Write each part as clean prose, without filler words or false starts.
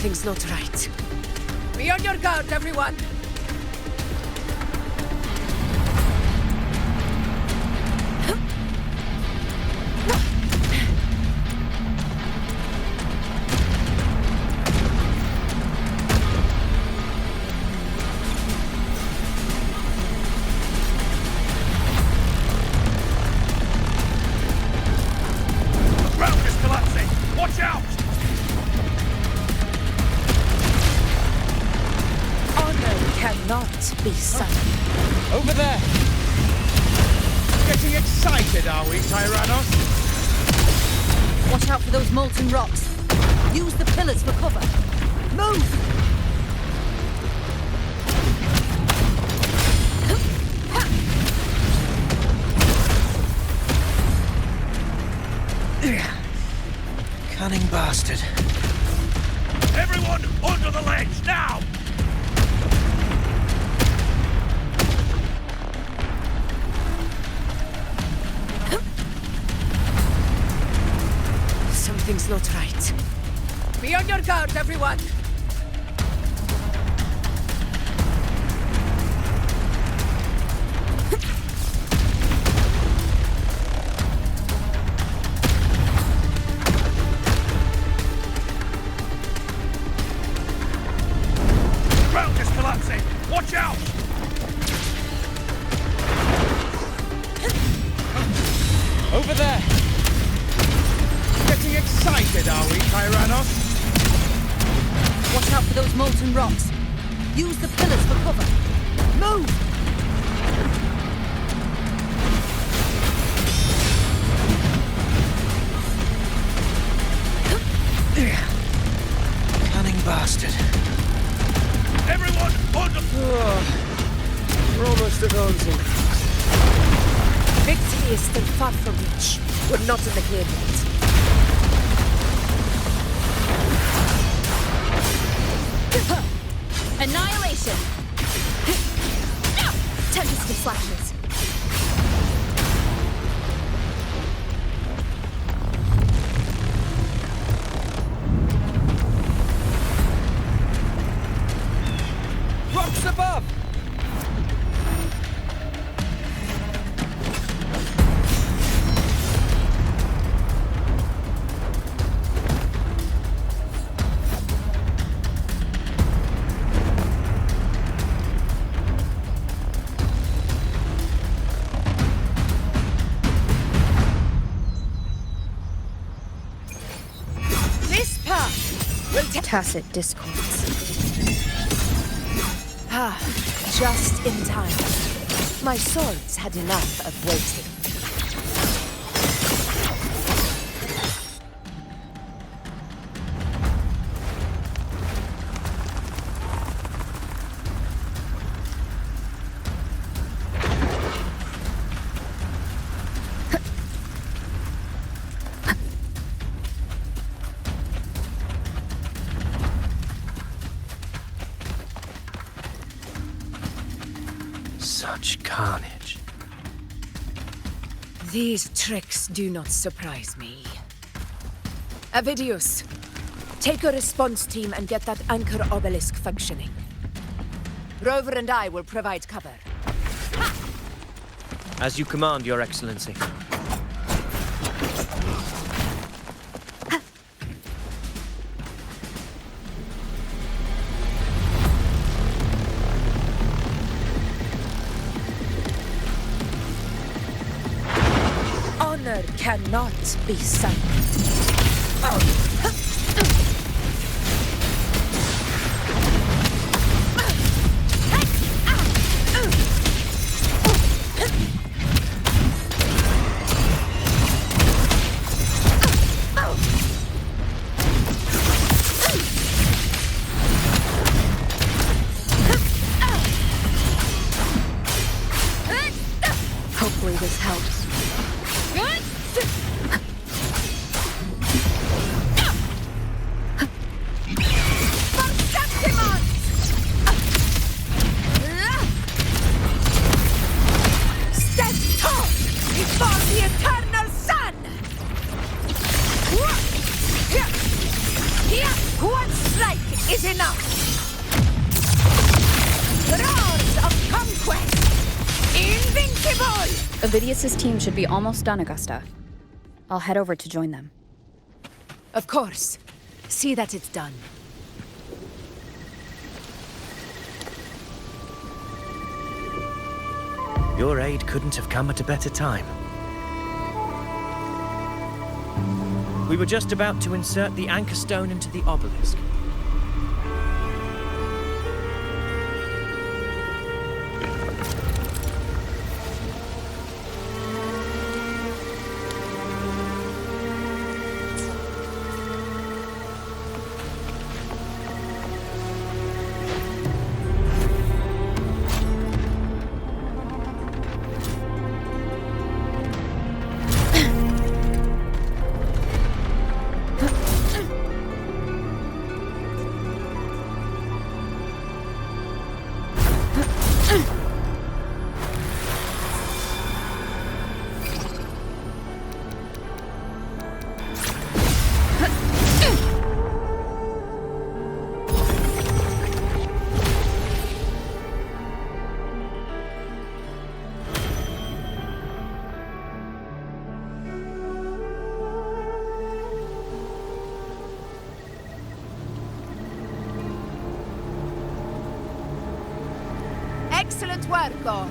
Something's not right. Be on your guard, everyone! Be silent. Over there! Getting excited, are we, Tyrannos? Watch out for those molten rocks. Use the pillars for cover. Move! Cunning bastard. Everyone under the ledge, now! Something's not right. Be on your guard, everyone! Ground is collapsing! Watch out! Over there! Getting excited, are we, Tyrannos? Watch out for those molten rocks. Use the pillars for cover. Move! Cunning bastard. Everyone under... We're almost at Augusta. Victory is still far from reach. We're not in the clear yet. Annihilation! Tempest of slashes. Rocks above! Tacit discords. Ah, just in time. My swords had enough of waiting. Such carnage. These tricks do not surprise me. Avidius, take a response team and get that anchor obelisk functioning. Rover and I will provide cover. As you command, Your Excellency. Honor cannot be silent. Hopefully this helps. One strike! Avidius's team should be almost done, Augusta. I'll head over to join them. Of course. See that it's done. Your aid couldn't have come at a better time. We were just about to insert the anchor stone into the obelisk. Excellent work, Gore.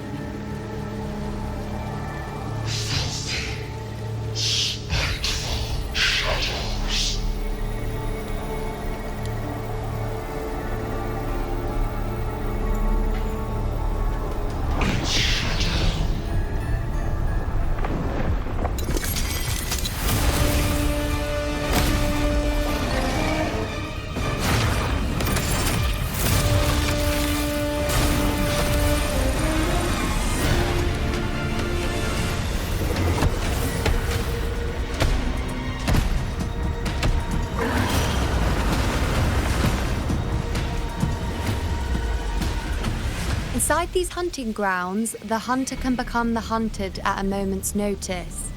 Inside these hunting grounds, the hunter can become the hunted at a moment's notice.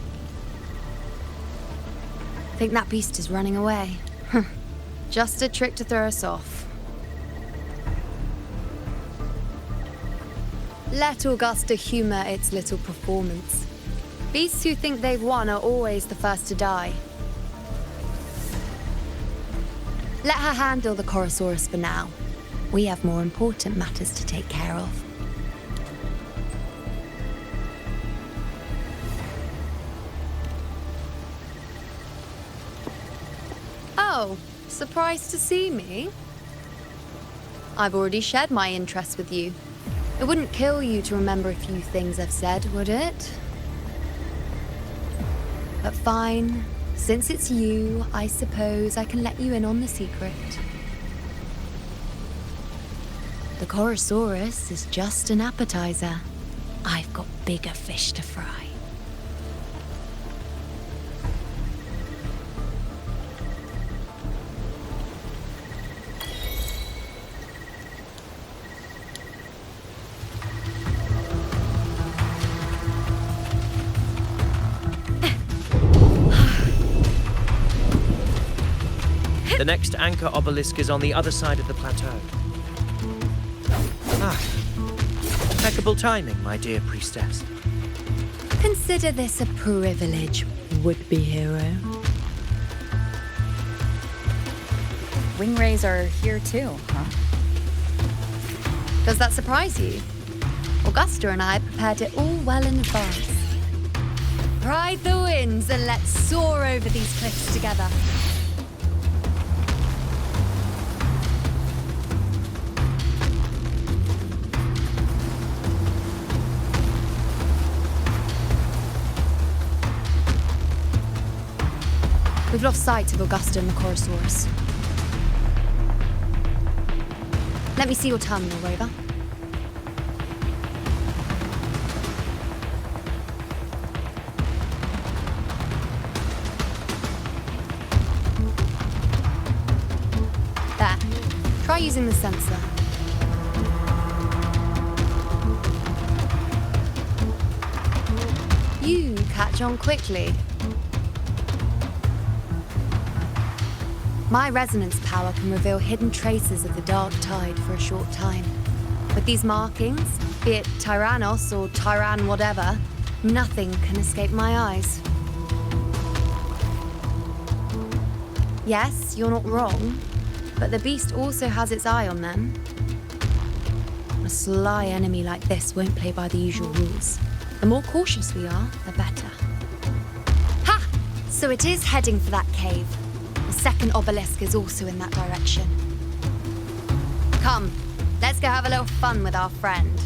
Think that beast is running away? Just a trick to throw us off. Let Augusta humor its little performance. Beasts who think they've won are always the first to die. Let her handle the Chorosaurus for now. We have more important matters to take care of. Oh, surprised to see me? I've already shared my interest with you. It wouldn't kill you to remember a few things I've said, would it? But fine. Since it's you, I suppose I can let you in on the secret. The Chorosaurus is just an appetizer. I've got bigger fish to fry. The next anchor obelisk is on the other side of the plateau. Impeccable timing, my dear priestess. Consider this a privilege, would-be hero. Wing rays are here too, huh? Does that surprise you? Augusta and I prepared it all well in advance. Ride the winds and let's soar over these cliffs together. We've lost sight of Augusta and the Chorosaurus. Let me see your terminal, Rover. There. Try using the sensor. You catch on quickly. My resonance power can reveal hidden traces of the dark tide for a short time. With these markings, be it Tyrannos or Tyran whatever, Nothing can escape my eyes. Yes, you're not wrong, but the beast also has its eye on them. A sly enemy like this won't play by the usual rules. The more cautious we are, the better. Ha! So it is heading for that cave. The second obelisk is also in that direction. Come, let's go have a little fun with our friend.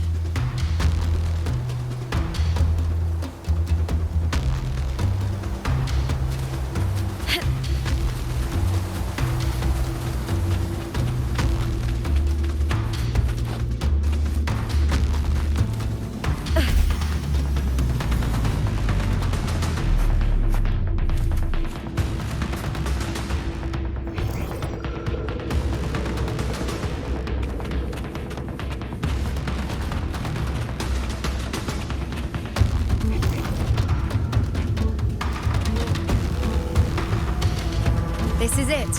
This is it.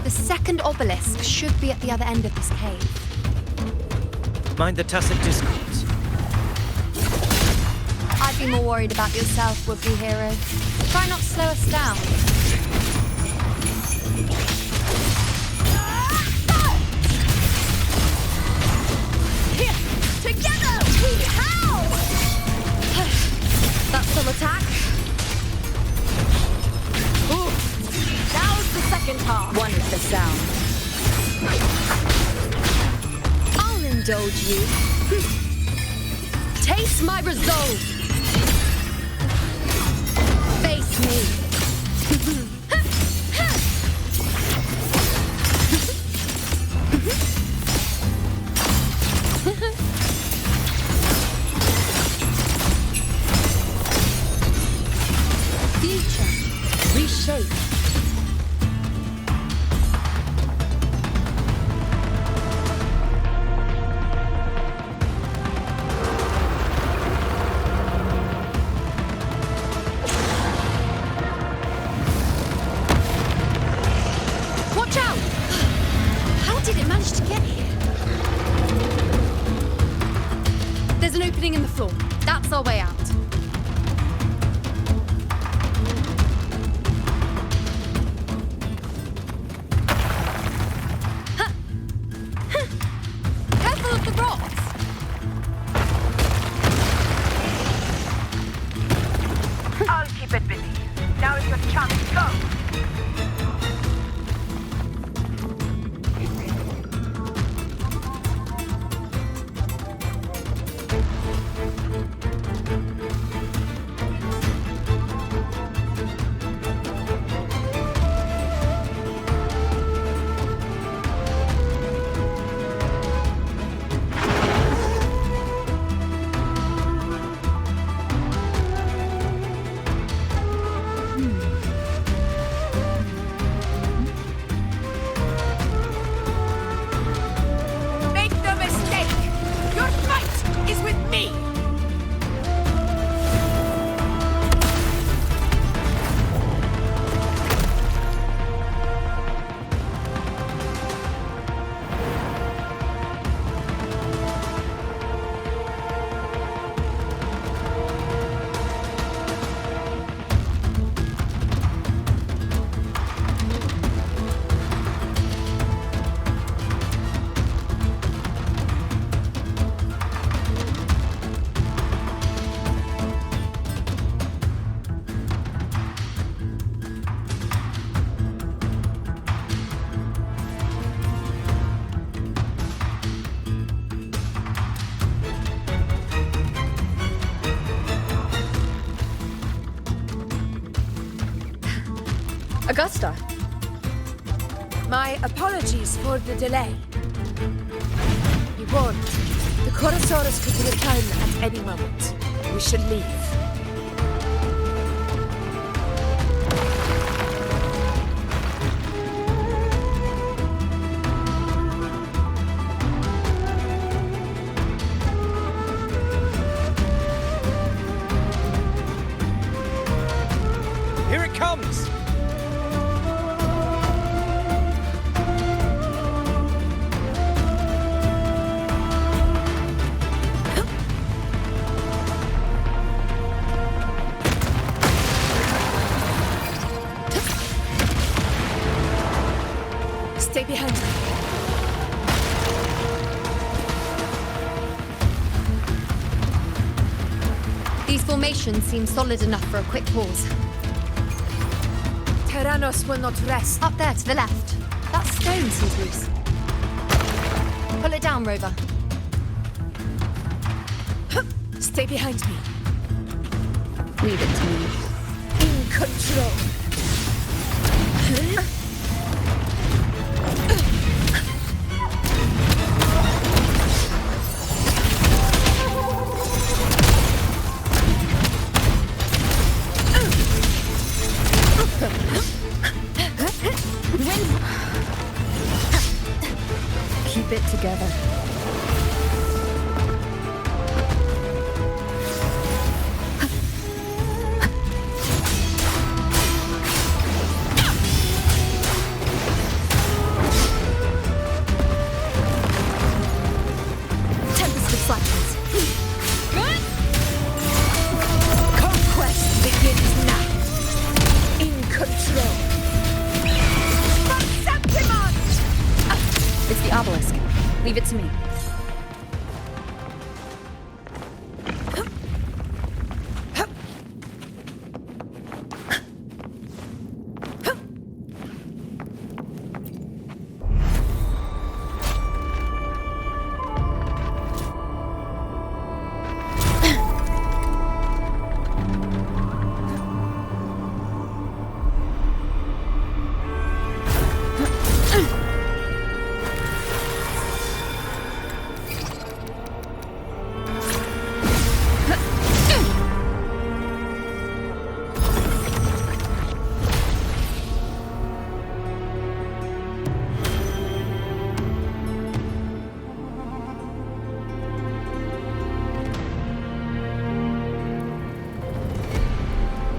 The second obelisk should be at the other end of this cave. Mind the tacit discords. I'd be more worried about yourself, would-be hero. Try not to slow us down. Here, together we howl! That's some attack. Ooh, now's the second half. One with the sound. I'll indulge you. Taste my resolve. Face me. Future. Reshape. Watch out! How did it manage to get here? There's an opening in the floor. That's our way out. Huh. Huh. Careful of the rocks! I'll keep it busy. Now is your chance. Go! Make no mistake! Your fight is with me! Augusta! My apologies for the delay. Be warned, the Chorosaurus could return at any moment. We should leave. Here it comes! formation seems solid enough for a quick pause. Tyrannos will not rest. Up there to the left. That stone seems loose. Pull it down, Rover. Stay behind me. Leave it to me. In control. Keep it together. Tempest of Silence. Conquest begins now. In control. It's the obelisk. Leave it to me.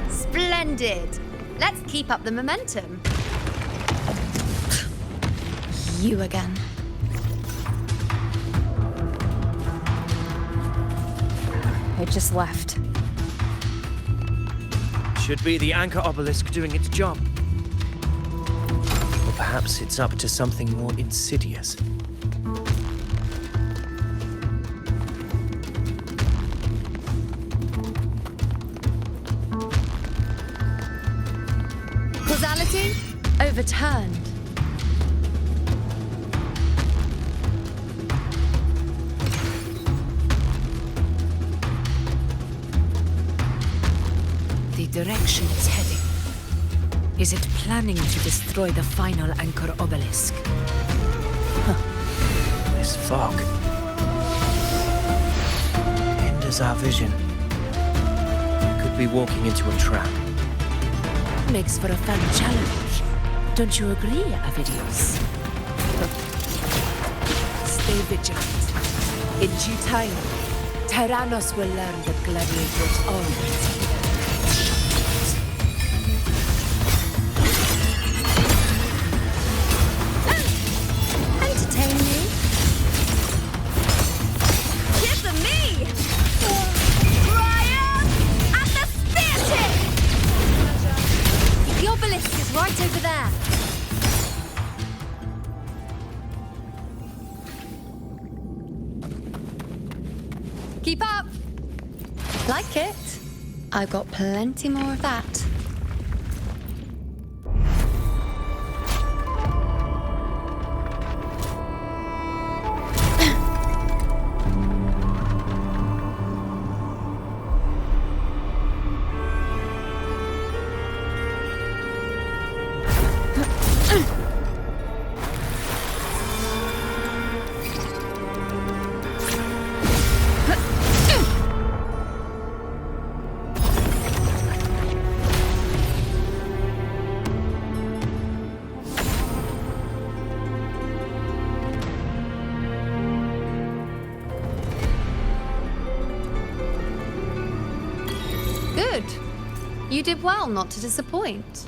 Splendid. Let's keep up the momentum. You again. It just left. Should be the anchor obelisk doing its job. Or perhaps it's up to something more insidious. Causality overturned. The direction it's heading. Is it planning to destroy the final anchor obelisk? This fog hinders our vision. Could be walking into a trap. Makes for a fun challenge. Don't you agree, Avidios? Stay vigilant. In due time, Tyrannos will learn that gladiators always Entertain me. Give them me! Brian! At the spear tip! The obelisk is right over there. Keep up. Like it? I've got plenty more of that. Good. You did well not to disappoint.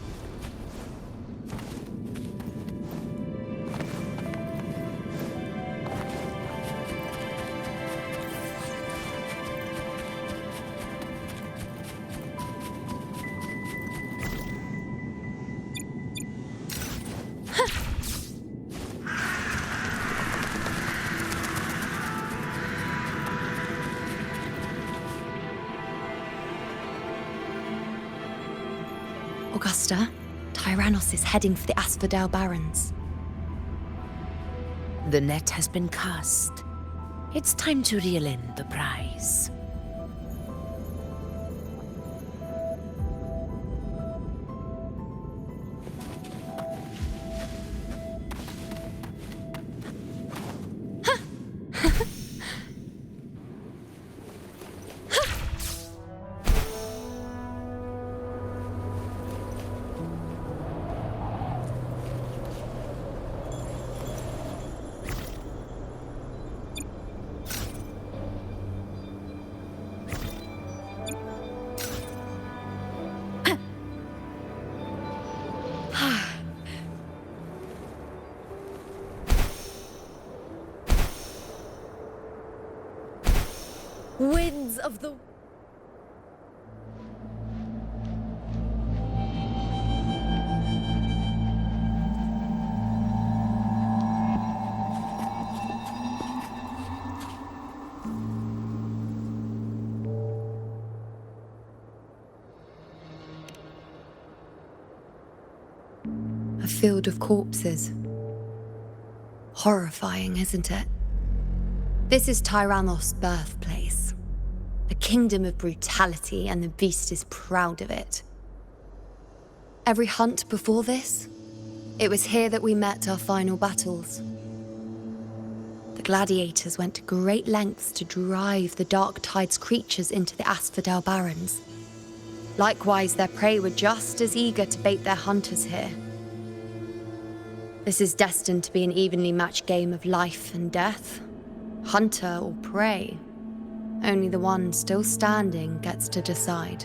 Augusta, Tyrannos is heading for the Asphodel Barrens. The net has been cast. It's time to reel in the prize. Winds of the... A field of corpses. Horrifying, isn't it? This is Tyrannos' birthplace. A kingdom of brutality, and the beast is proud of it. Every hunt before this, it was here that we met our final battles. The gladiators went to great lengths to drive the Dark Tide's creatures into the Asphodel Barrens. Likewise, their prey were just as eager to bait their hunters here. This is destined to be an evenly matched game of life and death. Hunter or prey. Only the one still standing gets to decide.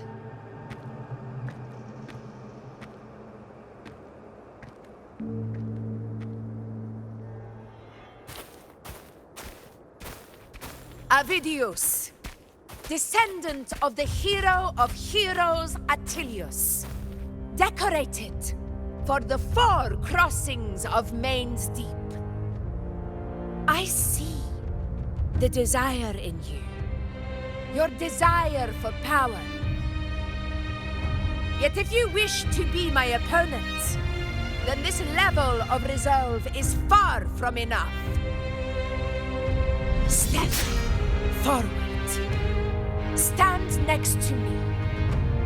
Avidius, descendant of the hero of heroes Attilius, decorated for the 4 crossings of Main's Deep. I see the desire in you. Your desire for power. Yet if you wish to be my opponent, then this level of resolve is far from enough. Step forward. Stand next to me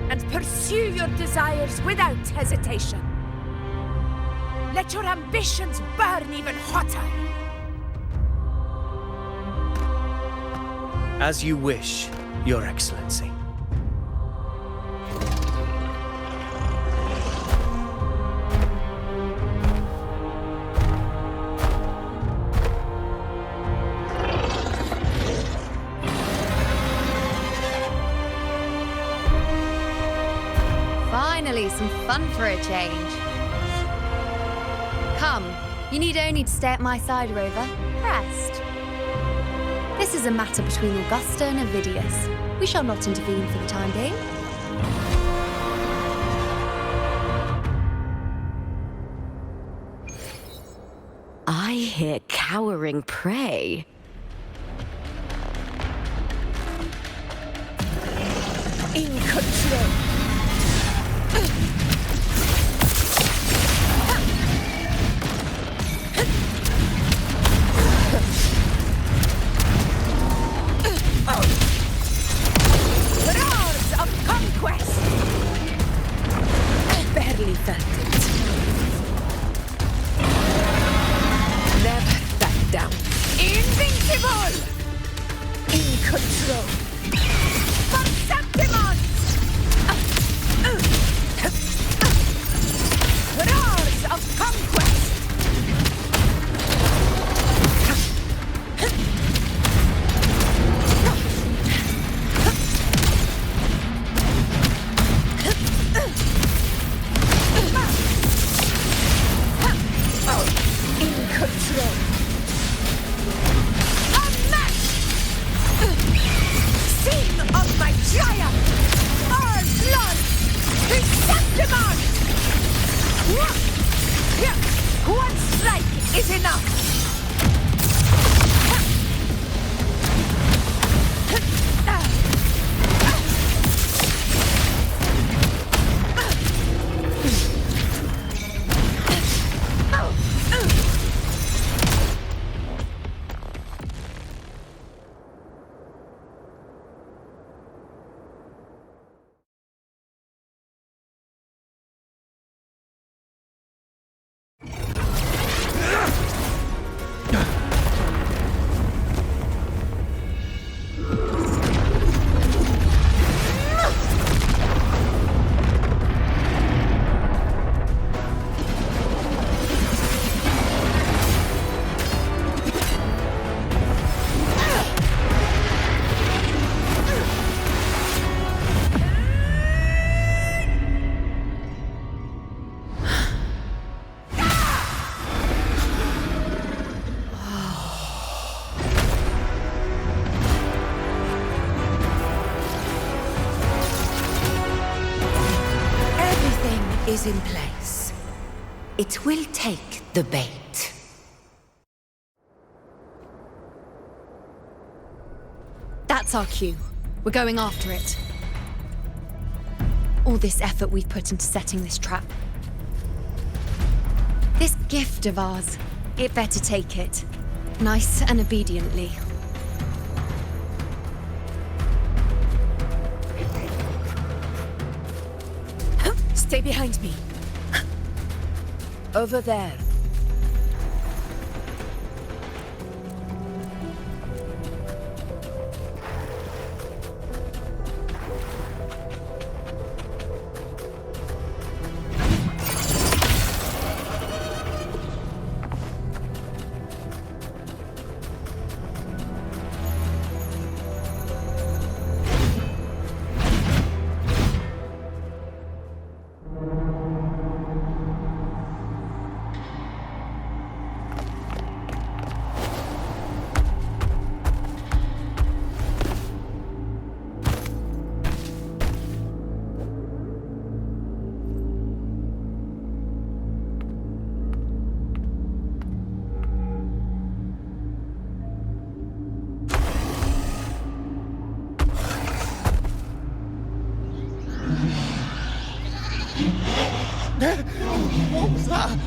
and pursue your desires without hesitation. Let your ambitions burn even hotter. As you wish, Your Excellency. Finally, some fun for a change. Come, you need only to stay at my side, Rover. Rest. This is a matter between Augusta and Avidius. We shall not intervene for the time being. I hear cowering prey. In control. Roars of conquest. Barely felt it. Never back down. Invincible! In control. For Septimon! Roars of conquest! In control. A match! is in place. It will take the bait. That's our cue. We're going after it. All this effort we've put into setting this trap. This gift of ours, it better take it. Nice and obediently. Stay behind me. Over there. What was that?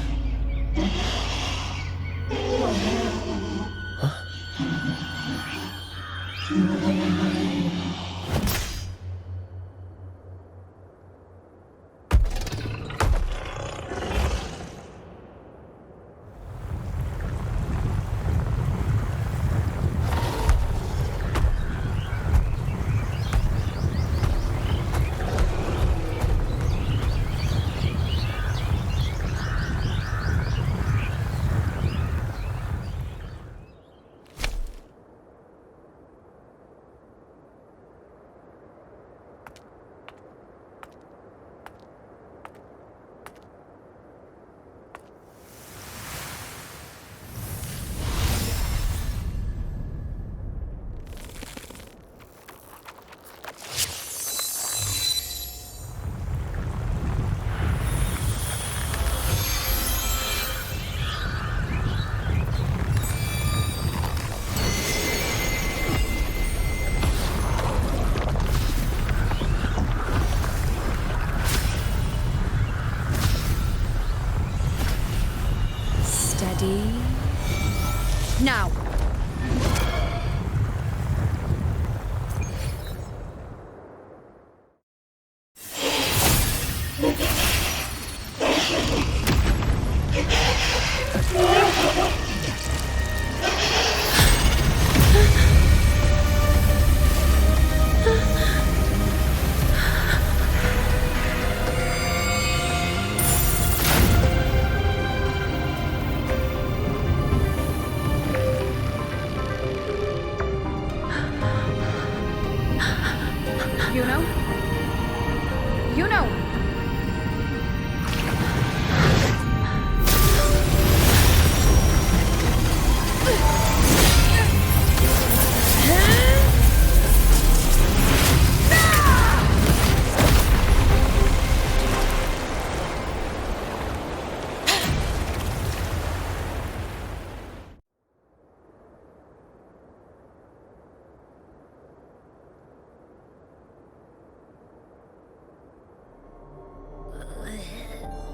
Now!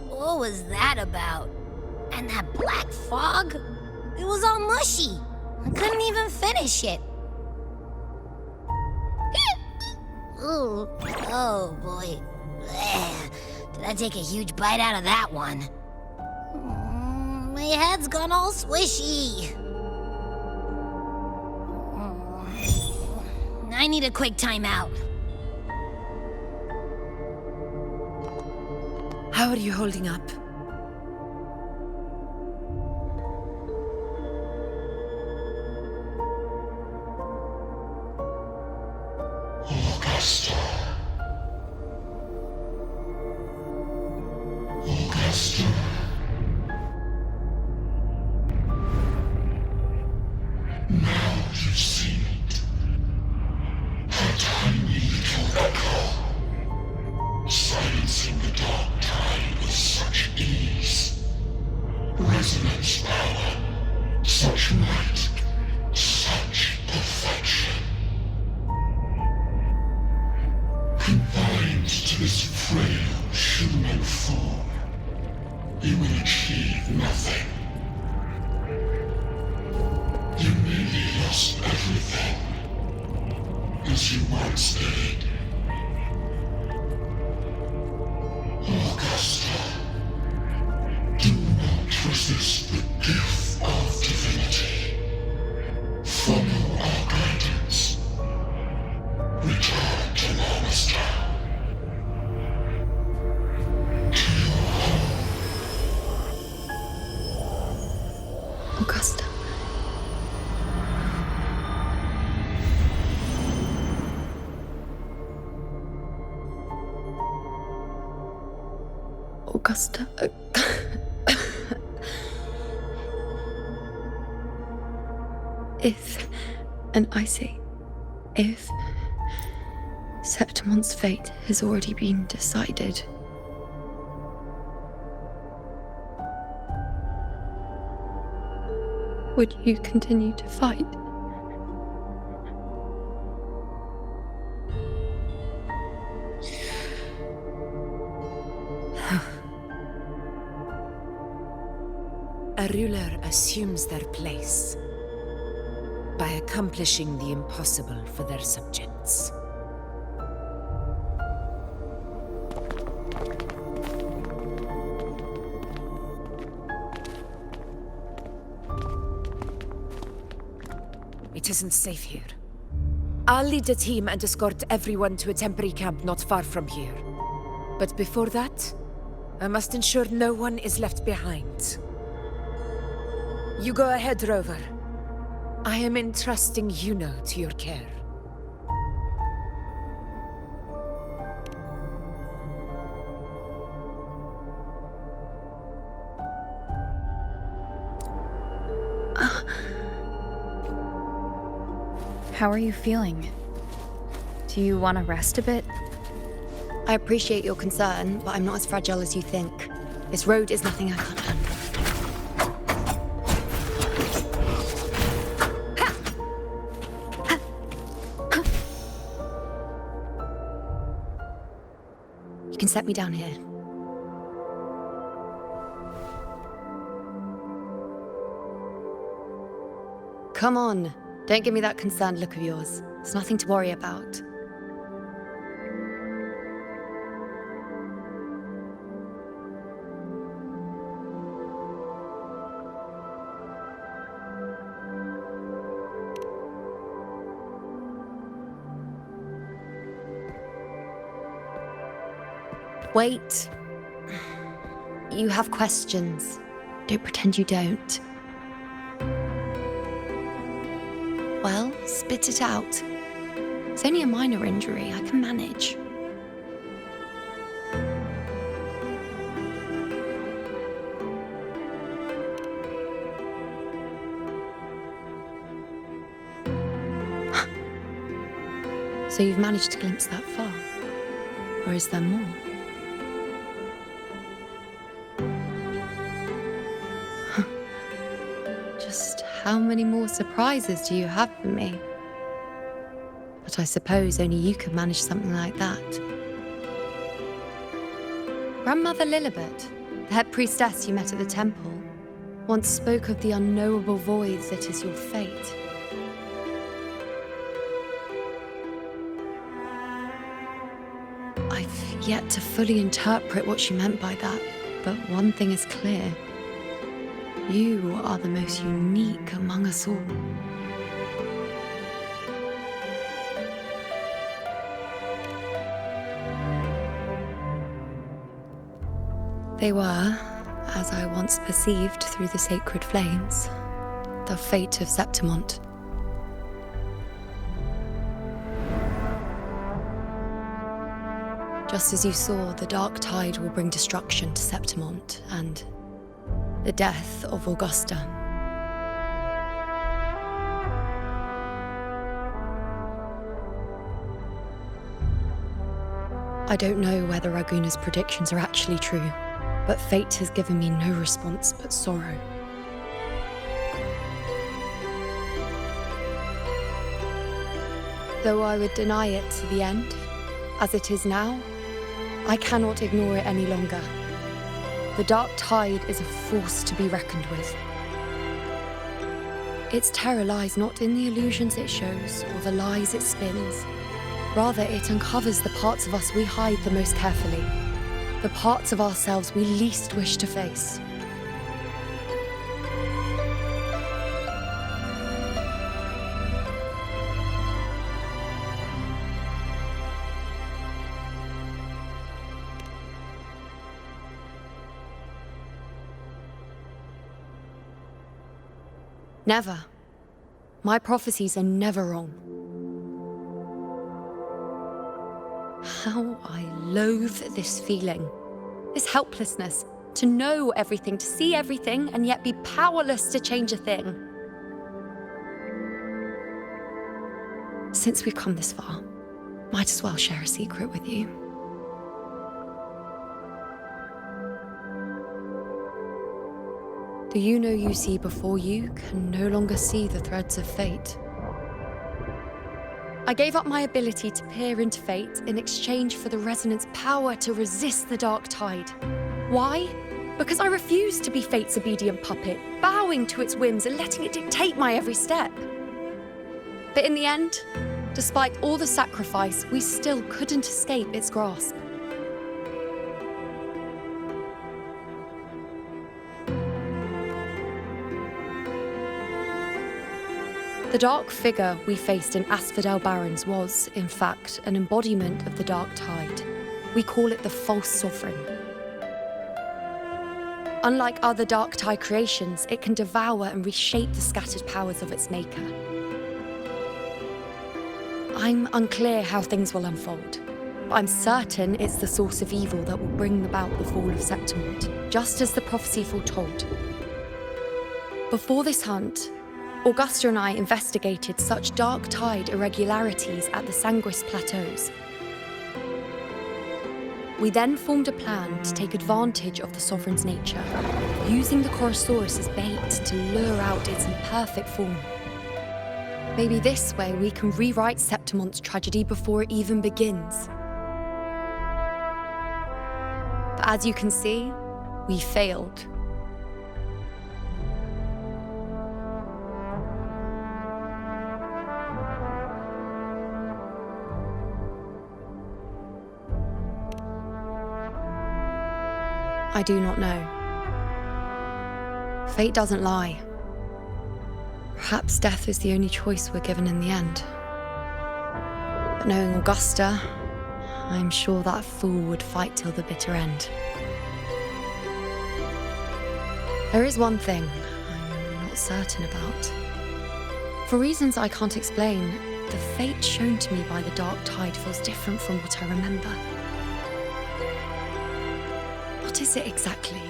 What was that about? And that black fog? It was all mushy. I couldn't even finish it. Ooh, oh boy. Did I take a huge bite out of that one? My head's gone all swishy. I need a quick timeout. How are you holding up? Augusta. Augusta. Now you've seen it. A tiny little echo, silencing the dark tide as you once did. Augusta, do not resist the gift of divinity. Follow our guidance. Return to Augusta. To your home. Augusta. Augusta. If, and I say, if Septimon's fate has already been decided, would you continue to fight? A ruler assumes their place by accomplishing the impossible for their subjects. It isn't safe here. I'll lead a team and escort everyone to a temporary camp not far from here. But before that, I must ensure no one is left behind. You go ahead, Rover. I am entrusting Juno to your care. How are you feeling? Do you want to rest a bit? I appreciate your concern, but I'm not as fragile as you think. This road is nothing I can't handle. You can set me down here. Come on. Don't give me that concerned look of yours. It's nothing to worry about. Wait. You have questions. Don't pretend you don't. Well, spit it out. It's only a minor injury. I can manage. So you've managed to glimpse that far? Or is there more? Just how many more surprises do you have for me? But I suppose only you could manage something like that. Grandmother Lilibet, the head priestess you met at the temple, once spoke of the unknowable void that is your fate. I've yet to fully interpret what she meant by that, but one thing is clear. You are the most unique among us all. They were, as I once perceived through the sacred flames, the fate of Septimont. Just as you saw, the dark tide will bring destruction to Septimont and the death of Augusta. I don't know whether Raguna's predictions are actually true, but fate has given me no response but sorrow. Though I would deny it to the end, as it is now, I cannot ignore it any longer. The dark tide is a force to be reckoned with. Its terror lies not in the illusions it shows or the lies it spins, Rather, it uncovers the parts of us we hide the most carefully. The parts of ourselves we least wish to face. Never. My prophecies are never wrong. How I loathe this feeling. This helplessness. To know everything, to see everything, and yet be powerless to change a thing. Since we've come this far, might as well share a secret with you. The you see before you can no longer see the threads of fate. I gave up my ability to peer into fate in exchange for the resonance power to resist the dark tide. Why? Because I refused to be fate's obedient puppet, bowing to its whims and letting it dictate my every step. But in the end, despite all the sacrifice, we still couldn't escape its grasp. The dark figure we faced in Asphodel Barrens was, in fact, an embodiment of the dark tide. We call it the false sovereign. Unlike other dark tide creations, it can devour and reshape the scattered powers of its maker. I'm unclear how things will unfold, but I'm certain it's the source of evil that will bring about the fall of Septimont, just as the prophecy foretold. Before this hunt, Augusta and I investigated such dark tide irregularities at the Sanguis Plateaus. We then formed a plan to take advantage of the Sovereign's nature, using the Chorosaurus as bait to lure out its imperfect form. Maybe this way we can rewrite Septimont's tragedy before it even begins. But as you can see, we failed. I do not know. Fate doesn't lie. Perhaps death is the only choice we're given in the end. But knowing Augusta, I'm sure that fool would fight till the bitter end. There is one thing I'm not certain about. For reasons I can't explain, the fate shown to me by the dark tide feels different from what I remember. What is it exactly?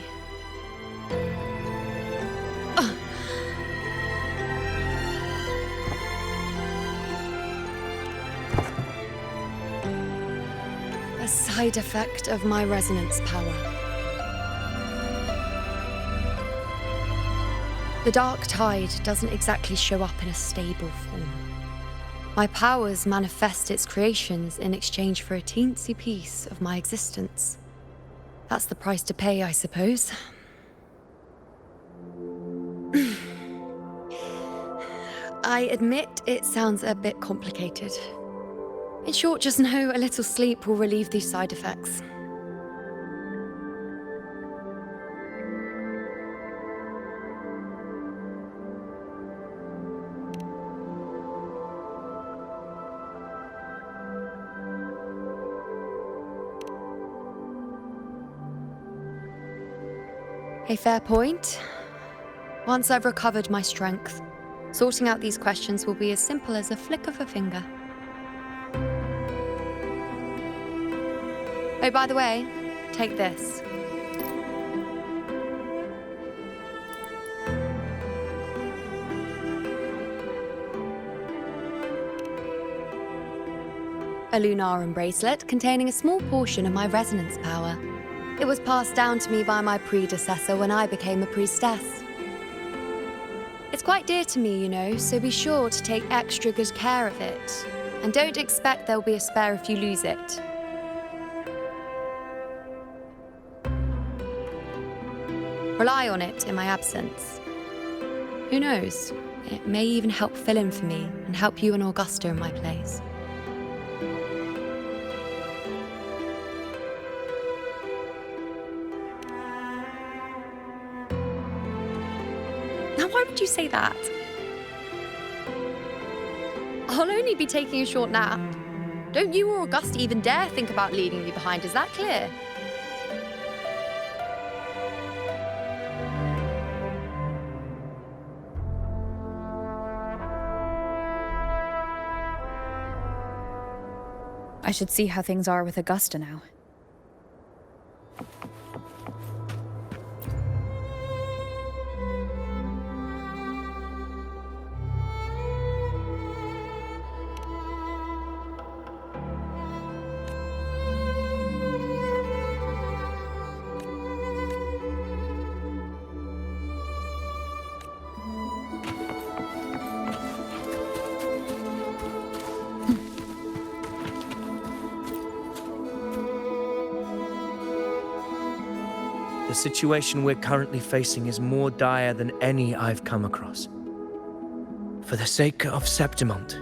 A side effect of my resonance power. The dark tide doesn't exactly show up in a stable form. My powers manifest its creations in exchange for a teensy piece of my existence. That's the price to pay, I suppose. I admit it sounds a bit complicated. In short, just know a little sleep will relieve these side effects. A fair point. Once I've recovered my strength, sorting out these questions will be as simple as a flick of a finger. Oh, by the way, take this. A Lunarum bracelet containing a small portion of my resonance power. It was passed down to me by my predecessor when I became a priestess. It's quite dear to me, you know, so be sure to take extra good care of it. And don't expect there'll be a spare if you lose it. Rely on it in my absence. Who knows? It may even help fill in for me and help you and Augusta in my place. you say that? I'll only be taking a short nap. Don't you or Augusta even dare think about leaving me behind, is that clear? I should see how things are with Augusta now. The situation we're currently facing is more dire than any I've come across. For the sake of Septimont,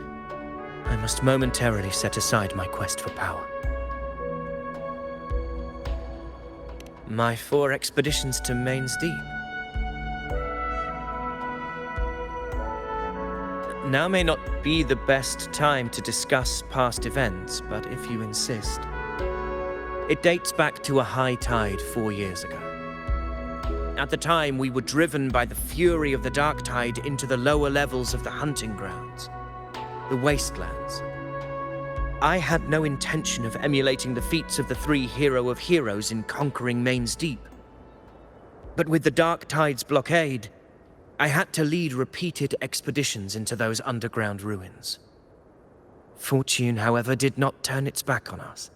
I must momentarily set aside my quest for power. My 4 expeditions to Main's Deep. Now may not be the best time to discuss past events, but if you insist. It dates back to a high tide 4 years ago. At the time, we were driven by the fury of the dark tide into the lower levels of the hunting grounds, the wastelands. I had no intention of emulating the feats of the 3 hero of heroes in conquering Main's Deep. But with the dark tide's blockade, I had to lead repeated expeditions into those underground ruins. Fortune, however, did not turn its back on us.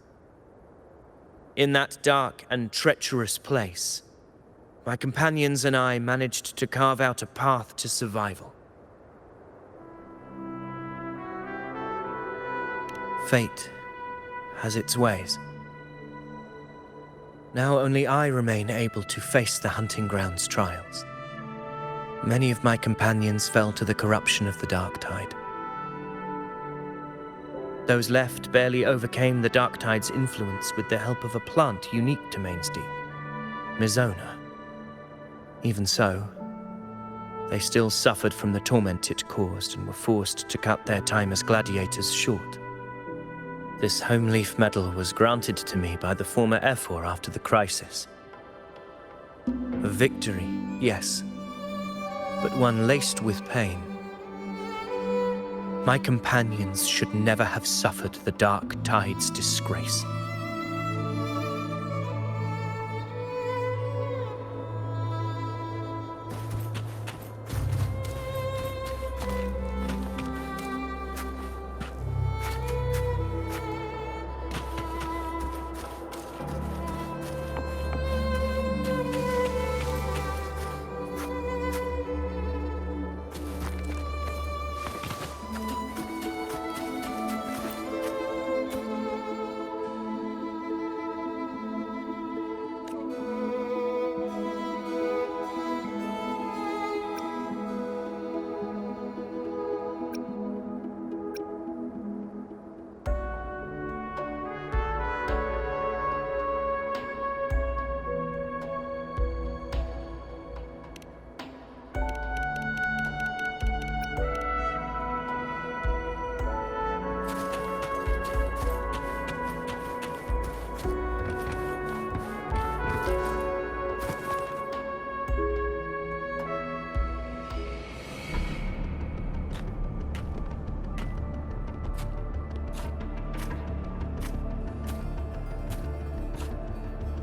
In that dark and treacherous place, my companions and I managed to carve out a path to survival. Fate has its ways. Now only I remain able to face the hunting grounds trials. Many of my companions fell to the corruption of the dark tide. Those left barely overcame the dark tide's influence with the help of a plant unique to Main's Deep, Mizona. Even so, they still suffered from the torment it caused and were forced to cut their time as gladiators short. This home leaf medal was granted to me by the former Ephor after the crisis. A victory, yes, but one laced with pain. My companions should never have suffered the dark tide's disgrace.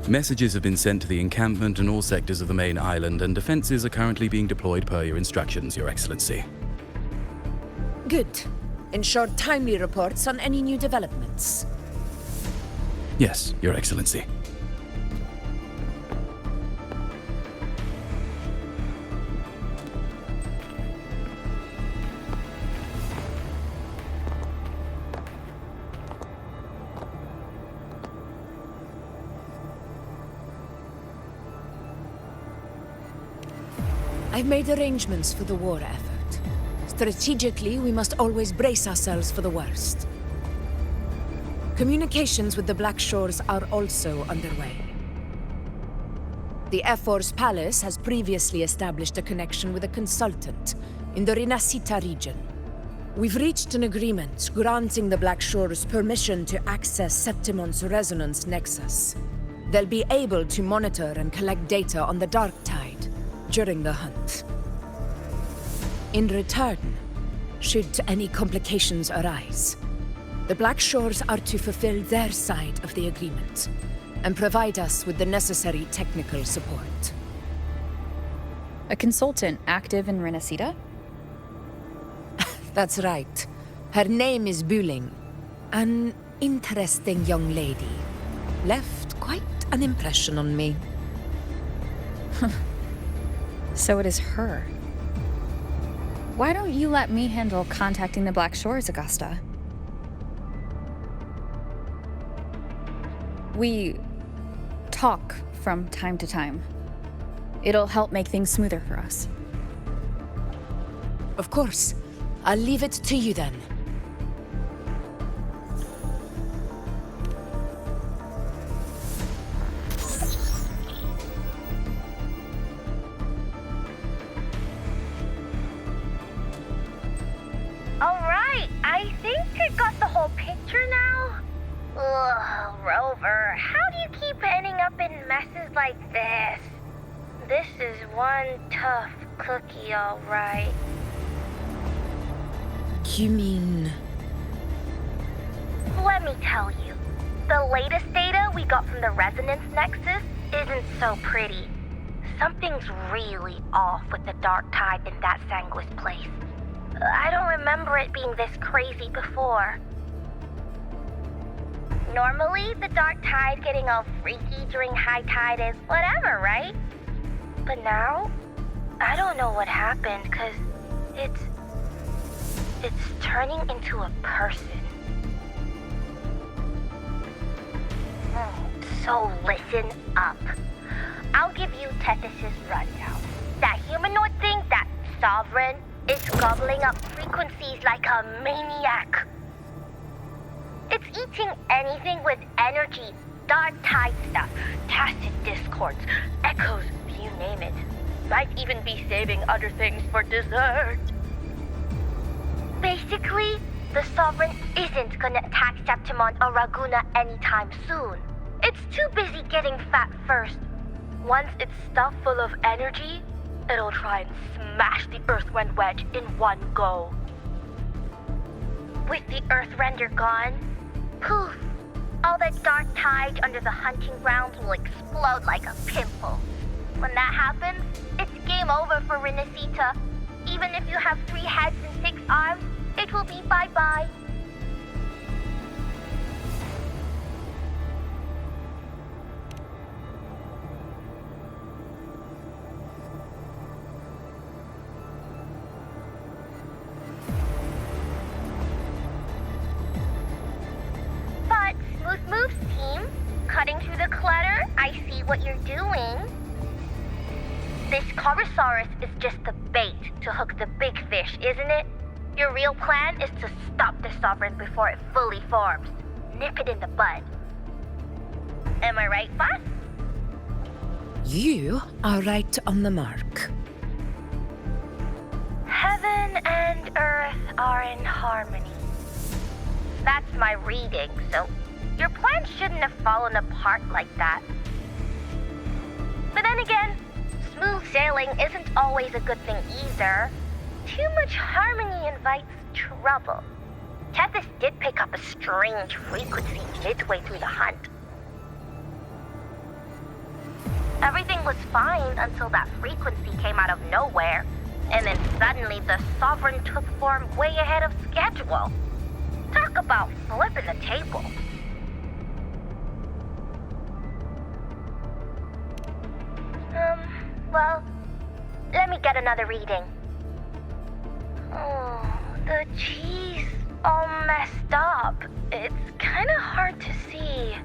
Messages have been sent to the encampment and all sectors of the main island, and defenses are currently being deployed per your instructions, Your Excellency. Good. Ensure timely reports on any new developments. Yes, Your Excellency. I've made arrangements for the war effort. Strategically, we must always brace ourselves for the worst. Communications with the Black Shores are also underway. The F-Force Palace has previously established a connection with a consultant in the Rinascita region. We've reached an agreement granting the Black Shores permission to access Septimon's resonance nexus. They'll be able to monitor and collect data on the Dark Tide during the hunt. In return, should any complications arise, the Black Shores are to fulfill their side of the agreement and provide us with the necessary technical support. A consultant active in Rinascita? That's right. Her name is Buling. An interesting young lady. Left quite an impression on me. So it is her. Why don't you let me handle contacting the Black Shores, Augusta? We talk from time to time. It'll help make things smoother for us. Of course. I'll leave it to you then. Alright, I think I got the whole picture now. Ugh, Rover, how do you keep ending up in messes like this? This is one tough cookie, alright. You mean... Let me tell you, the latest data we got from the resonance nexus isn't so pretty. Something's really off with the Dark Tide in that Sanguis place. I don't remember it being this crazy before. Normally, the Dark Tide getting all freaky during high tide is whatever, right? But now, I don't know what happened, 'cause it's turning into a person. So listen up. I'll give you Tethys' rundown. That humanoid thing, that Sovereign, is gobbling up frequencies like a maniac. It's eating anything with energy, Dark Tide stuff, tacit discords, echoes, you name it. Might even be saving other things for dessert. Basically, the Sovereign isn't gonna attack Septimon or Raguna anytime soon. It's too busy getting fat first. Once it's stuffed full of energy, it'll try and smash the Earthrend wedge in one go. With the Earthrender gone, poof, all that Dark Tide under the hunting grounds will explode like a pimple. When that happens, it's game over for Rinascita. Even if you have 3 heads and 6 arms, it will be bye-bye. But, Smooth Moves team, cutting through the clutter, I see what you're doing. This Corosaurus is just the bait to hook the big fish, isn't it? Your real plan is to stop the Sovereign before it fully forms. Nip it in the bud. Am I right, boss? You are right on the mark. Heaven and Earth are in harmony. That's my reading, so your plan shouldn't have fallen apart like that. But then again, smooth sailing isn't always a good thing either. Too much harmony invites trouble. Tethys did pick up a strange frequency midway through the hunt. Everything was fine until that frequency came out of nowhere, and then suddenly the Sovereign took form way ahead of schedule. Talk about flipping the table. Well, let me get another reading. Oh, the cheese all messed up. It's kind of hard to see.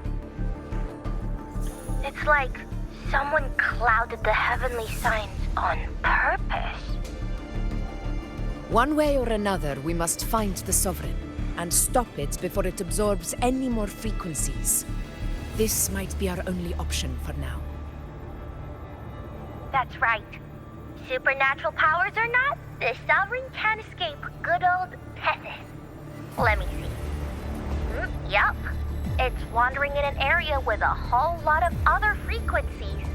It's like someone clouded the heavenly signs on purpose. One way or another, we must find the Sovereign and stop it before it absorbs any more frequencies. This might be our only option for now. That's right. Supernatural powers or not, the Sovereign can't escape good old Tethys. Let me see. Yup. It's wandering in an area with a whole lot of other frequencies.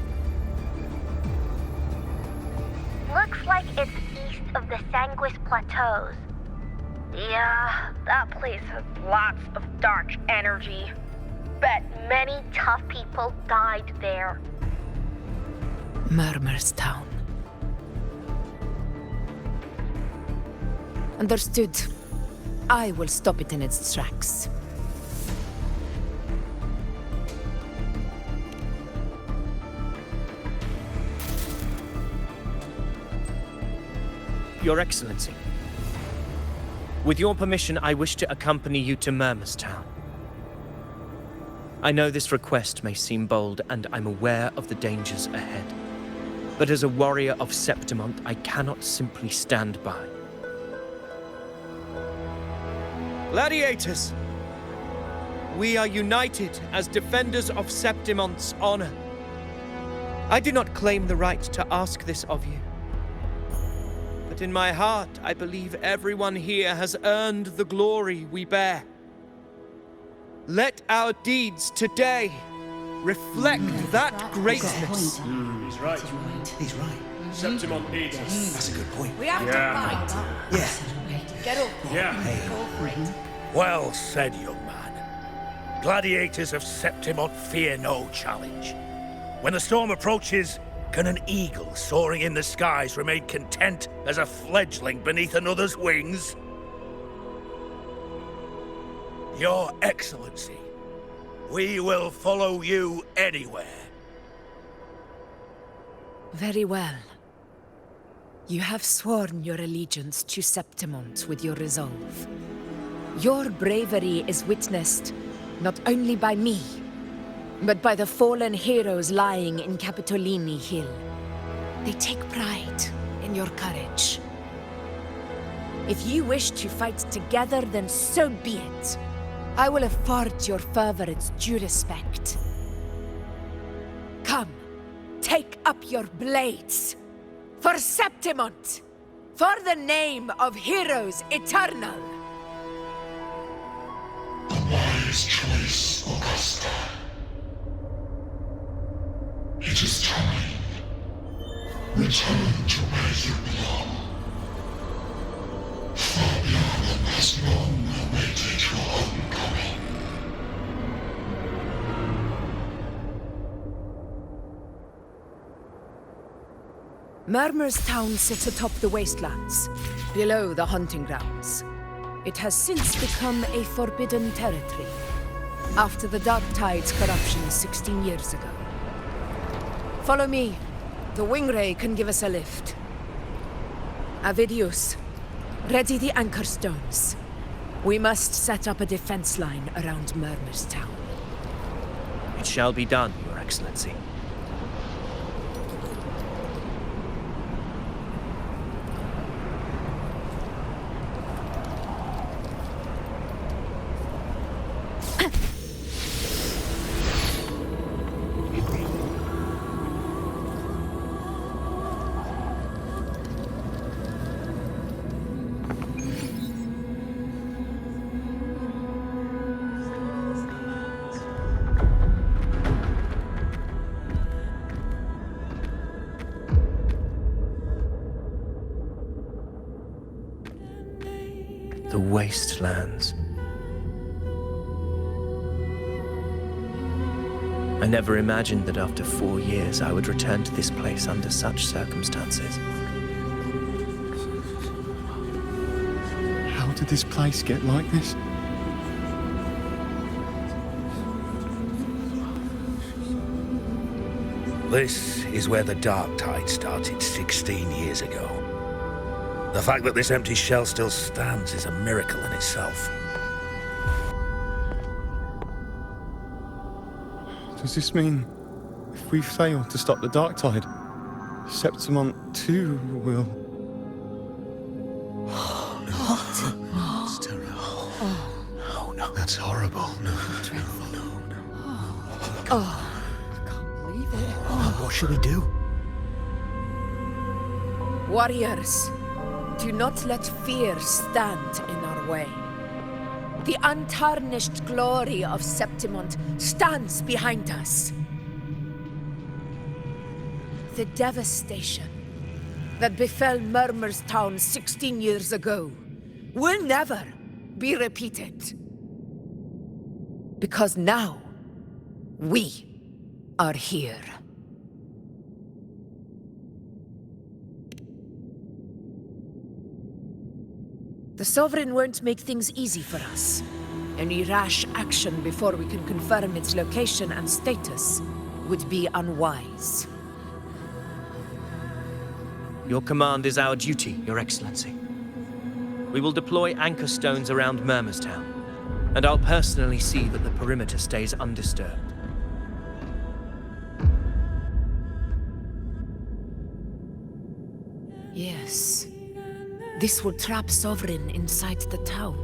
Looks like it's east of the Sanguis Plateaus. Yeah, that place has lots of dark energy. Bet many tough people died there. Murmur's Town. Understood. I will stop it in its tracks. Your Excellency, with your permission, I wish to accompany you to Murmur's Town. I know this request may seem bold, and I'm aware of the dangers ahead. But as a warrior of Septimont, I cannot simply stand by. Gladiators! We are united as defenders of Septimont's honor. I do not claim the right to ask this of you. But in my heart, I believe everyone here has earned the glory we bear. Let our deeds today reflect that greatness. He's right. He's right. Septimont needs us. That's a good point. We have to fight. Yeah. Get up. Yeah. Well said, young man. Gladiators of Septimont fear no challenge. When the storm approaches, can an eagle soaring in the skies remain content as a fledgling beneath another's wings? Your Excellency, we will follow you anywhere. Very well. You have sworn your allegiance to Septimont with your resolve. Your bravery is witnessed not only by me, but by the fallen heroes lying in Capitolini Hill. They take pride in your courage. If you wish to fight together, then so be it. I will afford your fervor its due respect. Come, take up your blades. For Septimont! For the name of heroes eternal! A wise choice, Augusta. It is time. Return to where you belong. Fabian has long awaited your homecoming. Murmur's Town sits atop the wastelands, below the hunting grounds. It has since become a forbidden territory, after the Dark Tide's corruption 16 years ago. Follow me. The Wingray can give us a lift. Avidius, ready the anchor stones. We must set up a defense line around Murmur's Town. It shall be done, Your Excellency. The wastelands. I never imagined that after 4 years I would return to this place under such circumstances. How did this place get like this? This is where the Dark Tide started 16 years ago. The fact that this empty shell still stands is a miracle in itself. Does this mean if we fail to stop the Dark Tide, Septimont too will... Oh, no. It's terrible. Oh, no. That's horrible. No. Dreadful. No. Oh, I can't believe it. What should we do? Warriors, do not let fear stand in our way. The untarnished glory of Septimont stands behind us. The devastation that befell Murmur's town 16 years ago will never be repeated. Because now, we are here. The Sovereign won't make things easy for us. Any rash action before we can confirm its location and status would be unwise. Your command is our duty, Your Excellency. We will deploy anchor stones around Murmurstown, and I'll personally see that the perimeter stays undisturbed. Yes. This will trap Sovereign inside the town.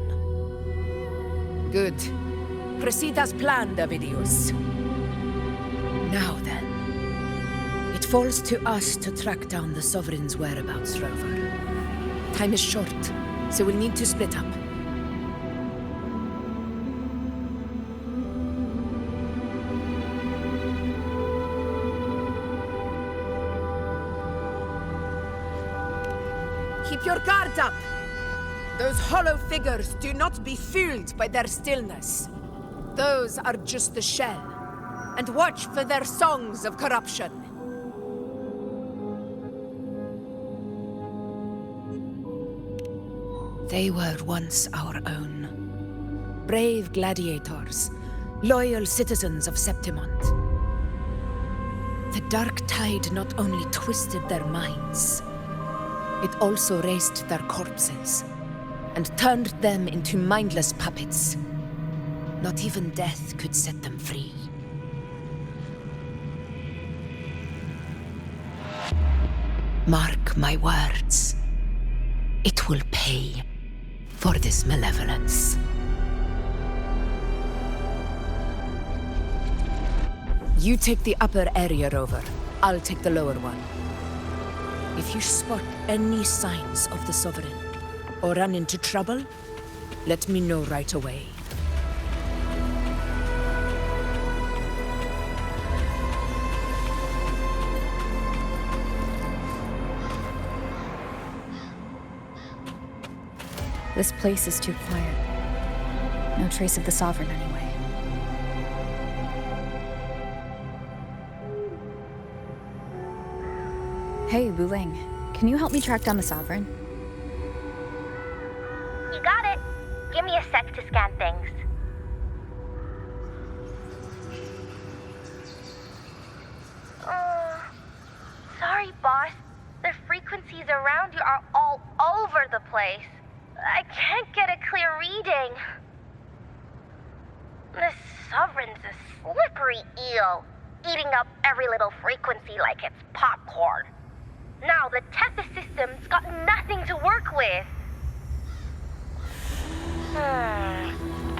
Good. Proceed as planned, Avidius. Now then. It falls to us to track down the Sovereign's whereabouts, Rover. Time is short, so we'll need to split up. Keep your guard up! Those hollow figures do not be fooled by their stillness. Those are just the shell. And watch for their songs of corruption. They were once our own. Brave gladiators, loyal citizens of Septimont. The dark tide not only twisted their minds, it also raised their corpses and turned them into mindless puppets. Not even death could set them free. Mark my words. It will pay for this malevolence. You take the upper area, Rover. I'll take the lower one. If you spot any signs of the Sovereign, or run into trouble, let me know right away. This place is too quiet. No trace of the Sovereign anyway. Hey, Wuthering, can you help me track down the Sovereign? You got it. Give me a sec to scan things. Sorry, boss. The frequencies around you are all over the place. I can't get a clear reading. This Sovereign's a slippery eel, eating up every little frequency like it's popcorn. Now the Tethys system's got nothing to work with.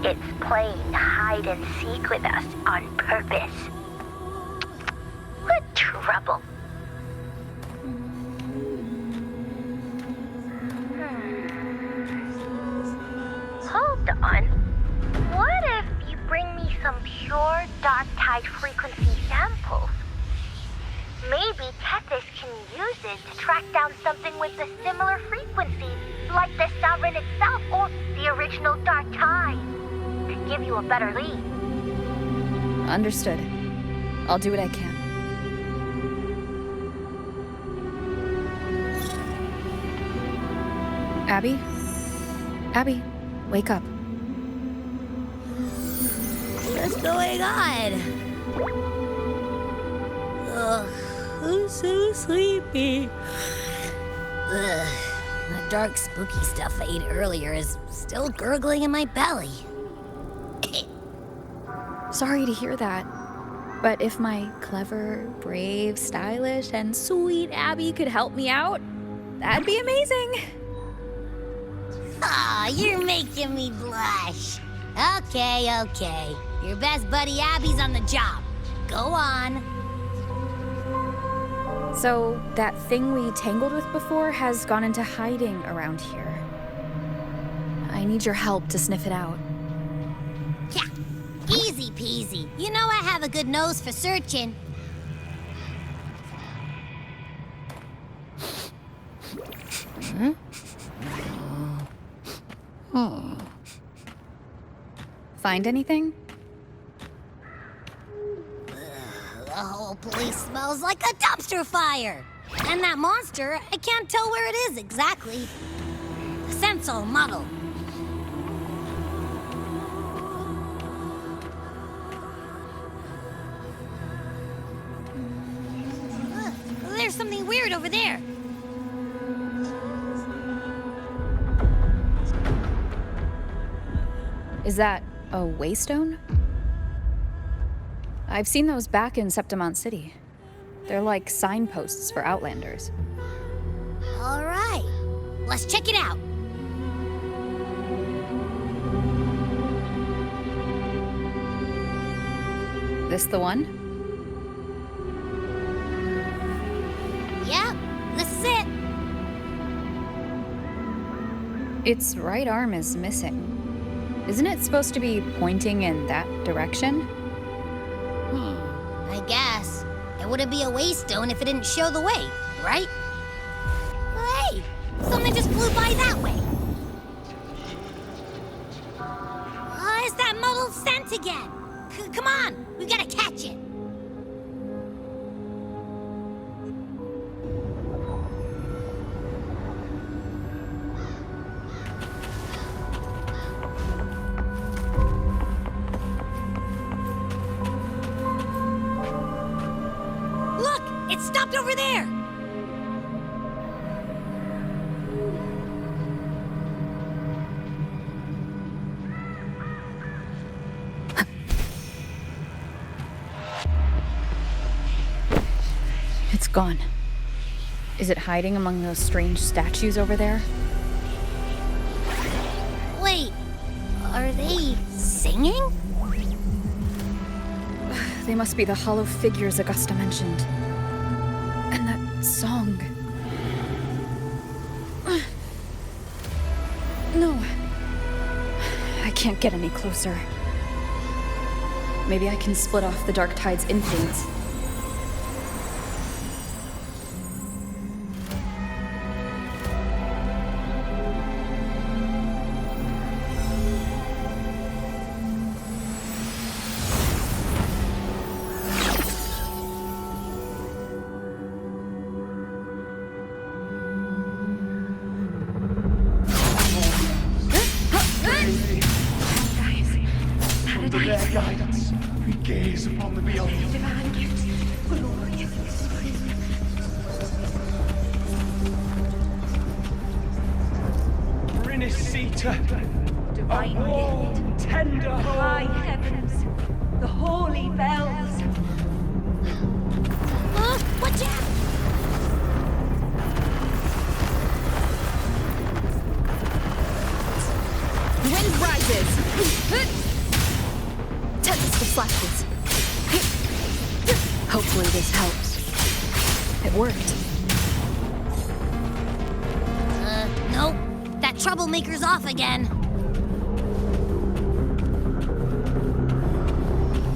It's playing hide and seek with us on purpose. What trouble. Hold on. What if you bring me some pure dark tide frequency samples? Maybe Tethys can use it to track down something with a similar frequency, like the Sovereign itself or the original dark tide. Could give you a better lead. Understood. I'll do what I can. Abby? Abby, wake up. What's going on? Ugh, I'm so sleepy. Ugh, that dark, spooky stuff I ate earlier is still gurgling in my belly. Sorry to hear that. But if my clever, brave, stylish, and sweet Abby could help me out, that'd be amazing. Aw, you're making me blush. Okay. Your best buddy Abby's on the job. Go on. So, that thing we tangled with before has gone into hiding around here. I need your help to sniff it out. Yeah, easy peasy. You know I have a good nose for searching. Find anything? The whole place smells like a dumpster fire. And that monster, I can't tell where it is exactly. The scent's all muddled. There's something weird over there. Is that a waystone? I've seen those back in Septimont City. They're like signposts for Outlanders. All right, let's check it out. This the one? Yep, this is it. Its right arm is missing. Isn't it supposed to be pointing in that direction? I guess. It wouldn't be a waystone if it didn't show the way, right? Hey, something just flew by that way. It's that muddled scent again. Come on, we gotta catch it. Look, it stopped over there. It's gone. Is it hiding among those strange statues over there? Wait, are they singing? They must be the hollow figures Augusta mentioned. And that song. No. I can't get any closer. Maybe I can split off the Dark Tide's influence. Under their guidance, we gaze upon the beyond. Divine gift, glorious. Brinisita, Divine a warm, tender high home. heavens, the holy bells. Watch out! Wind rises! Tempest of flashes. Hopefully this helps. It worked. Nope. That troublemaker's off again.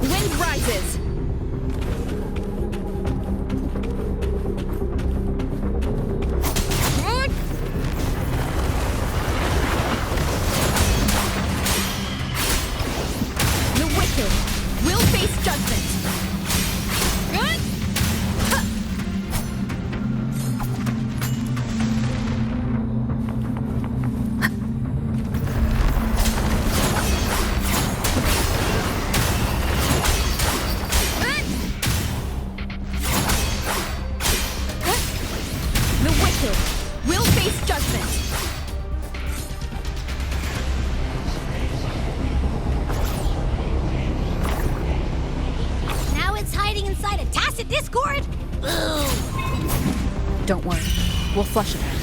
Wind rises! The wicked will face judgment. The wicked will face judgment. Now it's hiding inside a tacit discord? Ooh. Don't worry. We'll flush it out.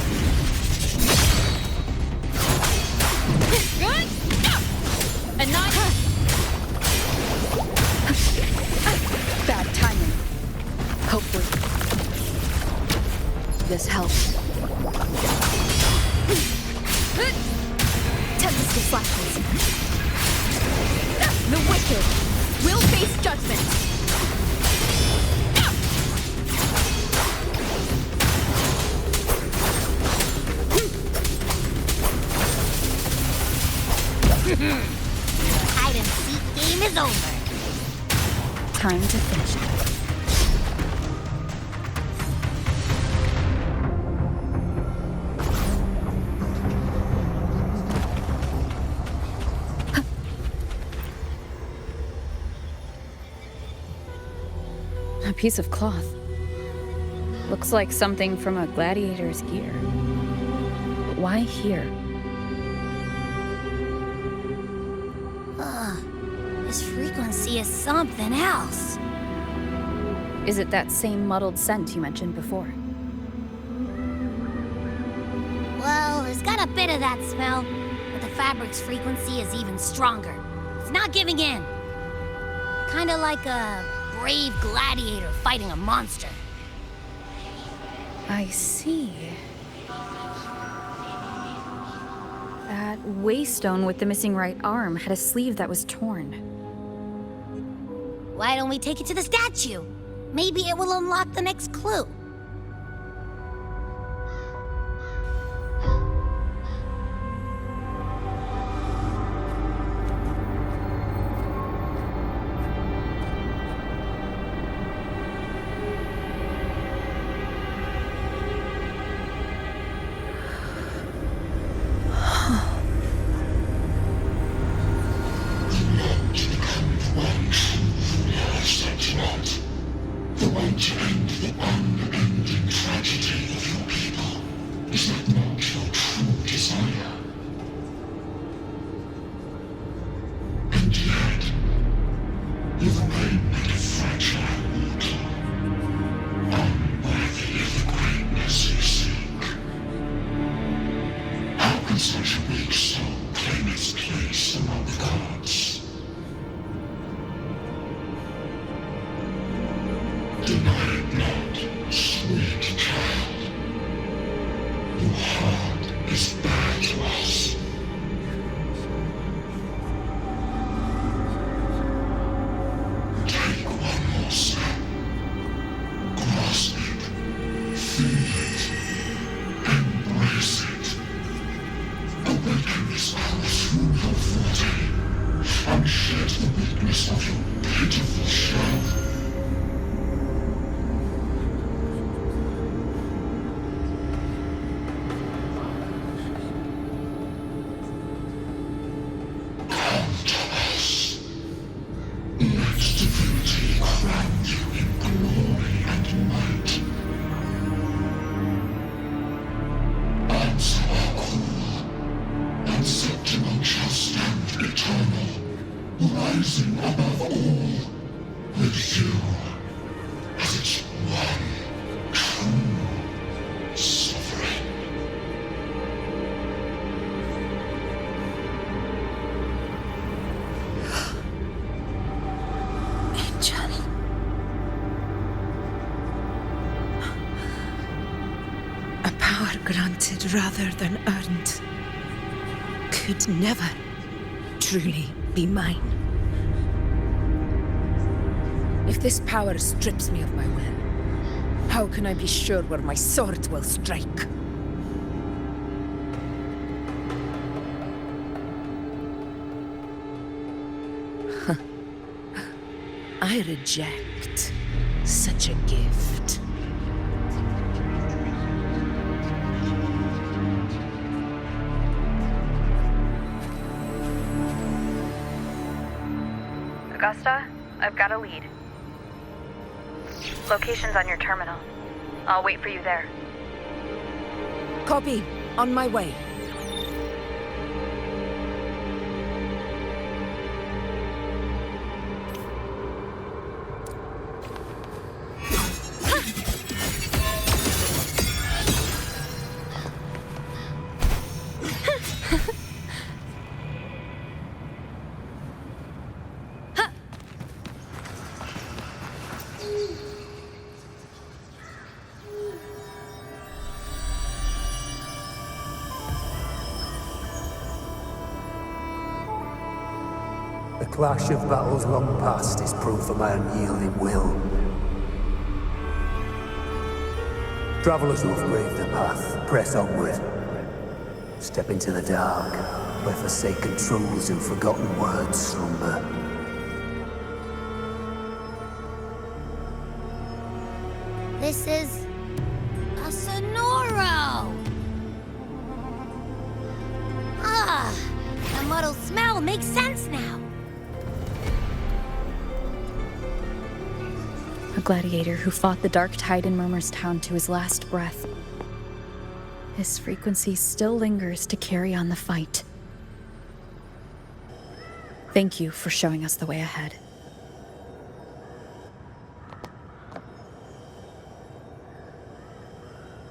And not... Bad timing. Hopefully. this help. Tempest of Slackness. The wicked will face judgment. Hide and seek game is over. Time to finish it. A piece of cloth. Looks like something from a gladiator's gear. But why here? This frequency is something else. Is it that same muddled scent you mentioned before? Well, there's got a bit of that smell, but the fabric's frequency is even stronger. It's not giving in. Kinda like a brave gladiator fighting a monster. I see. That waystone with the missing right arm had a sleeve that was torn. Why don't we take it to the statue? Maybe it will unlock the next clue. Granted rather than earned, could never truly be mine. If this power strips me of my will, how can I be sure where my sword will strike? I reject such a gift. Augusta, I've got a lead. Location's on your terminal. I'll wait for you there. Copy. On my way. The clash of battles long past is proof of my unyielding will. Travelers who have braved the path, press onward. Step into the dark, where forsaken truths and forgotten words slumber. This is a Sonoro! Ah, the muddled smell makes sense now. A gladiator who fought the dark tide in Murmurstown to his last breath. His frequency still lingers to carry on the fight. Thank you for showing us the way ahead.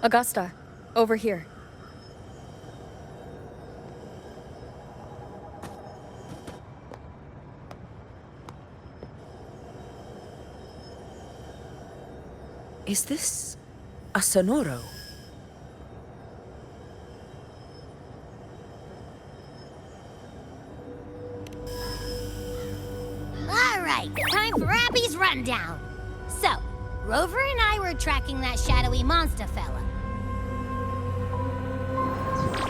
Augusta, over here. Is this a Sonoro? Alright, time for Abby's rundown. So, Rover and I were tracking that shadowy monster fella.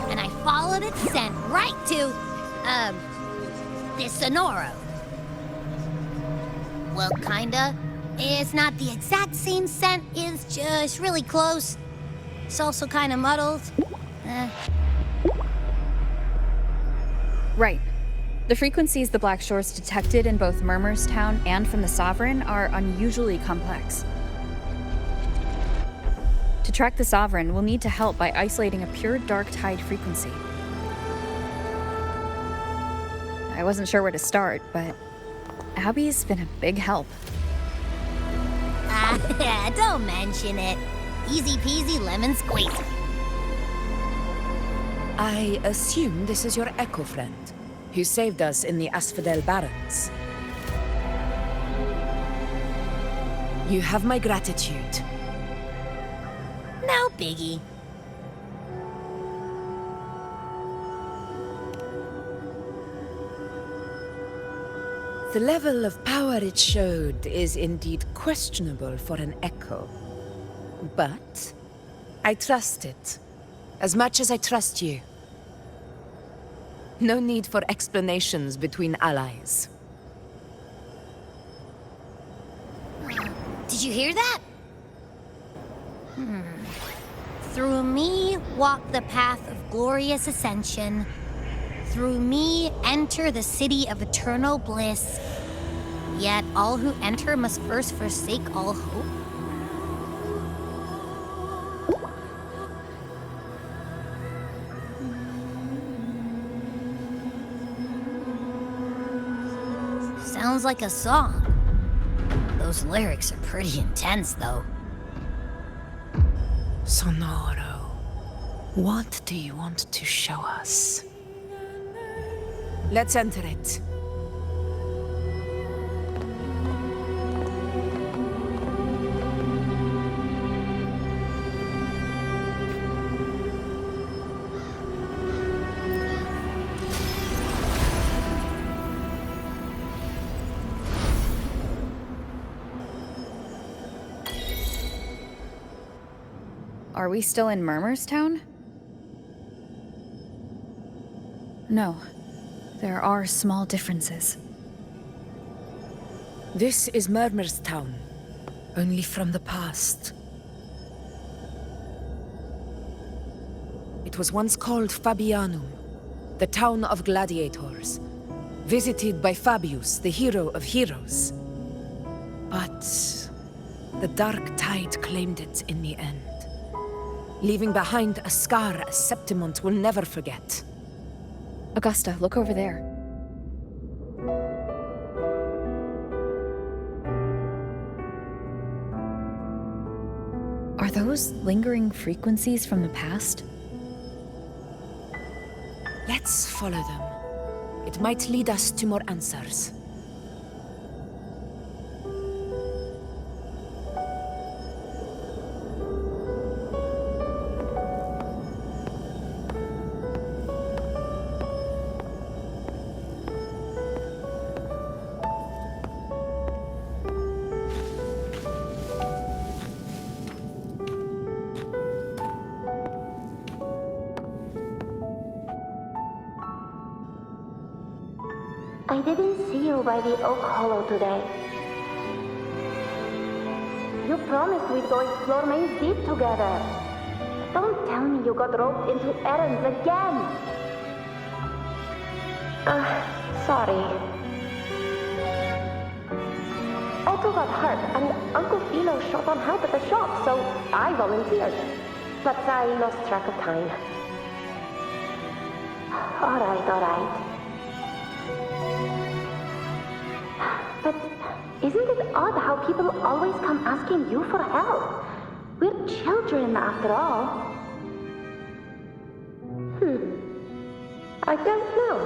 And I followed its scent right to, this Sonoro. Well, kinda. It's not the exact same scent, it's just really close. It's also kinda muddled. Right. The frequencies the Black Shores detected in both Murmurstown and from the Sovereign are unusually complex. To track the Sovereign, we'll need to help by isolating a pure dark tide frequency. I wasn't sure where to start, but Abby's been a big help. Don't mention it. Easy peasy lemon squeezy. I assume this is your Echo friend, who saved us in the Asphodel Barrens. You have my gratitude. No biggie. The level of power it showed is indeed questionable for an Echo. But I trust it, as much as I trust you. No need for explanations between allies. Did you hear that? Through me walk the path of glorious ascension. Through me enter the city of eternal bliss. Yet all who enter must first forsake all hope. Sounds like a song. Those lyrics are pretty intense, though. Sonoro, what do you want to show us? Let's enter it. Are we still in Murmurstown? No. There are small differences. This is Murmurstown, only from the past. It was once called Fabianum, the town of gladiators, visited by Fabius, the hero of heroes. But the dark tide claimed it in the end, leaving behind a scar Septimont will never forget. Augusta, look over there. Are those lingering frequencies from the past? Let's follow them. It might lead us to more answers. didn't see you by the Oak Hollow today. You promised we'd go explore Main's Deep together. Don't tell me you got roped into errands again. Sorry. Otto got hurt, and Uncle Philo shot on help at the shop, so I volunteered. But I lost track of time. All right. But isn't it odd how people always come asking you for help? We're children, after all. I don't know.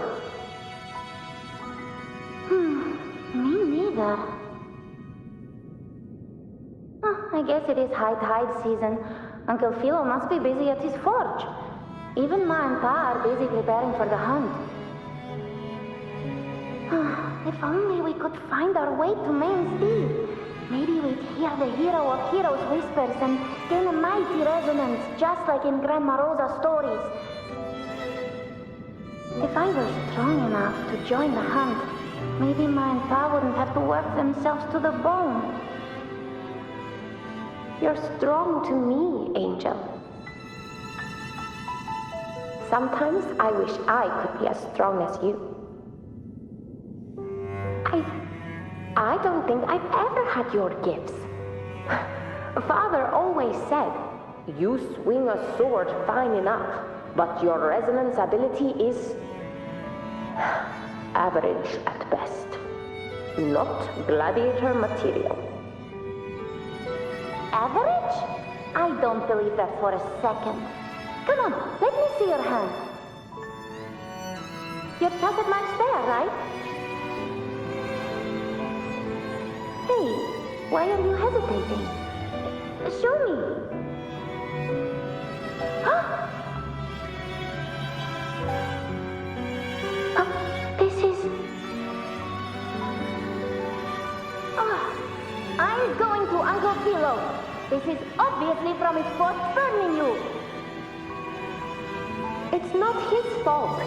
Me neither. I guess it is high tide season. Uncle Philo must be busy at his forge. Even Ma and Pa are busy preparing for the hunt. If only we could find our way to Main's Deep. Maybe we'd hear the hero of heroes whispers and gain a mighty resonance, just like in Grandma Rosa's stories. If I were strong enough to join the hunt, maybe Ma and Pa wouldn't have to work themselves to the bone. You're strong to me, Angel. Sometimes I wish I could be as strong as you. I don't think I've ever had your gifts. Father always said, you swing a sword fine enough, but your resonance ability is average at best. Not gladiator material. Average? I don't believe that for a second. Come on, let me see your hand. Your pocket mark's there, right? Hey, why are you hesitating? Show me. This is... I'm going to Uncle Philo. This is obviously from his forge burning you. It's not his fault.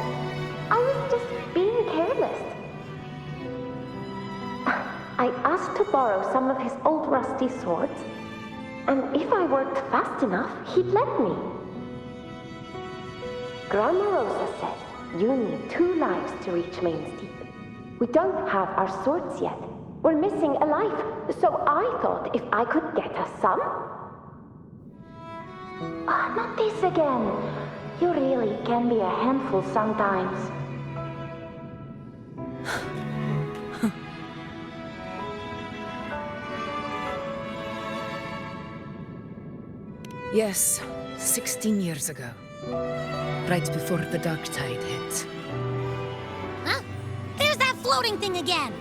I was just being careless. I asked to borrow some of his old rusty swords, and if I worked fast enough, he'd let me. Grandma Rosa said you need 2 lives to reach Main's Deep. We don't have our swords yet. We're missing a life, so I thought if I could get us some... not this again. You really can be a handful sometimes. Yes, 16 years ago. Right before the dark tide hit. Huh? There's that floating thing again!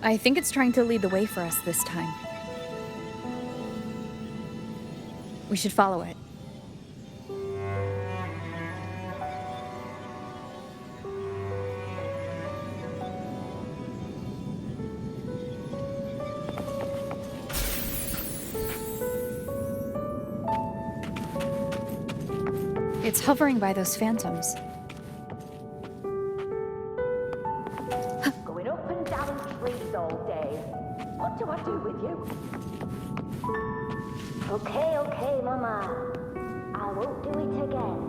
I think it's trying to lead the way for us this time. We should follow it. It's hovering by those phantoms. Going up and down trees all day. What do I do with you? Okay, Mama. I won't do it again.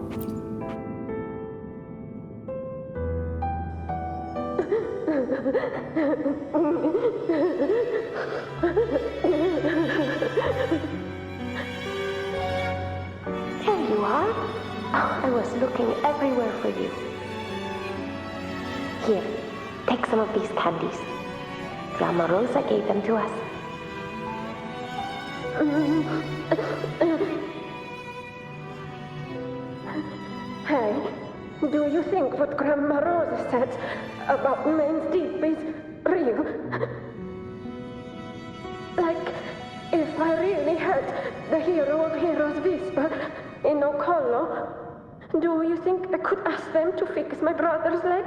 There you are. I was looking everywhere for you. Here, take some of these candies. Grandma Rosa gave them to us. Hey, do you think what Grandma Rosa said about Main's Deep is real? Like, if I really had the hero of heroes whisper in Oak Hollow, do you think I could ask them to fix my brother's leg?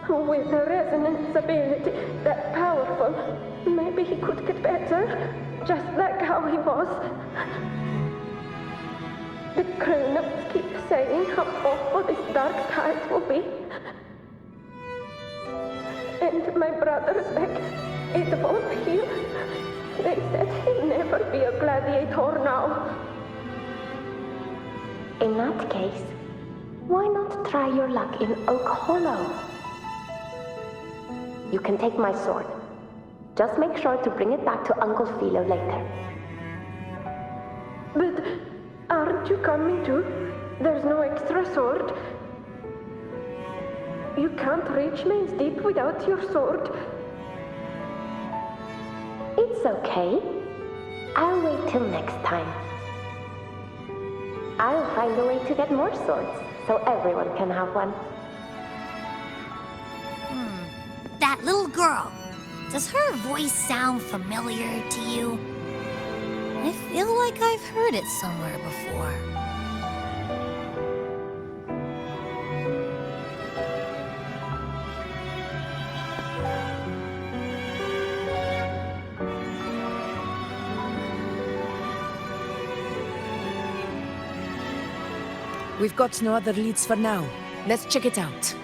With a resonance ability that powerful, maybe he could get better, just like how he was. The grown-ups keep saying how awful this dark tide will be. And my brother's back, it won't heal. They said he'll never be a gladiator now. In that case, why not try your luck in Oak Hollow? You can take my sword. Just make sure to bring it back to Uncle Philo later. But aren't you coming too? There's no extra sword. You can't reach Main's Deep without your sword. It's okay. I'll wait till next time. I'll find a way to get more swords, so everyone can have one. That little girl. Does her voice sound familiar to you? I feel like I've heard it somewhere before. We've got no other leads for now. Let's check it out.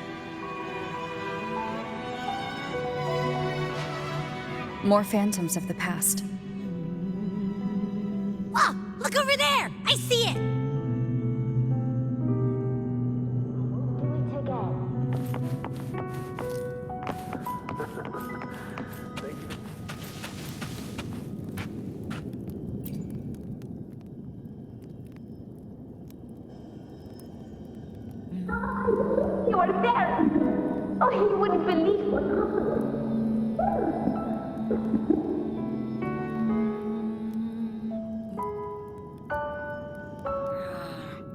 More phantoms of the past. Whoa! Look over there! I see it! You are there! Oh, you wouldn't believe what happened.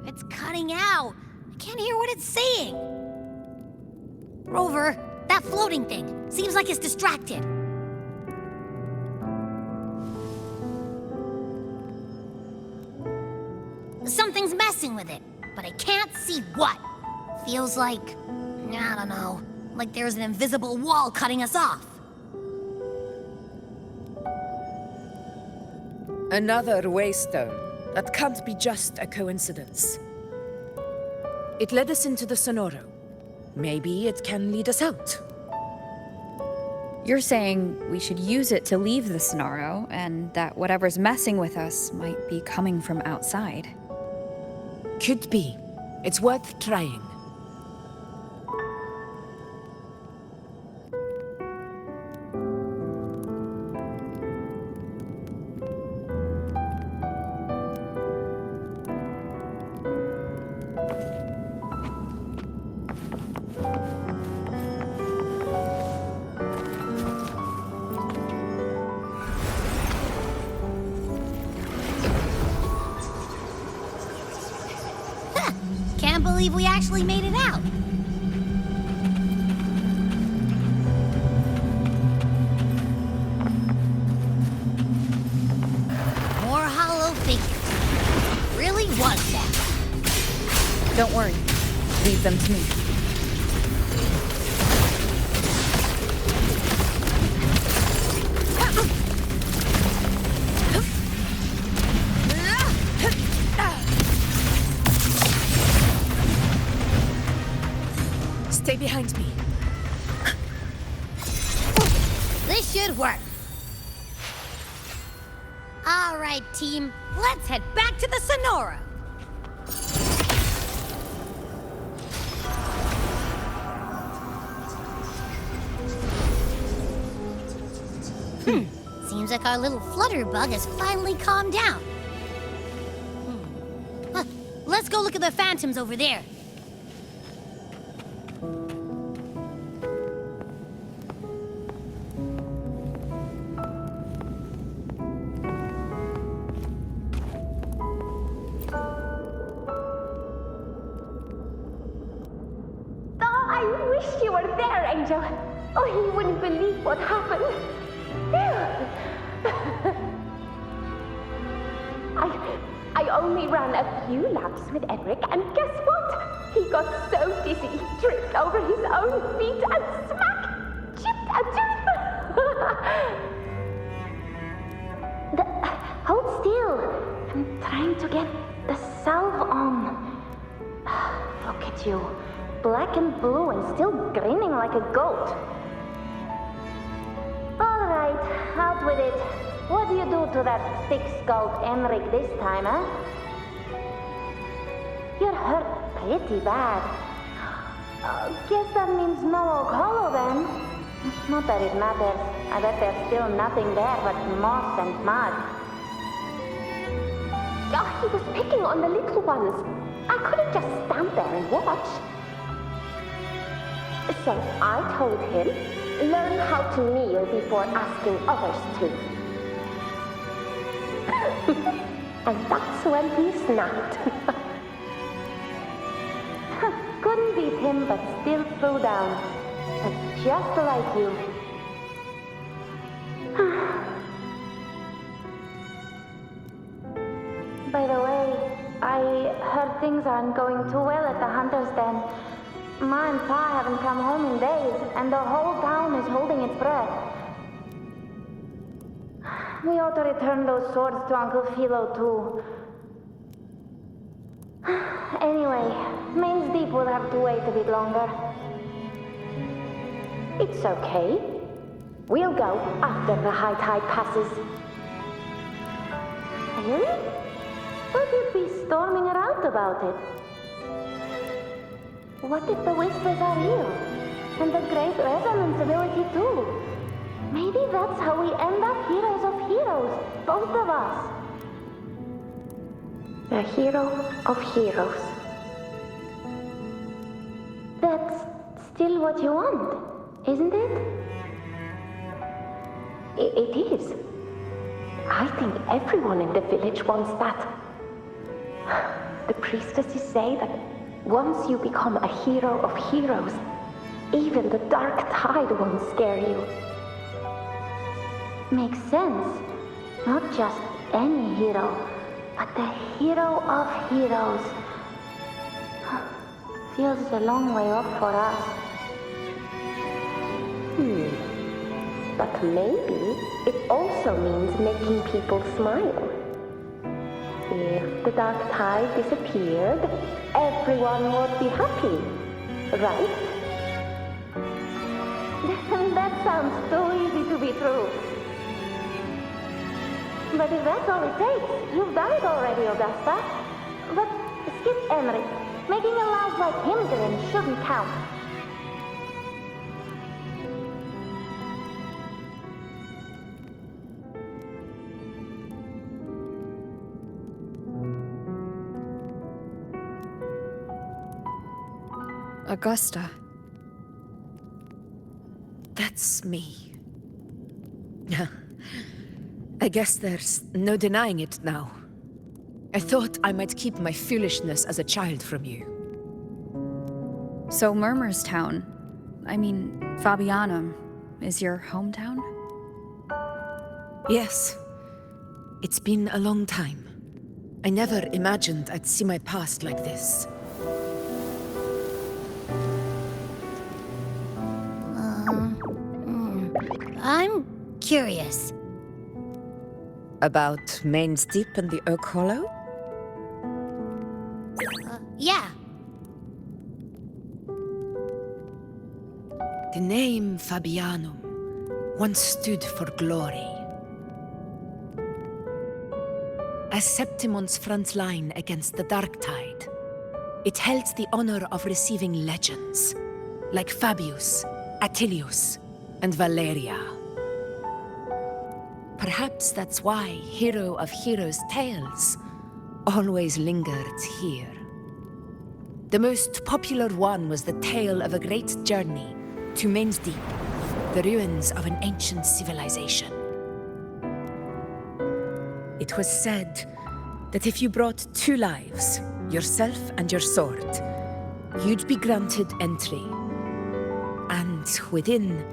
It's cutting out. I can't hear what it's saying. Rover, that floating thing. Seems like it's distracted. Something's messing with it, but I can't see what. Feels like, I don't know, like there's an invisible wall cutting us off. Another waystone. That can't be just a coincidence. It led us into the Sonoro. Maybe it can lead us out. You're saying we should use it to leave the Sonoro, and that whatever's messing with us might be coming from outside. Could be. It's worth trying. Can't believe we actually made it out. More hollow figures. Really was that. Don't worry. Leave them to me. Stay behind me. This should work. All right, team. Let's head back to the Sonora. Seems like our little flutterbug has finally calmed down. Huh. Let's go look at the phantoms over there. I wish you were there, Angel. Oh, you wouldn't believe what happened. I only ran a few laps with Edric, and guess what? He got so dizzy, he tripped over his own feet and smack! Chipped a tooth! Hold still. I'm trying to get the salve on. Look at you. Black and blue and still grinning like a goat. Alright, out with it. What do you do to that thick-skulled Emmerich this time, huh? You're hurt pretty bad. Guess that means no Oak Hollow then. Not that it matters. I bet there's still nothing there but moss and mud. Oh, he was picking on the little ones. I couldn't just stand there and watch. So I told him, learn how to kneel before asking others to. And that's when he snapped. Couldn't beat him, but still threw down. That's just like you. By the way, I heard things aren't going too well at the Hunter's Den. Ma and Pa haven't come home in days, and the whole town is holding its breath. We ought to return those swords to Uncle Philo, too. Anyway, Main's Deep will have to wait a bit longer. It's okay. We'll go after the high tide passes. Really? Thought you'd be storming around about it. What if the whispers are real? And the great resonance ability too? Maybe that's how we end up heroes of heroes, both of us. A hero of heroes. That's still what you want, isn't it? It is. I think everyone in the village wants that. The priestesses say that once you become a hero of heroes, even the dark tide won't scare you. Makes sense. Not just any hero, but the hero of heroes. Feels a long way off for us. But maybe it also means making people smile. If the dark tide disappeared, everyone would be happy, right? That sounds too easy to be true. But if that's all it takes, you've done it already, Augusta. But skip Emmerich. Making a laugh like him grin shouldn't count. Augusta. That's me. I guess there's no denying it now. I thought I might keep my foolishness as a child from you. So Murmurstown, Fabianum, is your hometown? Yes. It's been a long time. I never imagined I'd see my past like this. I'm curious. About Main's Deep and the Oak Hollow? Yeah. The name Fabianum once stood for glory. As Septimon's front line against the Dark Tide, it held the honor of receiving legends, like Fabius, Attilius, and Valeria. Perhaps that's why Hero of Heroes' tales always lingered here. The most popular one was the tale of a great journey to Main's Deep, the ruins of an ancient civilization. It was said that if you brought 2 lives, yourself and your sword, you'd be granted entry. And within,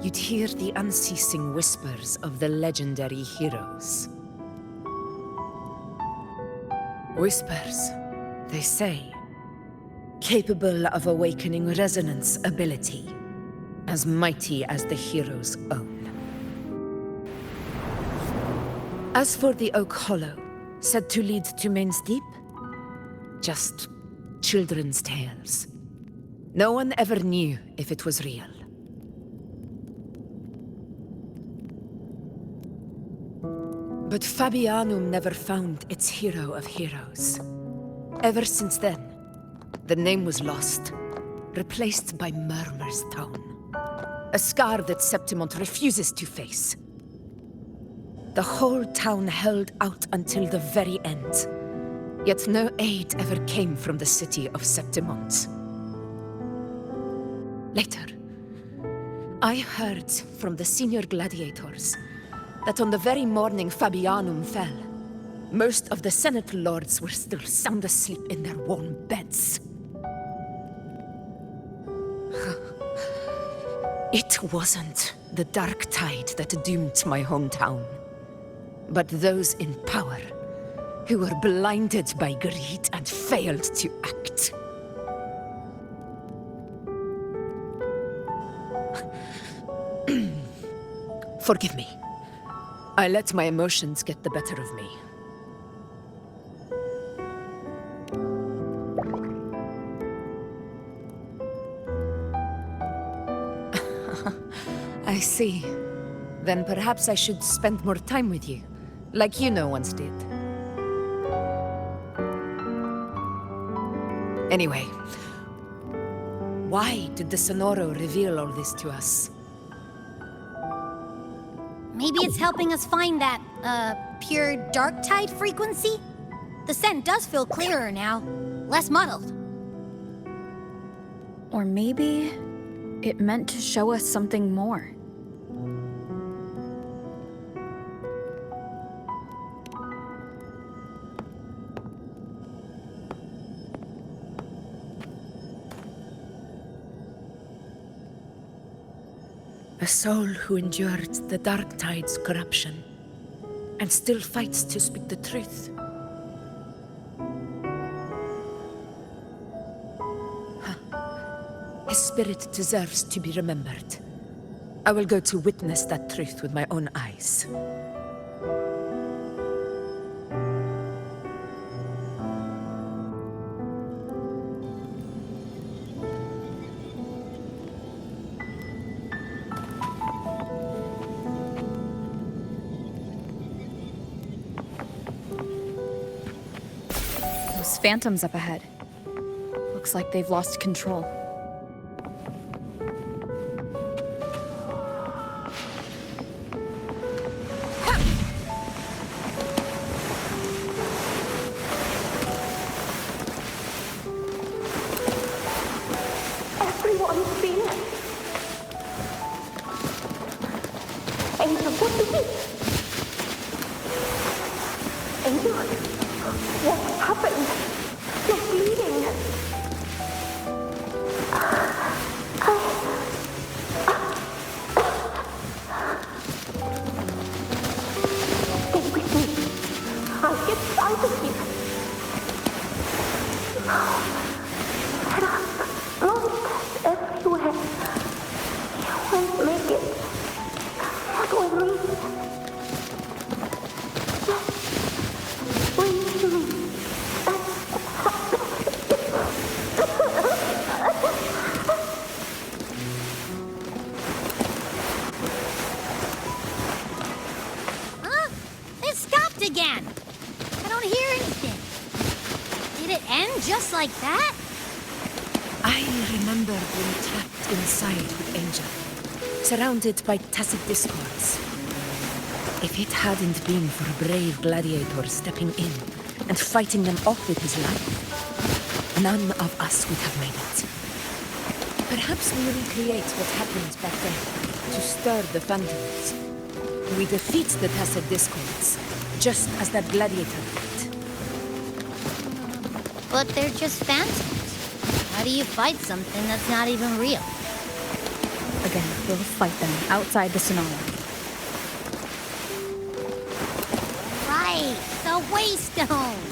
you'd hear the unceasing whispers of the legendary heroes. Whispers, they say, capable of awakening resonance ability, as mighty as the hero's own. As for the Oak Hollow, said to lead to Main's Deep, just children's tales. No one ever knew if it was real. But Fabianum never found its hero of heroes. Ever since then, the name was lost, replaced by Murmur's tone. A scar that Septimont refuses to face. The whole town held out until the very end. Yet no aid ever came from the city of Septimont. Later, I heard from the senior gladiators that on the very morning Fabianum fell, most of the Senate lords were still sound asleep in their warm beds. It wasn't the dark tide that doomed my hometown, but those in power who were blinded by greed and failed to act. Forgive me. I let my emotions get the better of me. I see. Then perhaps I should spend more time with you, like you once did. Anyway, why did the Sonoro reveal all this to us? Maybe it's helping us find that, pure dark tide frequency? The scent does feel clearer now, less muddled. Or maybe it meant to show us something more. A soul who endured the dark tide's corruption and still fights to speak the truth. His spirit deserves to be remembered. I will go to witness that truth with my own eyes. Those phantoms up ahead. Looks like they've lost control. Everyone's been... Angel, what is it? Angel, what happened? You're bleeding. Stay with me. I'll get out of here. There are monsters everywhere. You won't make it. Not with me. Just wait me. Huh? It stopped again! I don't hear anything. Did it end just like that? I remember being trapped inside with Angel, surrounded by tacit discords. If it hadn't been for a brave gladiator stepping in and fighting them off with his life, none of us would have made it. Perhaps we recreate what happened back then to stir the phantoms. We defeat the tacit discords, just as that gladiator did. But they're just phantoms. How do you fight something that's not even real? Again, we'll fight them outside the Sonoro. Right, the Waystone!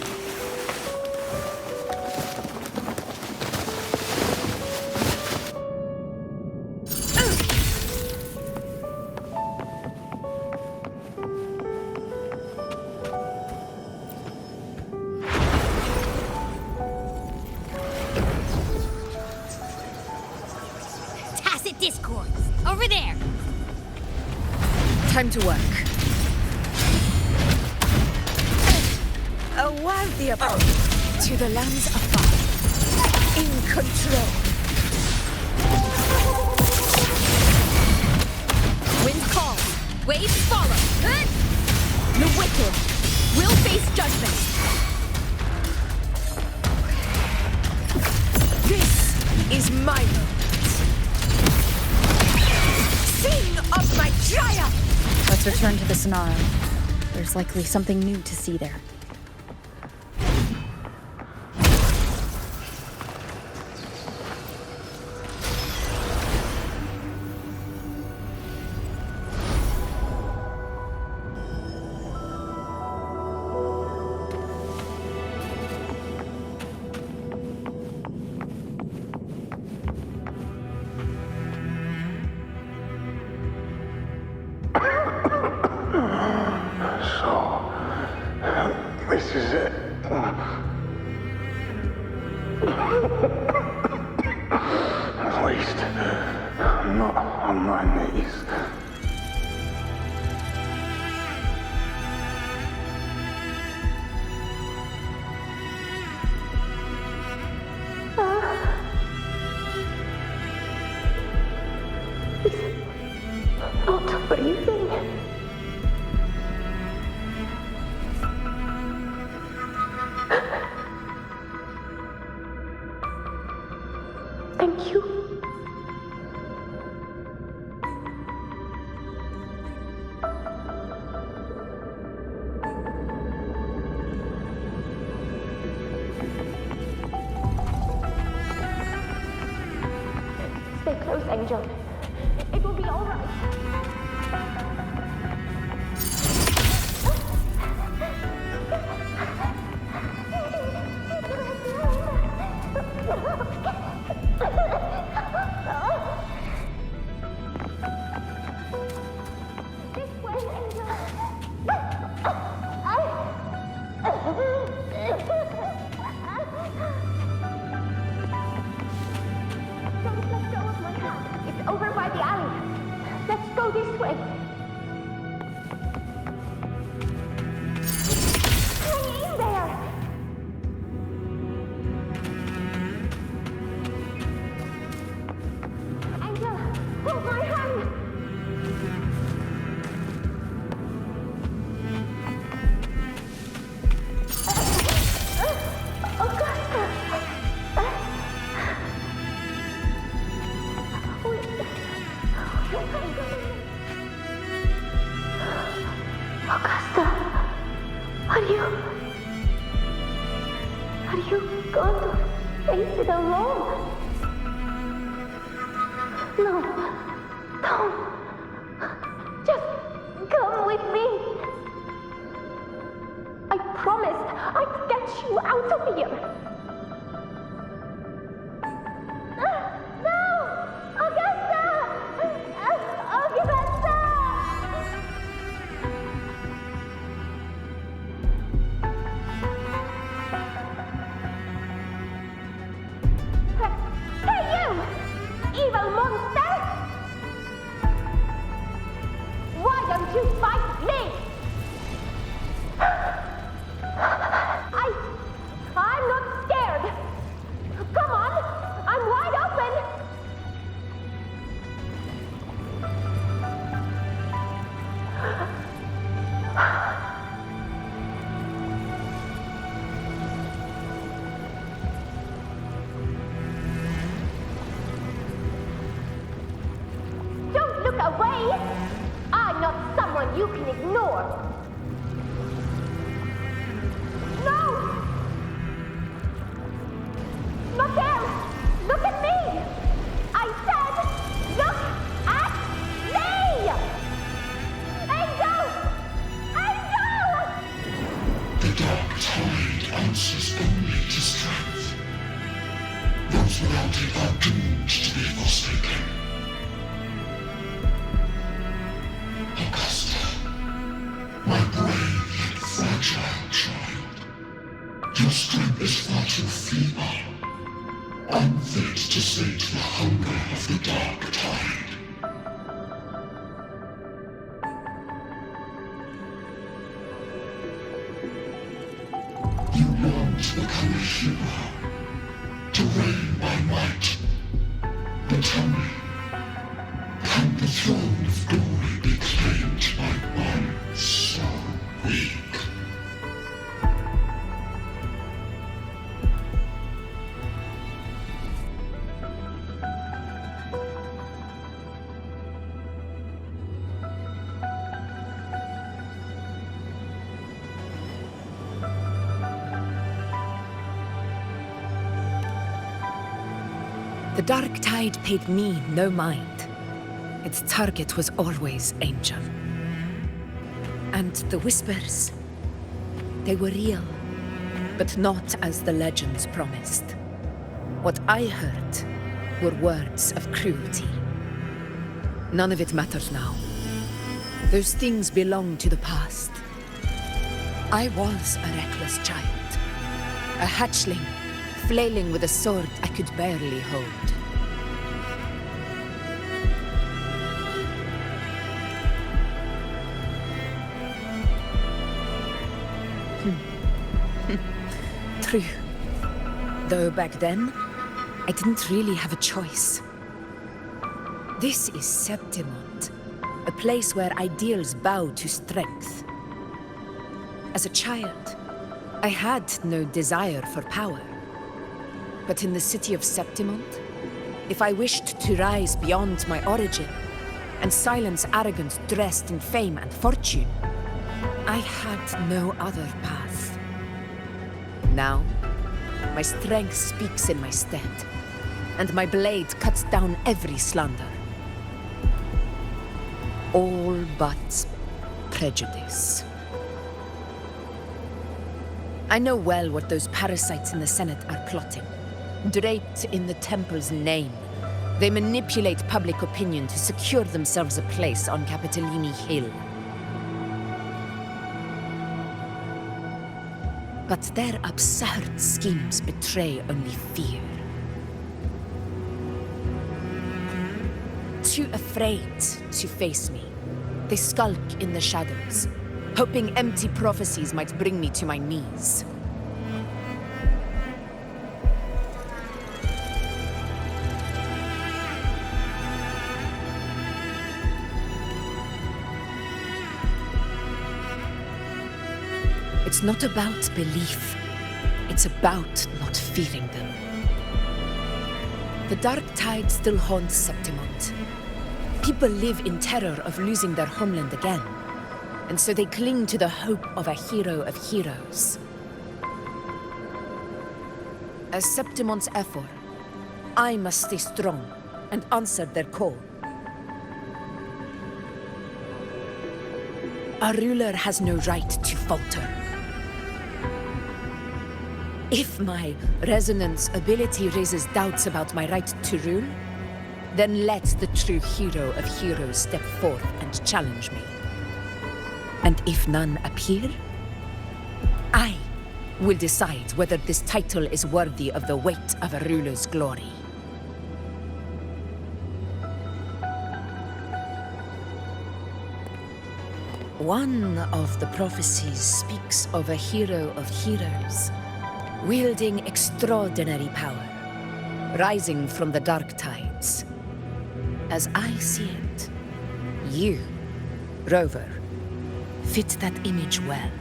Over there! Time to work. A worthy approach to the lands afar. In control. Wind calm. Waves follow. The wicked will face judgment. This is my moment. Sing of my triumph! Let's return to the Sonaro. There's likely something new to see there. This is it. At least, I'm not on my knees. Not breathing. Thank you. Stay close, Angel. It will be all right. It's over by the alley. Let's go this way. Hang in there. Angel, hold my hand. Augusta. Augusta, are you going to face it alone? No, don't. Just come with me. I promised I'd get you out of here. Evil monster! Why don't you fight me? I'm not scared. Come on, I'm wide open. Don't look away! I'm not someone you can ignore! No! Not there! Look at me! I said, look at me! Angel! Angel! The dark tide answers only to strength. Those without it are doomed to be forsaken. Augusta, my brave yet fragile child. Your strength is far too feeble, unfit to sate the hunger of the dark tide. Tell me, can the throne of glory be claimed by one so weak? The Dark Tide paid me no mind. Its target was always Angel. And the whispers, they were real, but not as the legends promised. What I heard were words of cruelty. None of it matters now. Those things belong to the past. I was a reckless child, a hatchling, flailing with a sword I could barely hold. True. Though back then, I didn't really have a choice. This is Septimont, a place where ideals bow to strength. As a child, I had no desire for power. But in the city of Septimont, if I wished to rise beyond my origin and silence arrogance dressed in fame and fortune, I had no other path. Now, my strength speaks in my stead, and my blade cuts down every slander. All but prejudice. I know well what those parasites in the Senate are plotting. Draped in the Temple's name, they manipulate public opinion to secure themselves a place on Capitolini Hill. But their absurd schemes betray only fear. Too afraid to face me, they skulk in the shadows, hoping empty prophecies might bring me to my knees. It's not about belief. It's about not fearing them. The Dark Tide still haunts Septimont. People live in terror of losing their homeland again, and so they cling to the hope of a hero of heroes. As Septimont's Ephor, I must stay strong and answer their call. Our ruler has no right to falter. If my resonance ability raises doubts about my right to rule, then let the true hero of heroes step forth and challenge me. And if none appear, I will decide whether this title is worthy of the weight of a ruler's glory. One of the prophecies speaks of a hero of heroes, wielding extraordinary power, rising from the dark tides. As I see it, you, Rover, fit that image well.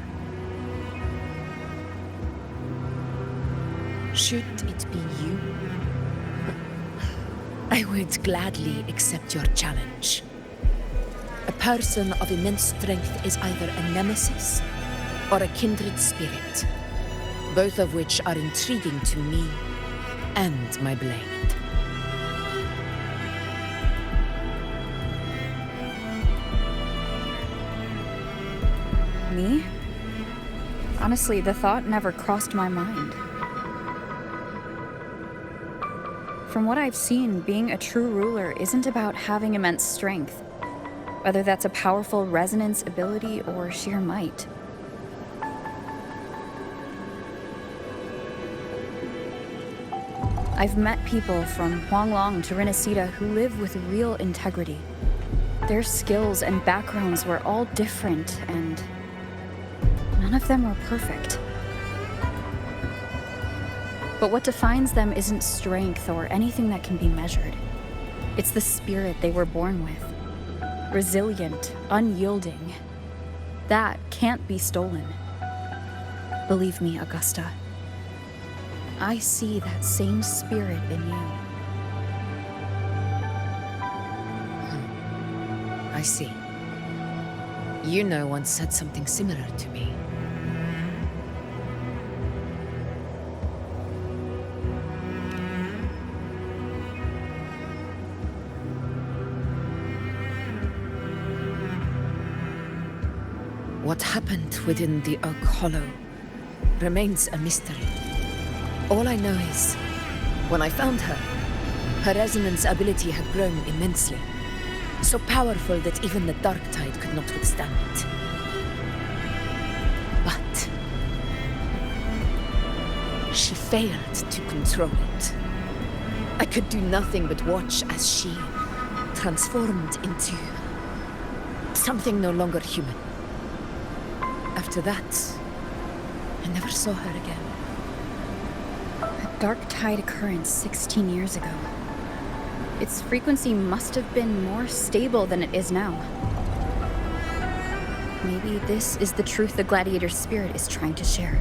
Should it be you, I would gladly accept your challenge. A person of immense strength is either a nemesis or a kindred spirit, both of which are intriguing to me and my blade. Me? Honestly, the thought never crossed my mind. From what I've seen, being a true ruler isn't about having immense strength, whether that's a powerful resonance ability or sheer might. I've met people from Huanglong to Renacida who live with real integrity. Their skills and backgrounds were all different, and none of them were perfect. But what defines them isn't strength or anything that can be measured. It's the spirit they were born with. Resilient, unyielding. That can't be stolen. Believe me, Augusta. I see that same spirit in you. I see. You once said something similar to me. What happened within the Oak Hollow remains a mystery. All I know is, when I found her, her resonance ability had grown immensely. So powerful that even the Dark Tide could not withstand it. But she failed to control it. I could do nothing but watch as she transformed into something no longer human. After that, I never saw her again. A Dark Tide occurrence 16 years ago. Its frequency must have been more stable than it is now. Maybe this is the truth the gladiator's spirit is trying to share.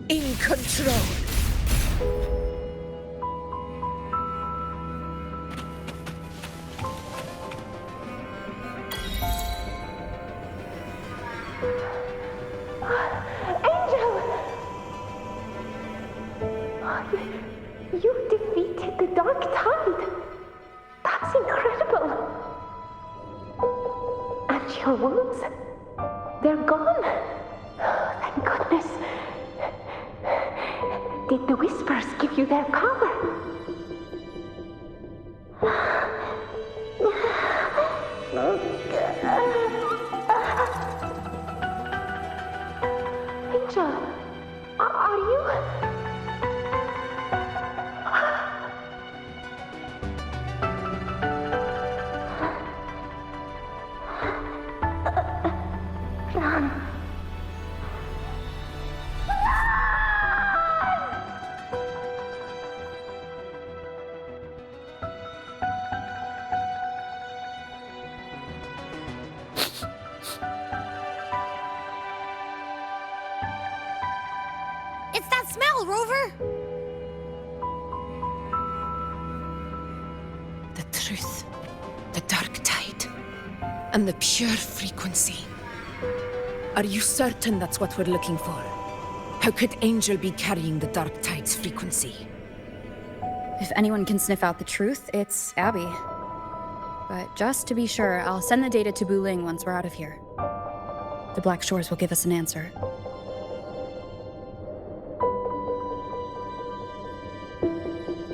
In control. You defeated the Dark Tide. That's incredible. And your wounds, they're gone. Thank goodness. Did the Whispers give you their power? Angel, are you? Run. It's that smell, Rover! The truth, the Dark Tide, and the pure frequency. Are you certain that's what we're looking for? How could Angel be carrying the Dark Tide's frequency? If anyone can sniff out the truth, it's Abby. But just to be sure, I'll send the data to Buling once we're out of here. The Black Shores will give us an answer.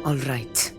All right.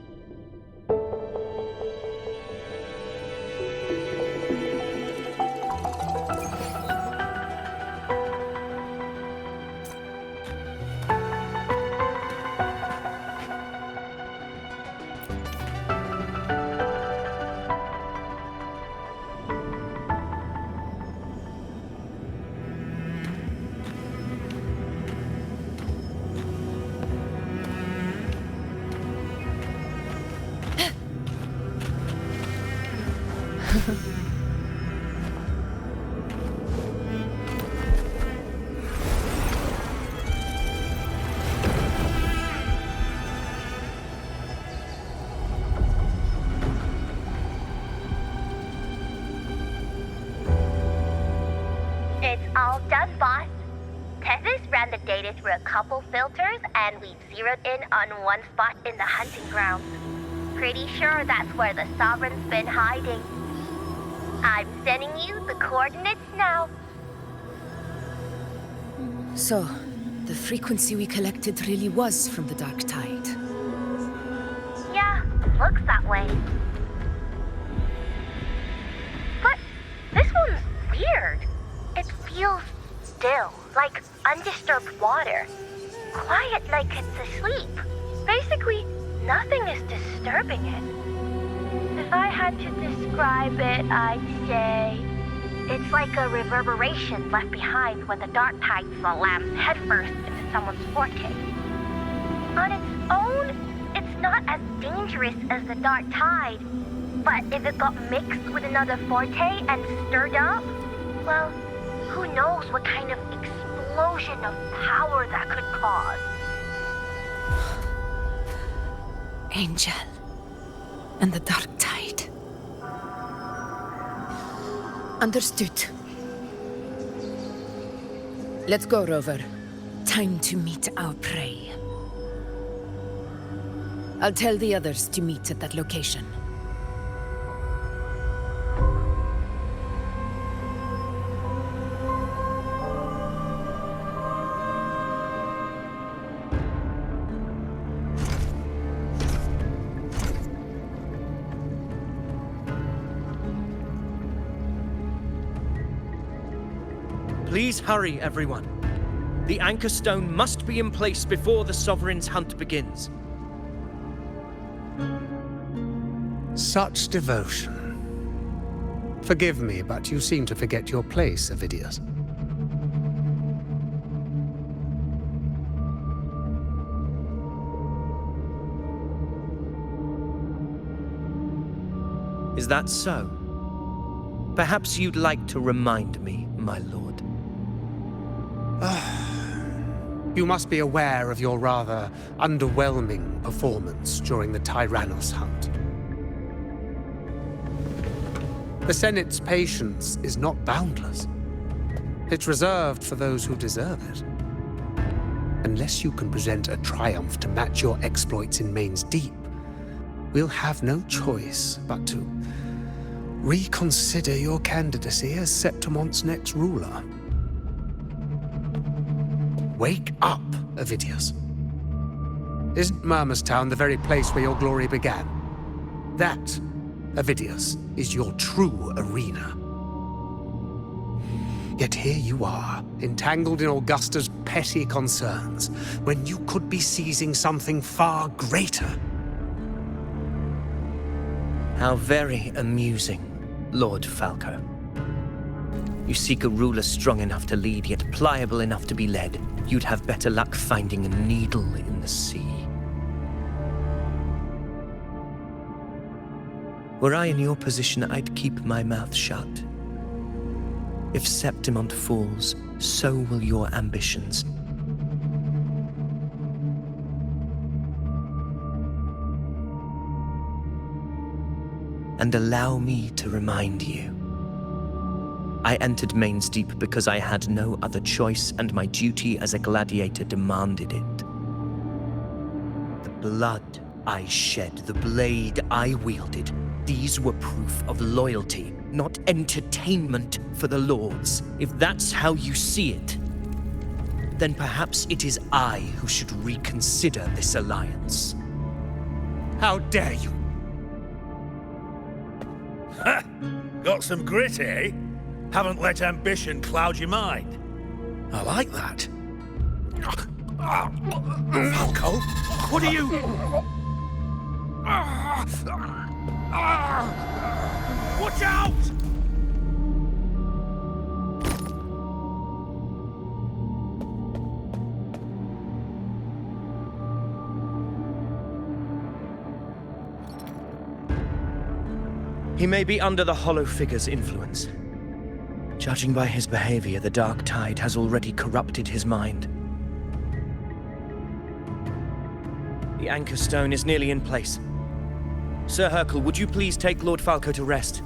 It's all done, boss. Tethys ran the data through a couple filters, and we've zeroed in on one spot in the hunting grounds. Pretty sure that's where the Sovereign's been hiding. I'm sending you the coordinates now. So, the frequency we collected really was from the Dark Tide. Yeah, looks that way. But this one's weird. It feels still, like undisturbed water. quiet like it's asleep. Basically, nothing is disturbing it. If I had to describe it, I'd say it's like a reverberation left behind when the dark tide slams headfirst into someone's forte. On its own, it's not as dangerous as the dark tide, but if it got mixed with another forte and stirred up, well, who knows what kind of explosion of power that could cause. Angel and the dark tide. Understood. Let's go, Rover. Time to meet our prey. I'll tell the others to meet at that location. Please hurry, everyone. The anchor stone must be in place before the Sovereign's hunt begins. Such devotion. Forgive me, but you seem to forget your place, Avidius. Is that so? Perhaps you'd like to remind me, my lord. You must be aware of your rather underwhelming performance during the Tyrannos hunt. The Senate's patience is not boundless. It's reserved for those who deserve it. Unless you can present a triumph to match your exploits in Main's Deep, we'll have no choice but to reconsider your candidacy as Septimon's next ruler. Wake up, Avidius. Isn't Murmustown the very place where your glory began? That, Avidius, is your true arena. Yet here you are, entangled in Augusta's petty concerns, when you could be seizing something far greater. How very amusing, Lord Falco. You seek a ruler strong enough to lead, yet pliable enough to be led. You'd have better luck finding a needle in the sea. Were I in your position, I'd keep my mouth shut. If Septimont falls, so will your ambitions. And allow me to remind you. I entered Main's Deep because I had no other choice, and my duty as a gladiator demanded it. The blood I shed, the blade I wielded, these were proof of loyalty, not entertainment for the Lords. If that's how you see it, then perhaps it is I who should reconsider this alliance. How dare you? Ha! Got some grit, eh? Haven't let ambition cloud your mind. I like that. Falco, what are you... Watch out! He may be under the Hollow Figure's influence. Judging by his behavior, the Dark Tide has already corrupted his mind. The anchor stone is nearly in place. Sir Hercule, would you please take Lord Falco to rest?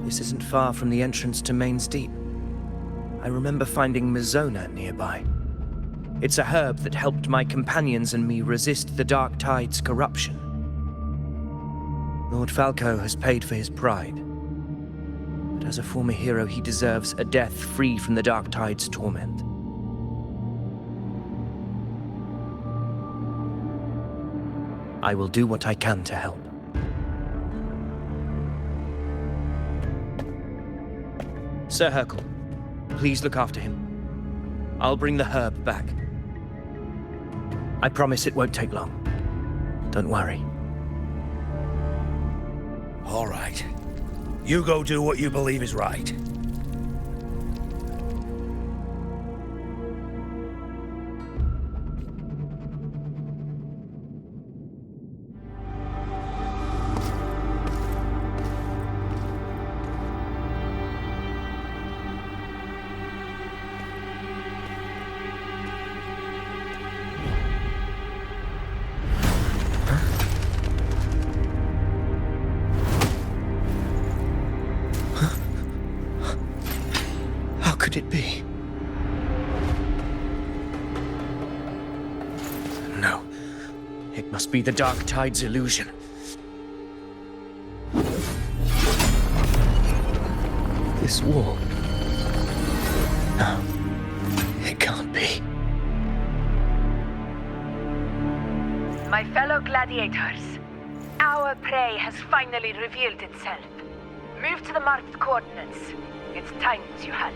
This isn't far from the entrance to Main's Deep. I remember finding Mizona nearby. It's a herb that helped my companions and me resist the Dark Tide's corruption. Lord Falco has paid for his pride. But as a former hero, he deserves a death free from the Dark Tide's torment. I will do what I can to help. Sir Hercule, please look after him. I'll bring the herb back. I promise it won't take long. Don't worry. All right. You go do what you believe is right. How could it be? No. It must be the Dark Tide's illusion. This wall. No. It can't be. My fellow gladiators, our prey has finally revealed itself. Move to the marked coordinates. It's time to hunt.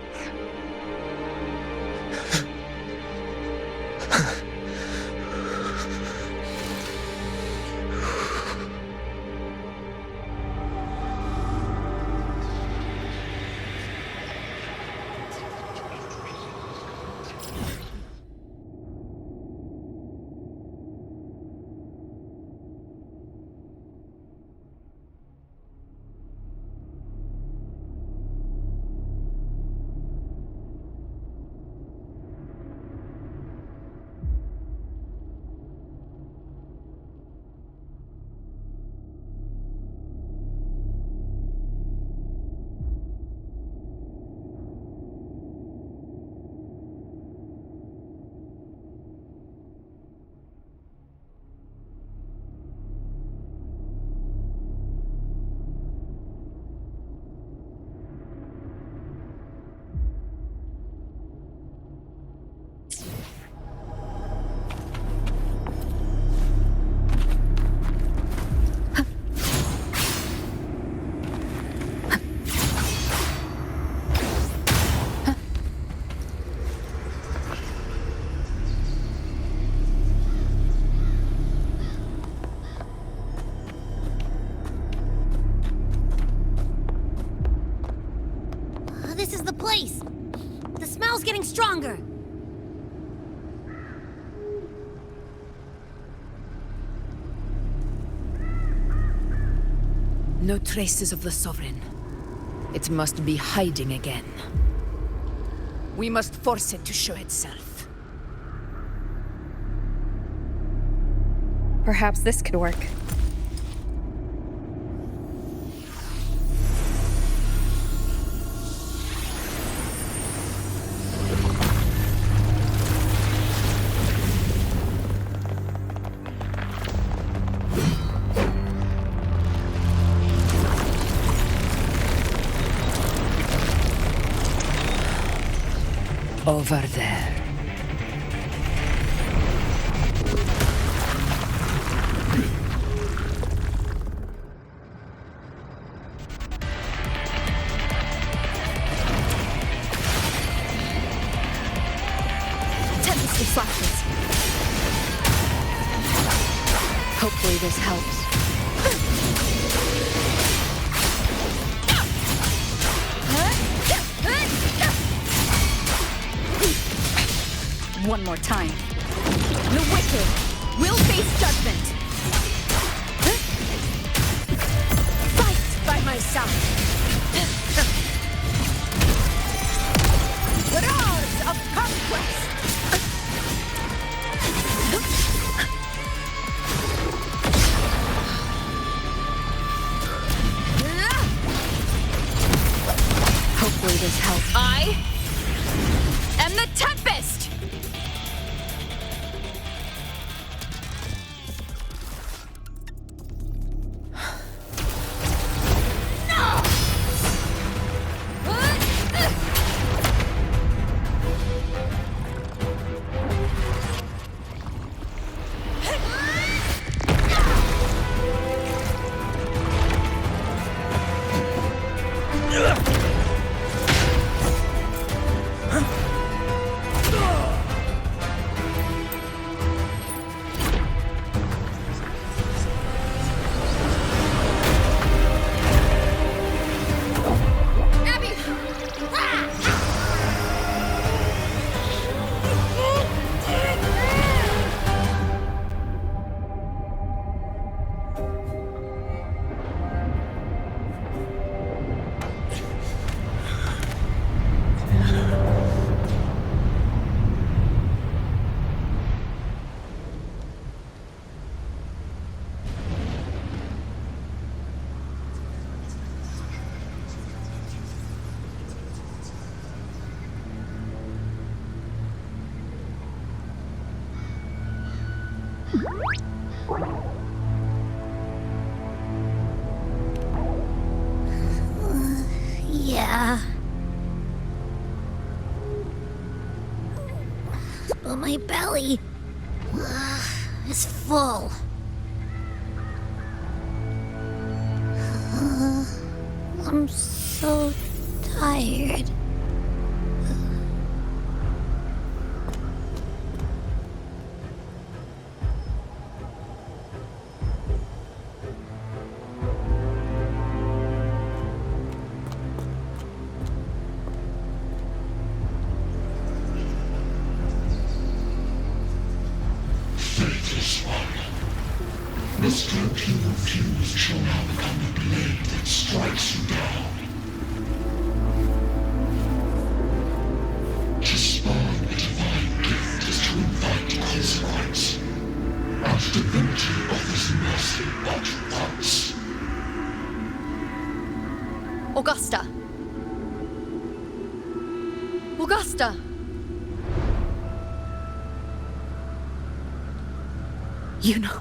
This is the place! The smell's getting stronger! No traces of the Sovereign. It must be hiding again. We must force it to show itself. Perhaps this could work. Over there. Tempest flashes. Hopefully this helps. One more time. The wicked will face judgment. Fight by my side. Roars of conquest. Hopefully this helps. I am the Tempest! Yeah. But my belly is full. I'm so tired. Faithless one. The strength you refuse shall now become the blade that strikes you down. To spawn a divine gift is to invite consequence. And divinity offers mercy but once. Augusta! Augusta! You know,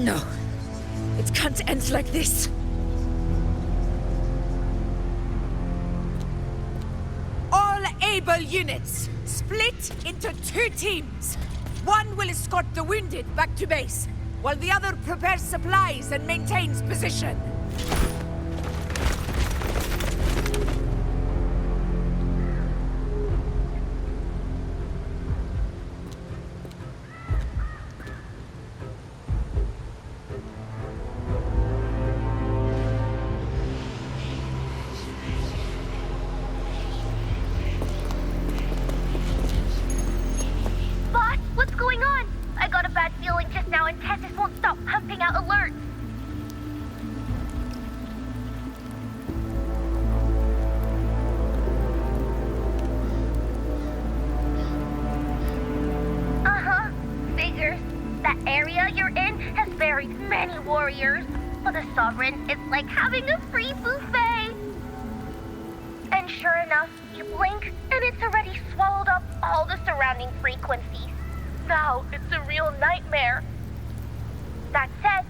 No. It can't end like this. All able units, split into 2 teams. One will escort the wounded back to base, while the other prepares supplies and maintains position. Boss, what's going on? I got a bad feeling just now and Tessus won't stop pumping out alerts. Uh-huh. Figures. That area you're in has buried many warriors. For the Sovereign, it's like having a free buffet. And sure enough, you blink, and it's already swallowed up all the surrounding frequencies. Now it's a real nightmare. That said,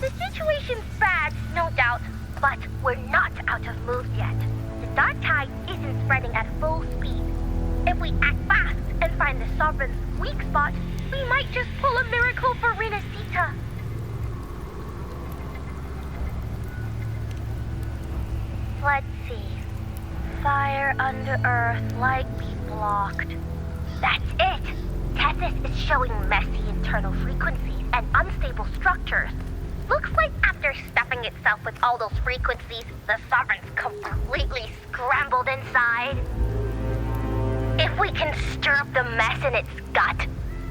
the situation's bad, no doubt, but we're not out of moves yet. The dark tide isn't spreading at full speed. If we act fast and find the Sovereign's weak spot, we might just pull a miracle for Renacita. Let's see. Fire under earth, light be blocked. That's it! Tessus is showing messy internal frequencies and unstable structures. Looks like after stuffing itself with all those frequencies, the Sovereign's completely scrambled inside. If we can stir up the mess in its gut,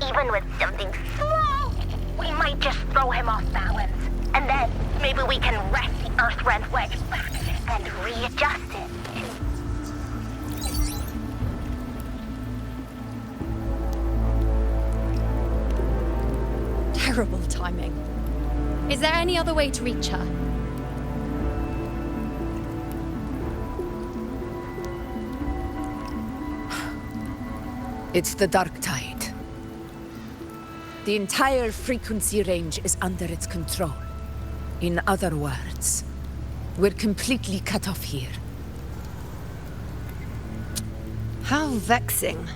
even with something small, we might just throw him off balance. And then maybe we can wrest the Earth-rent wedge back and readjust it. Terrible timing. Is there any other way to reach her? It's the dark tide. The entire frequency range is under its control. In other words, we're completely cut off here. How vexing.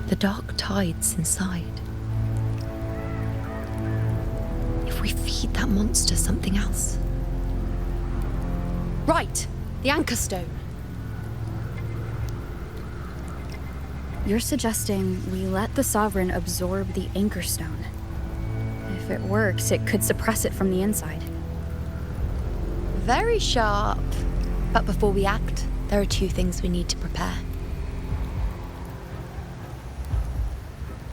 The dark tide's inside. If we feed that monster something else. Right, the Anchor Stone. You're suggesting we let the Sovereign absorb the Anchor Stone. If it works, it could suppress it from the inside. Very sharp. But before we act, there are 2 things we need to prepare.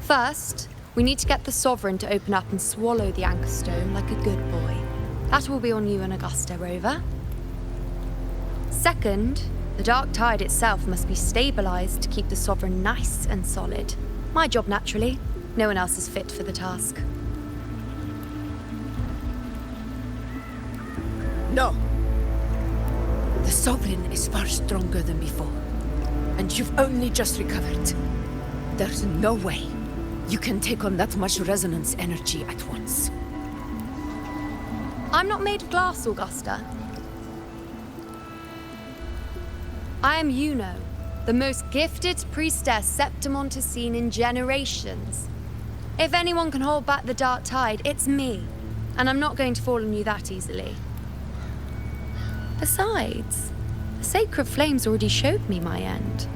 First, we need to get the Sovereign to open up and swallow the Anchor Stone like a good boy. That will be on you and Augusta, Rover. Second, the dark tide itself must be stabilized to keep the Sovereign nice and solid. My job, naturally. No one else is fit for the task. No. The Sovereign is far stronger than before. And you've only just recovered. There's no way you can take on that much resonance energy at once. I'm not made of glass, Augusta. I am Juno, the most gifted priestess Septimont has seen in generations. If anyone can hold back the dark tide, it's me. And I'm not going to fall on you that easily. Besides, the sacred flames already showed me my end.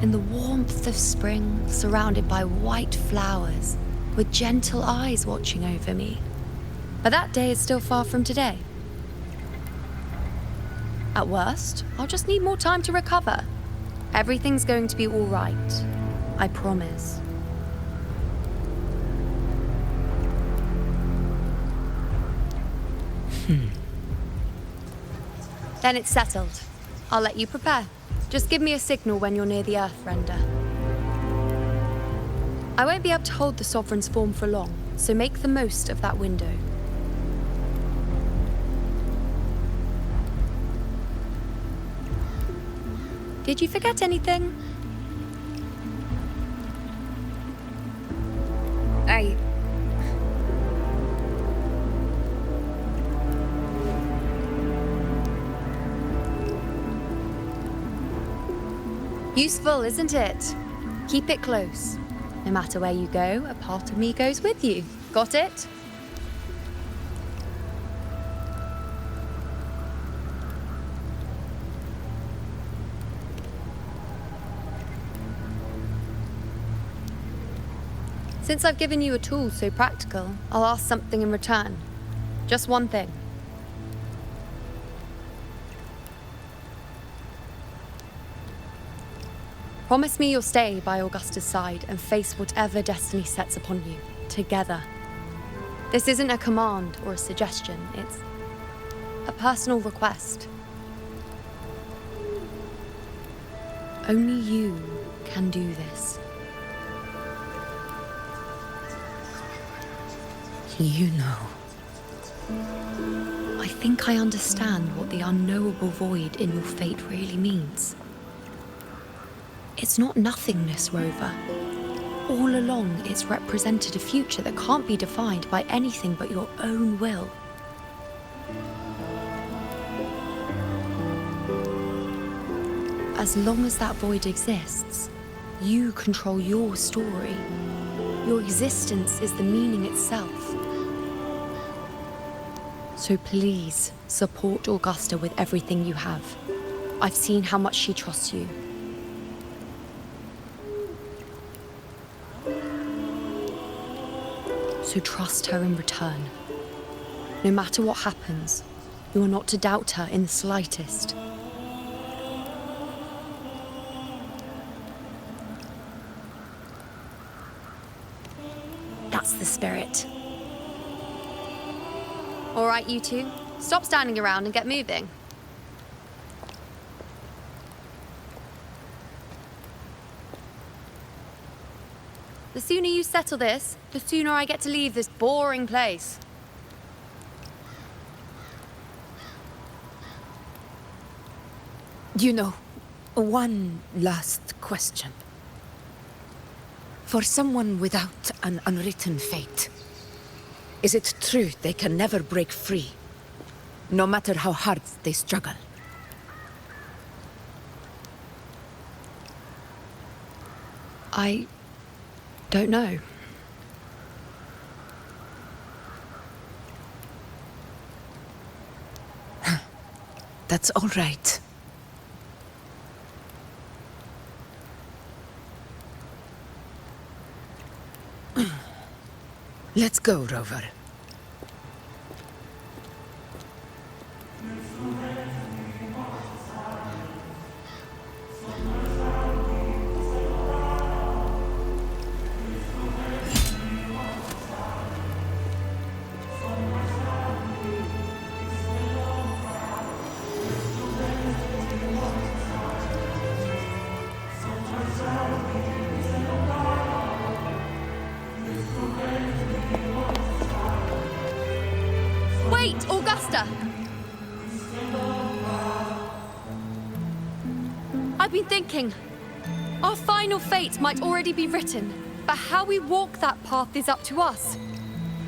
In the warmth of spring, surrounded by white flowers, with gentle eyes watching over me. But that day is still far from today. At worst, I'll just need more time to recover. Everything's going to be all right. I promise. Then it's settled. I'll let you prepare. Just give me a signal when you're near the Earthrender. I won't be able to hold the Sovereign's form for long, so make the most of that window. Did you forget anything? Useful, isn't it? Keep it close. No matter where you go, a part of me goes with you. Got it? Since I've given you a tool so practical, I'll ask something in return. Just one thing. Promise me you'll stay by Augusta's side and face whatever destiny sets upon you, together. This isn't a command or a suggestion, it's a personal request. Only you can do this. You know. I think I understand what the unknowable void in your fate really means. It's not nothingness, Rover. All along, it's represented a future that can't be defined by anything but your own will. As long as that void exists, you control your story. Your existence is the meaning itself. So please, support Augusta with everything you have. I've seen how much she trusts you. So trust her in return. No matter what happens, you are not to doubt her in the slightest. That's the spirit. All right, you two. Stop standing around and get moving. The sooner you settle this, the sooner I get to leave this boring place. You know, one last question. For someone without an unwritten fate, is it true they can never break free, no matter how hard they struggle? I don't know. That's all right. Let's go, Rover. Wait, Augusta! been thinking. Our final fate might already be written, but how we walk that path is up to us.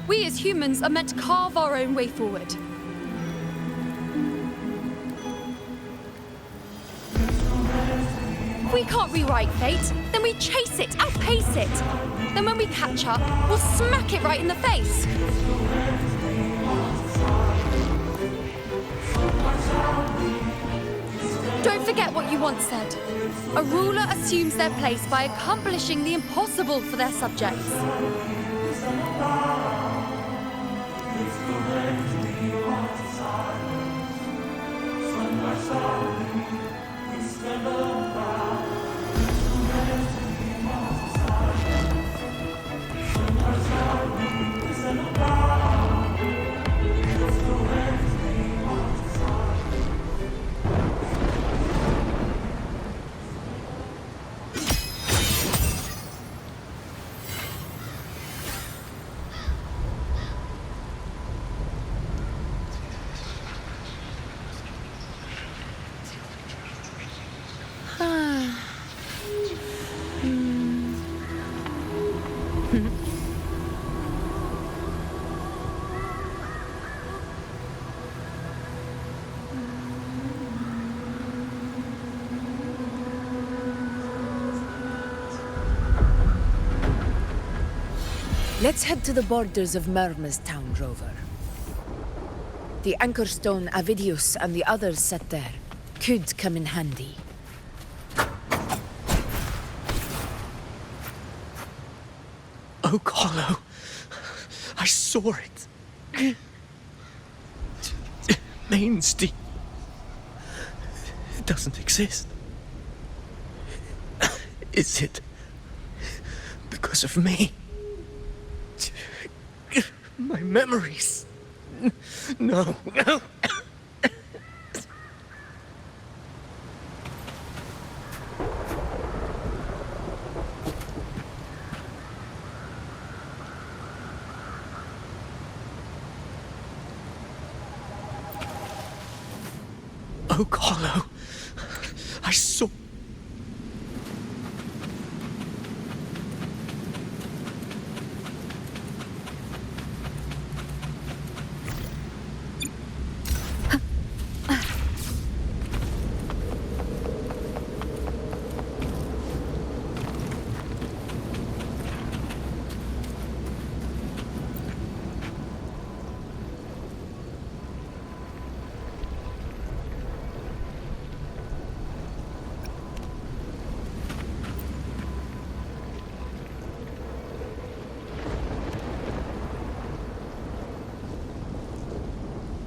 We as humans are meant to carve our own way forward. If we can't rewrite fate, then we chase it, outpace it. Then when we catch up, we'll smack it right in the face. Don't forget what you once said. A ruler assumes their place by accomplishing the impossible for their subjects. Let's head to the borders of Myrma's town, Rover. The anchor stone Avidius and the others set there could come in handy. Oak Hollow. I saw it. Mainstay. It doesn't exist. Is it because of me? My memories. No. Oak Hollow. I saw...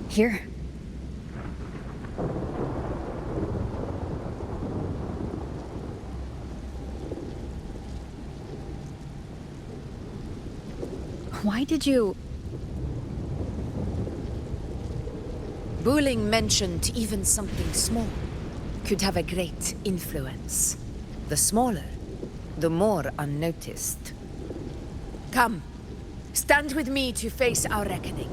Here. Why did you... Bulling mentioned even something small could have a great influence. The smaller, the more unnoticed. Come, stand with me to face our reckoning.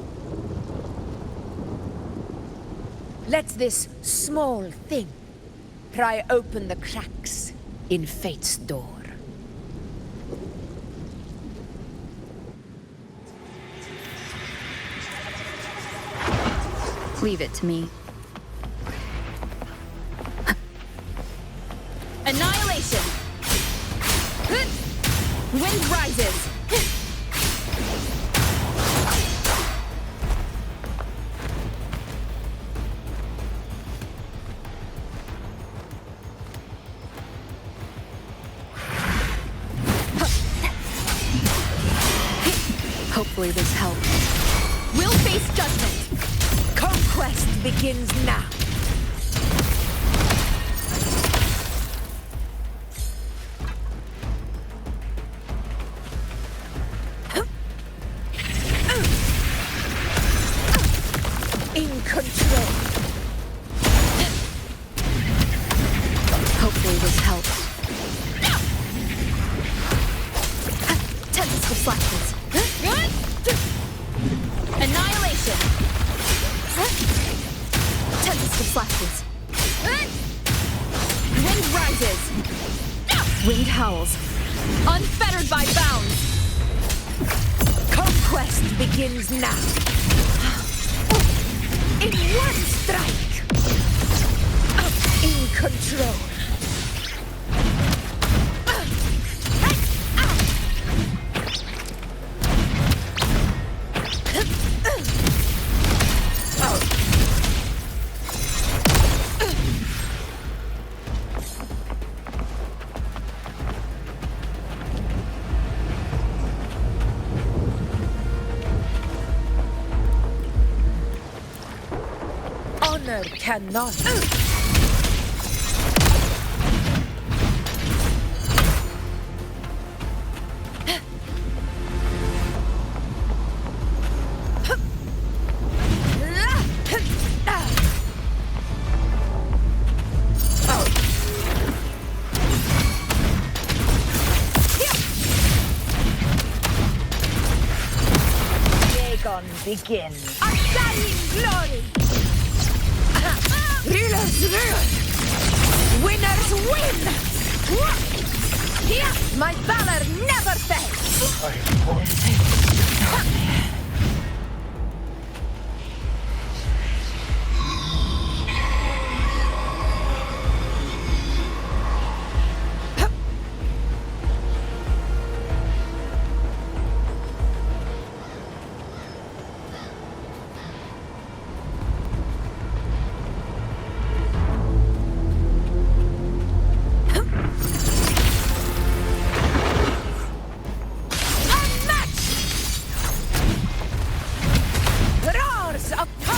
Let this small thing pry open the cracks in fate's door. Leave it to me. Annihilation! Wind rises! Hopefully this helps. We'll face judgment! Conquest begins now! In control! Hopefully this helps. Tentacles flashes. Annihilation! Tentacles flashes. Wind rises! owls, unfettered by bounds. Conquest begins now. In one strike. In control. Honor cannot. Dagon begins. Undying glory! Rulers rule! Winners win! My valor never fails!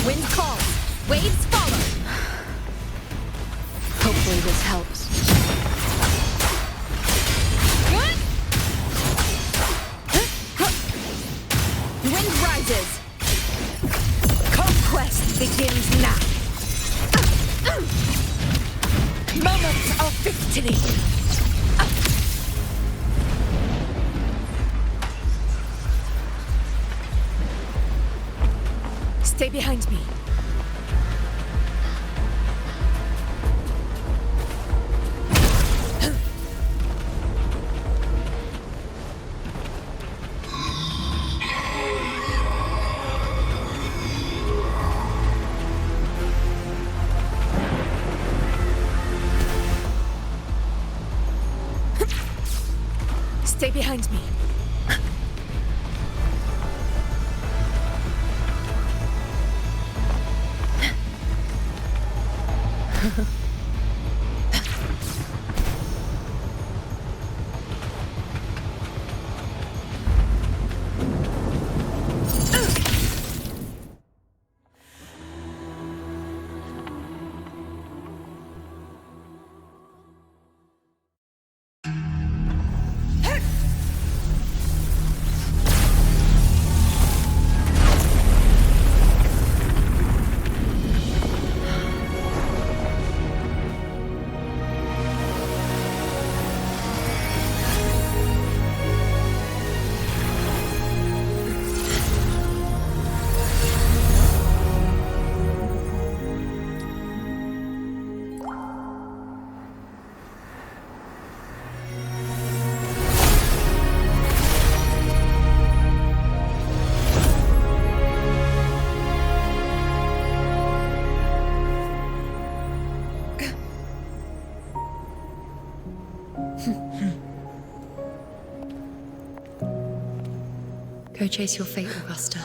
Wind calls, waves follow. Hopefully this helps. Wind rises. Conquest begins now. Moment of victory. Stay behind me. Stay behind me. Go chase your fate, Augusta.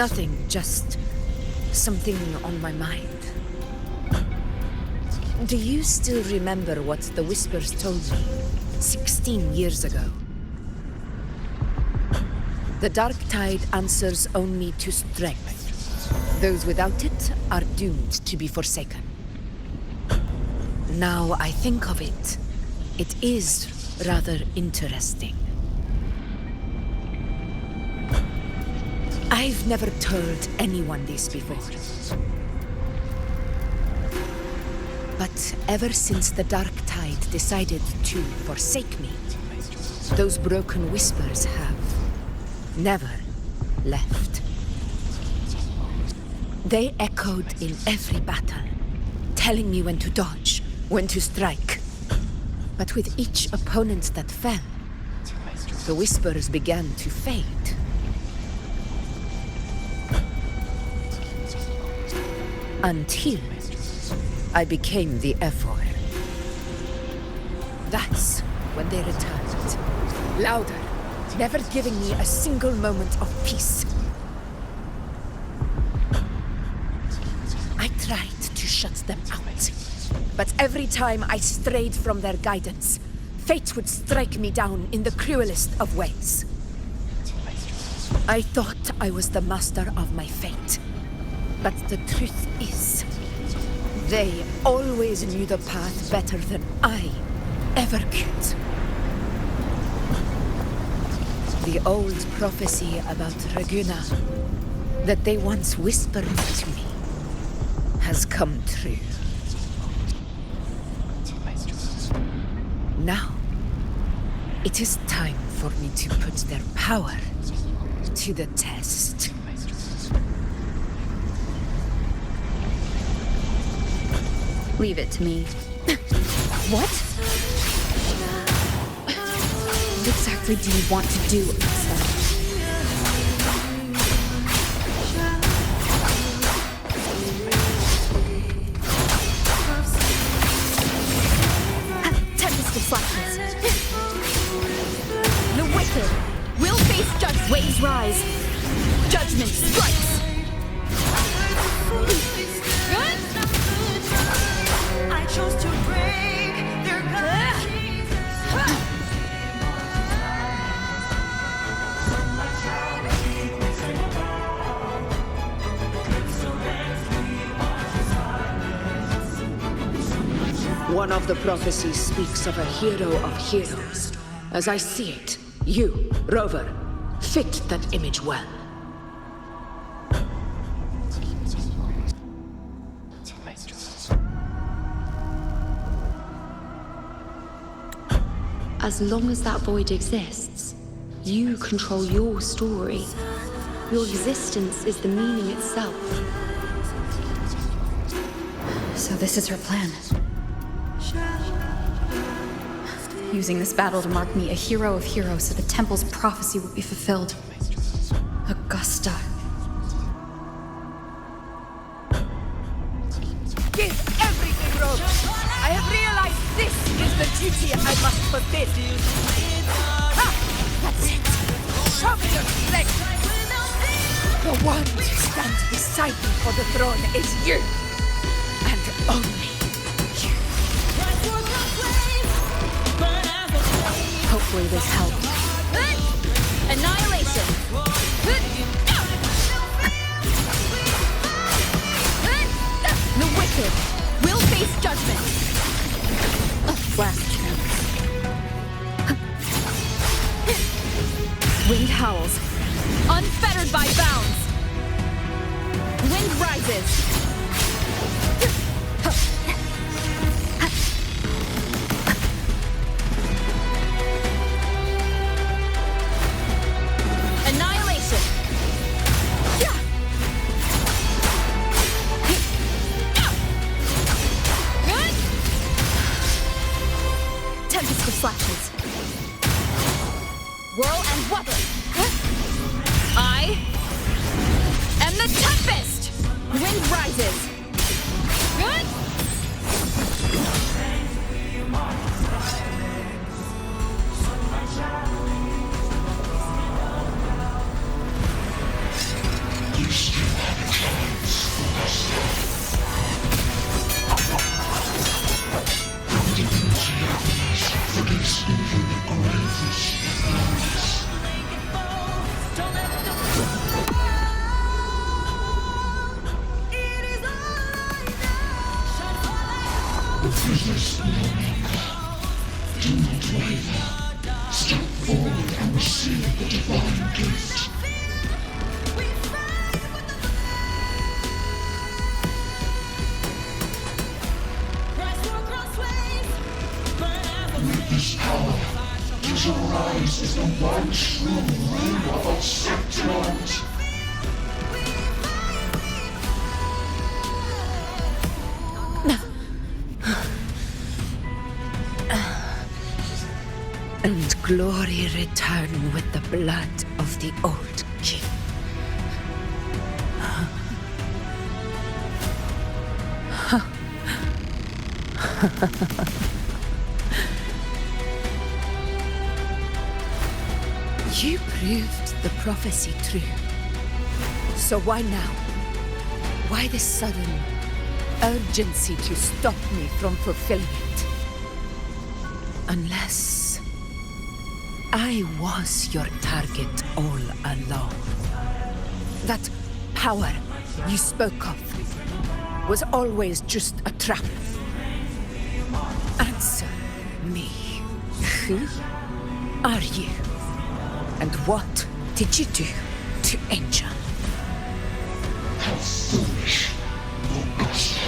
Nothing, just something on my mind. Do you still remember what the Whispers told me 16 years ago? The Dark Tide answers only to strength. Those without it are doomed to be forsaken. Now I think of it, it is rather interesting. I've never told anyone this before. But ever since the Dark Tide decided to forsake me, those broken whispers have never left. They echoed in every battle, telling me when to dodge, when to strike. But with each opponent that fell, the whispers began to fade. Until I became the Ephor. That's when they returned. Louder, never giving me a single moment of peace. I tried to shut them out, but every time I strayed from their guidance, fate would strike me down in the cruelest of ways. I thought I was the master of my fate, but the truth is, they always knew the path better than I ever could. The old prophecy about Raguna that they once whispered to me has come true. Now, it is time for me to put their power to the test. Leave it to me. What? What exactly do you want to do, Augusta? Tempest of flashes. The wicked will face judgment. Waves rise. Judgment strikes. I chose to break their One of the prophecies speaks of a hero of heroes. As I see it, you, Rover, fit that image well. As long as that void exists, you control your story. Your existence is the meaning itself. So this is her plan. Using this battle to mark me a hero of heroes so the temple's prophecy will be fulfilled. Augusta. Give everything, Rover! I have realized this is the duty I must fulfill. Ha! That's it! Show me your strength! The one to stand beside me for the throne is you! And only you. Hopefully this helped. Annihilation! The wicked will face judgment. Last chance. Wind howls. Unfettered by bounds! Wind rises! Annihilation! Tempest of flashes. Whirl and Wuthering! I am the Tempest! Wind rises! resist no longer. Do not waver. Step forward and receive the divine gift. With this power, visualize as the one true ruler of Septimont. And glory return with the blood of the old king. You proved the prophecy true. So why now? Why this sudden urgency to stop me from fulfilling it? Unless I was your target all along. That power you spoke of was always just a trap. Answer me. Who are you? And what did you do to Angel? How foolish, Augusta.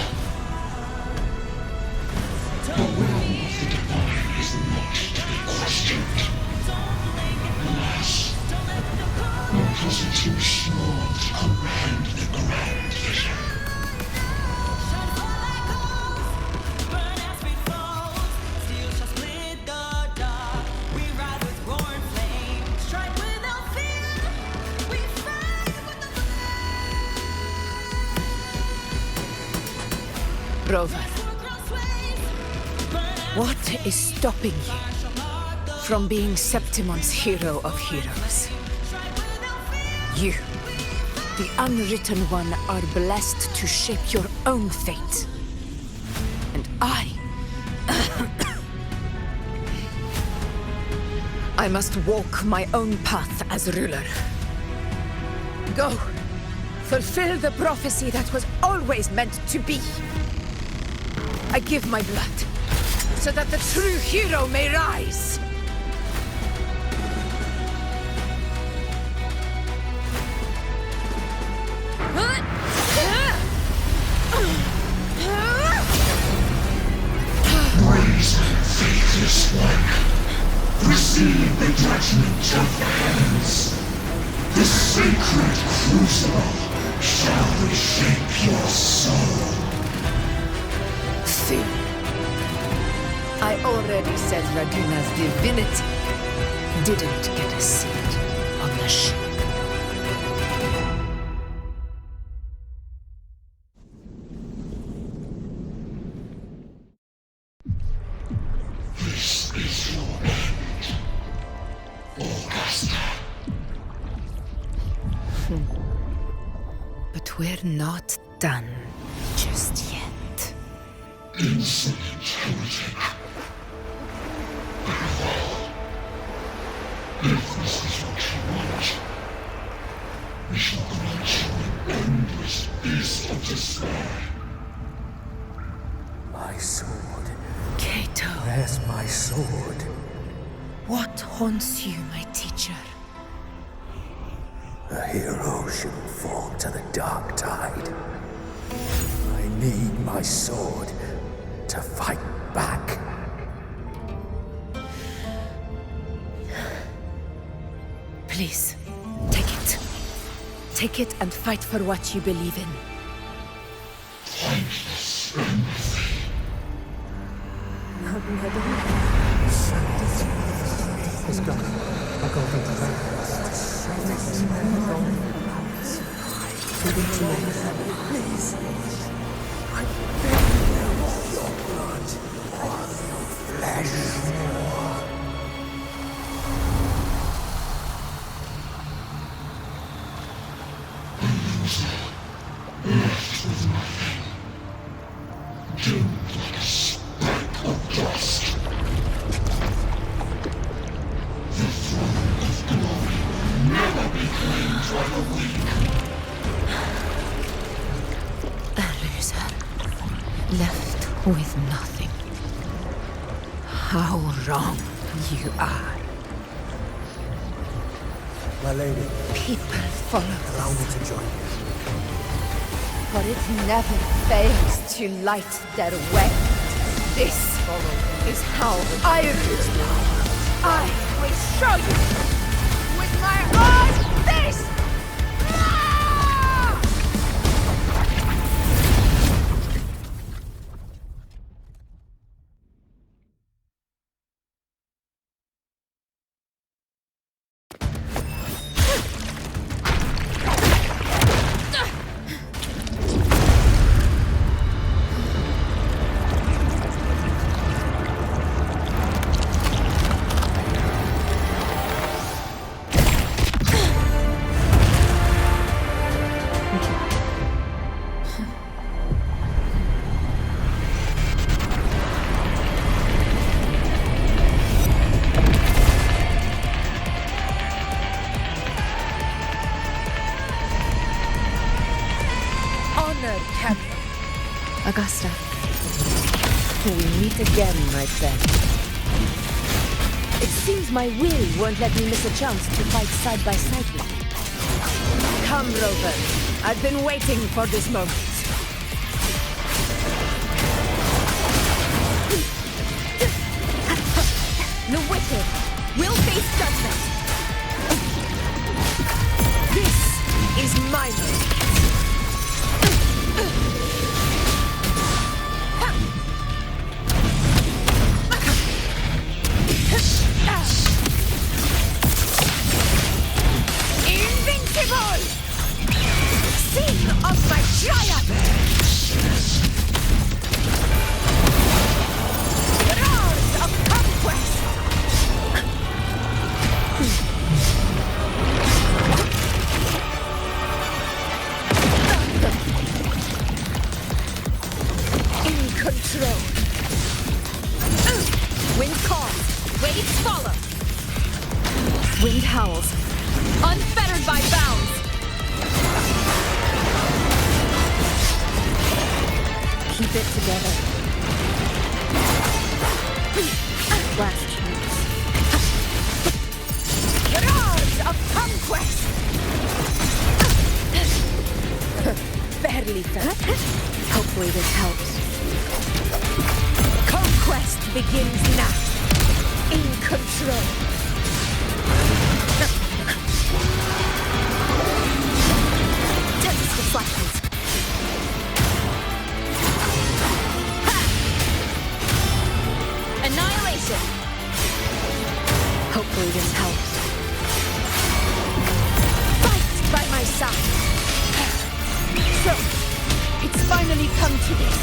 The will of the divine is not to be questioned. Alas, one wasn't too small to comprehend the grand vision. Rover, what is stopping you from being Septimon's hero of heroes? You, the unwritten one, are blessed to shape your own fate. And I must walk my own path as ruler. Go, fulfill the prophecy that was always meant to be. I give my blood, so that the true hero may rise! Brazen, faithless one, receive the judgment of the heavens. The sacred crucible shall reshape your soul. I already said Raguna's divinity didn't get a seat on the ship. This is your end, Augusta. But we're not done just yet. Insolent heretic. If this is what you want, we shall grant you an endless beast of despair. My sword. Cato. Where's my sword? What haunts you, my teacher? A hero shouldn't fall to the dark tide. I need my sword to fight back. Please, take it. Take it and fight for what you believe in. Thankless empathy. Let's go. I'll go over to that. Please. I beg you, your blood, your flesh. Left with nothing. Doomed like a speck of dust. The throne of glory will never be claimed by the weak. A loser, left with nothing. how wrong you are. My lady, People follow allow me to join you. for it never fails to light their way. This is how I rule. I will show you with my eyes this! Augusta. We meet again, my friend. It seems my will won't let me miss a chance to fight side by side with you. Come, Rover. I've been waiting for this moment. The wicked will face judgment. This is my moment. Invincible! Scene of my triumph! Roars of conquest! In control. Wind calms, waves follow. Wind howls, unfettered by bounds. Keep it together. Last chance. Roars of conquest! Barely felt. Hopefully this helps. Conquest begins now. In control. Tempest reflections. Annihilation. Hopefully this helps. Fight by my side. So, it's finally come to this.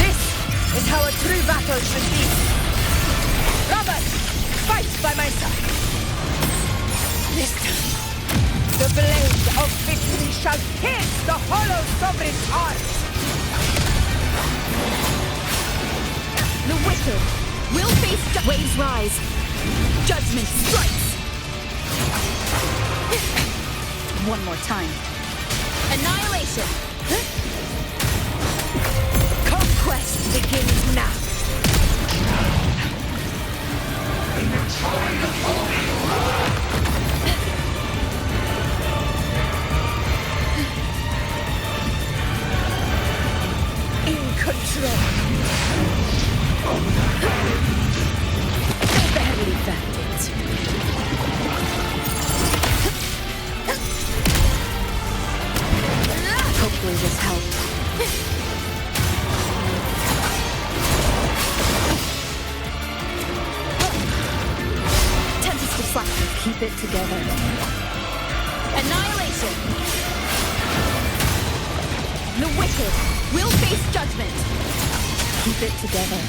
This is how a true battle should be. Robert, fight by my side. This time, the blade of victory shall pierce the hollow sovereign's heart. The wicked will face waves rise. Judgment strikes. One more time. Annihilation. Conquest begins now. In control. Barely felt it. Hopefully this helps. Tempest deflected. Keep it together. Annihilation. The wicked will face judgment. Keep it together.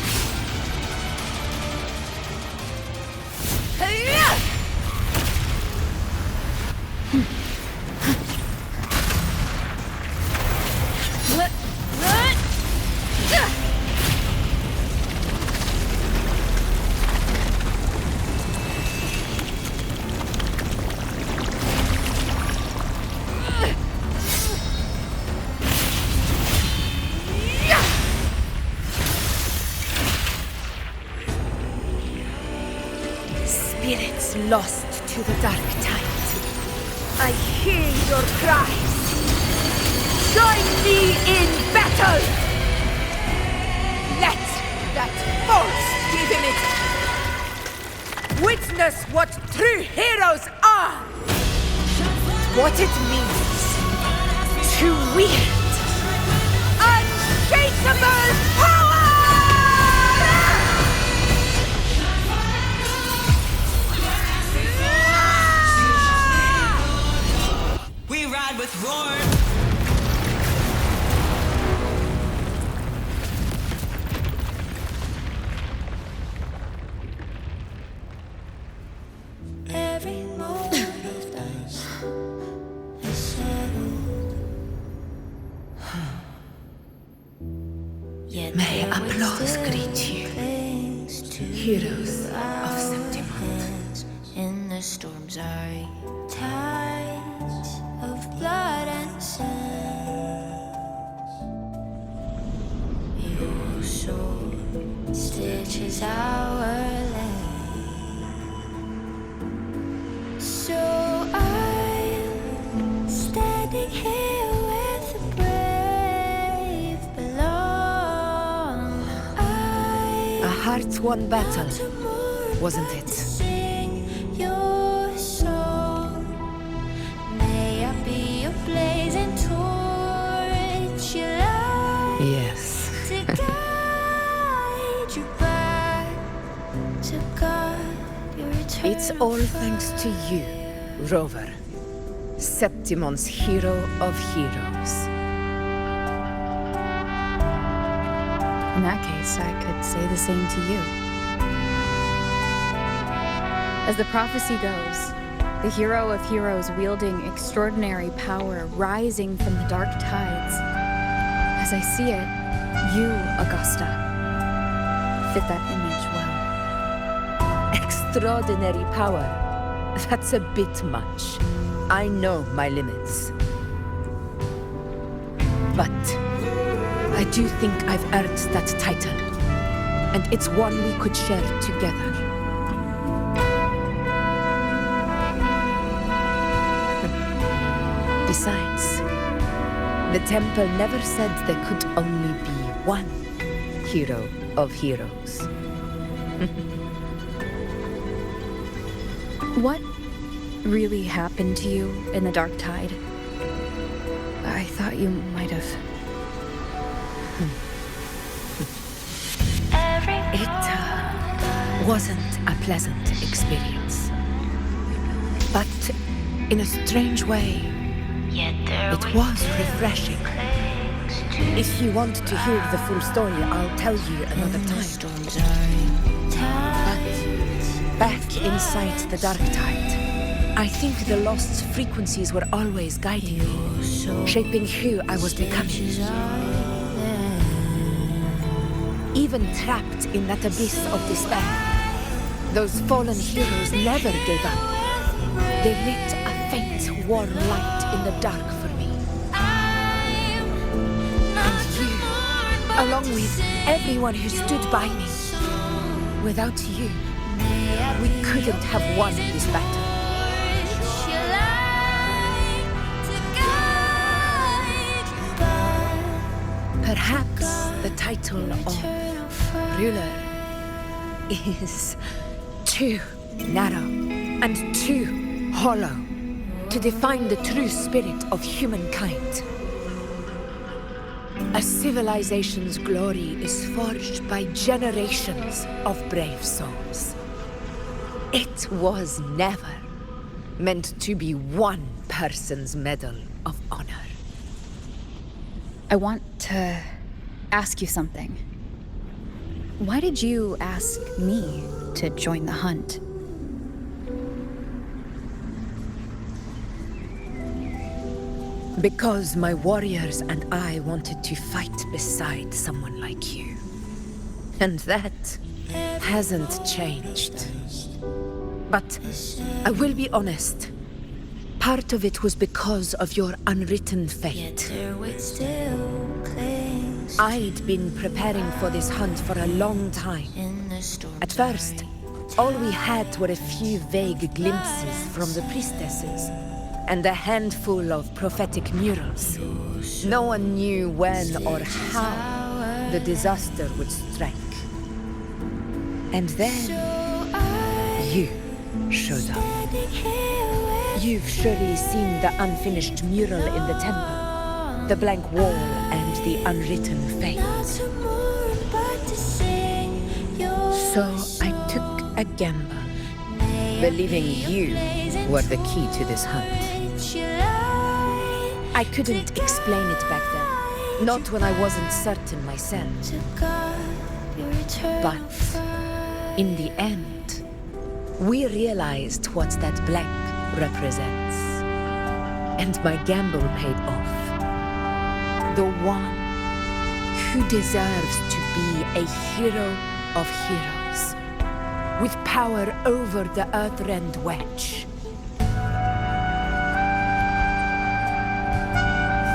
once lost to the dark tide, I hear your cries. Join me in battle! Let that false divinity witness what true heroes are! What it means to wield unshakable power! We ride with Rover. Every moment of dance is settled. Yet May there applause still greet you, clings to heroes of our Septimont. hands in the storm's eye. Tides of blood and sand. Your soul stitches our land. So I'm standing here with the brave belong. A heart-won battle, wasn't it? Sing your song. May I be a blazing torch you light Yes. to guide you back to God, your eternal It's all thanks to you, Rover, Septimon's hero of heroes. In that case, I could say the same to you. As the prophecy goes, the hero of heroes wielding extraordinary power rising from the dark tides. As I see it, you, Augusta, fit that image well. Extraordinary power. That's a bit much. I know my limits. But I do think I've earned that title. And it's one we could share together. Besides, the temple never said there could only be one hero of heroes. What really happened to you in the dark tide? I thought you might have. It wasn't a pleasant experience. But in a strange way, it was refreshing. If you want to hear the full story, I'll tell you another time. But back inside the dark tide, I think the lost frequencies were always guiding me, shaping who I was becoming. Even trapped in that abyss of despair, those fallen heroes never gave up. They lit a faint, warm light in the dark for me. And you, along with everyone who stood by me. Without you, we couldn't have won this battle. Perhaps the title of ruler is too narrow and too hollow to define the true spirit of humankind. A civilization's glory is forged by generations of brave souls. It was never meant to be one person's medal of honor. I want to ask you something. Why did you ask me to join the hunt? Because my warriors and I wanted to fight beside someone like you. And that hasn't changed. But I will be honest. Part of it was because of your unwritten fate. I'd been preparing for this hunt for a long time. At first, All we had were a few vague glimpses from the priestesses, and a handful of prophetic murals. No one knew when or how the disaster would strike. And then you showed up. You've surely seen the unfinished mural in the temple, the blank wall and the unwritten fate. So I took a gamble, believing you were the key to this hunt. I couldn't explain it back then, not when I wasn't certain myself. But in the end, we realized what that blank represents. And my gamble paid off. The one who deserves to be a hero of heroes, with power over the Earthrend Wedge.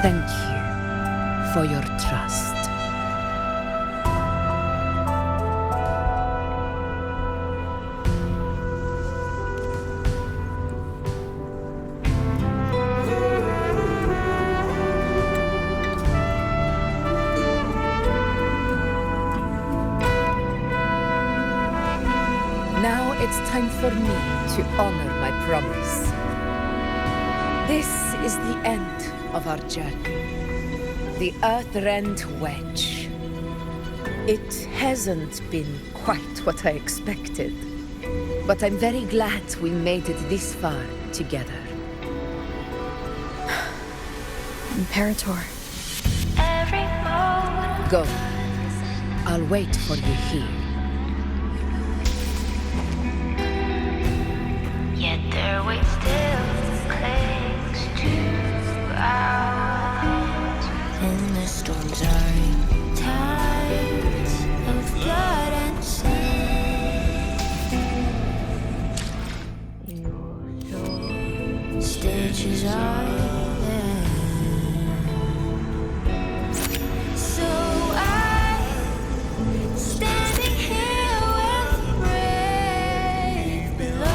Thank you for your trust. Now it's time for me to honor my promise. This is the end of our journey. The Earthrend Wedge. It hasn't been quite what I expected, but I'm very glad we made it this far together. Imperator. Go. I'll wait for you here. Yet their weight still clings to ours. And the storms are in tides of blood and sin. Your stitches are there. So I'm standing here with brave below.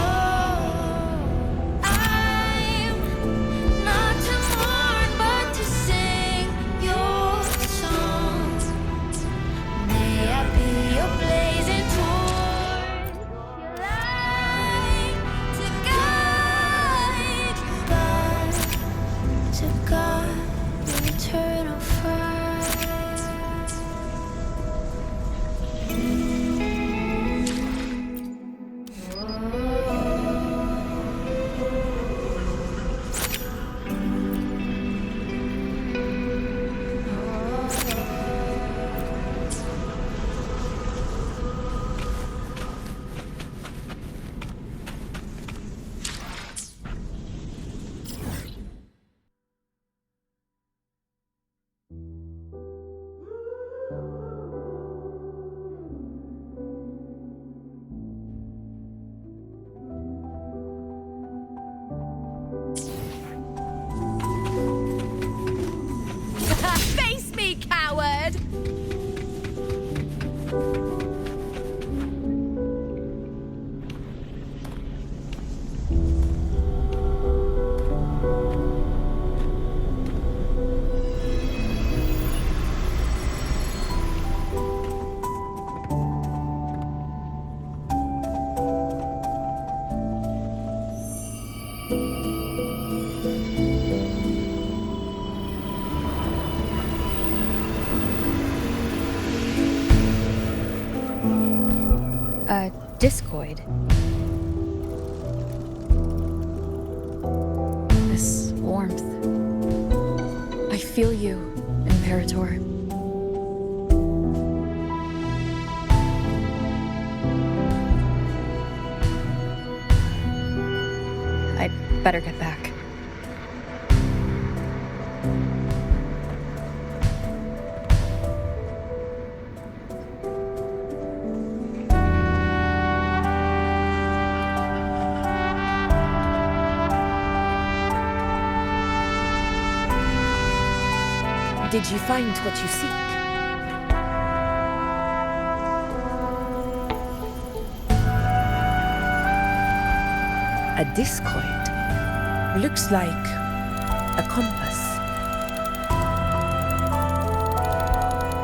I'm not to mourn, but to sing your song. May I be your blazing torch, your light to guide you back to God, your eternal fire. Face me, coward! Discoid. This warmth. I feel you, Imperator. I'd better get back. Did you find what you seek? A discoid. Looks like a compass.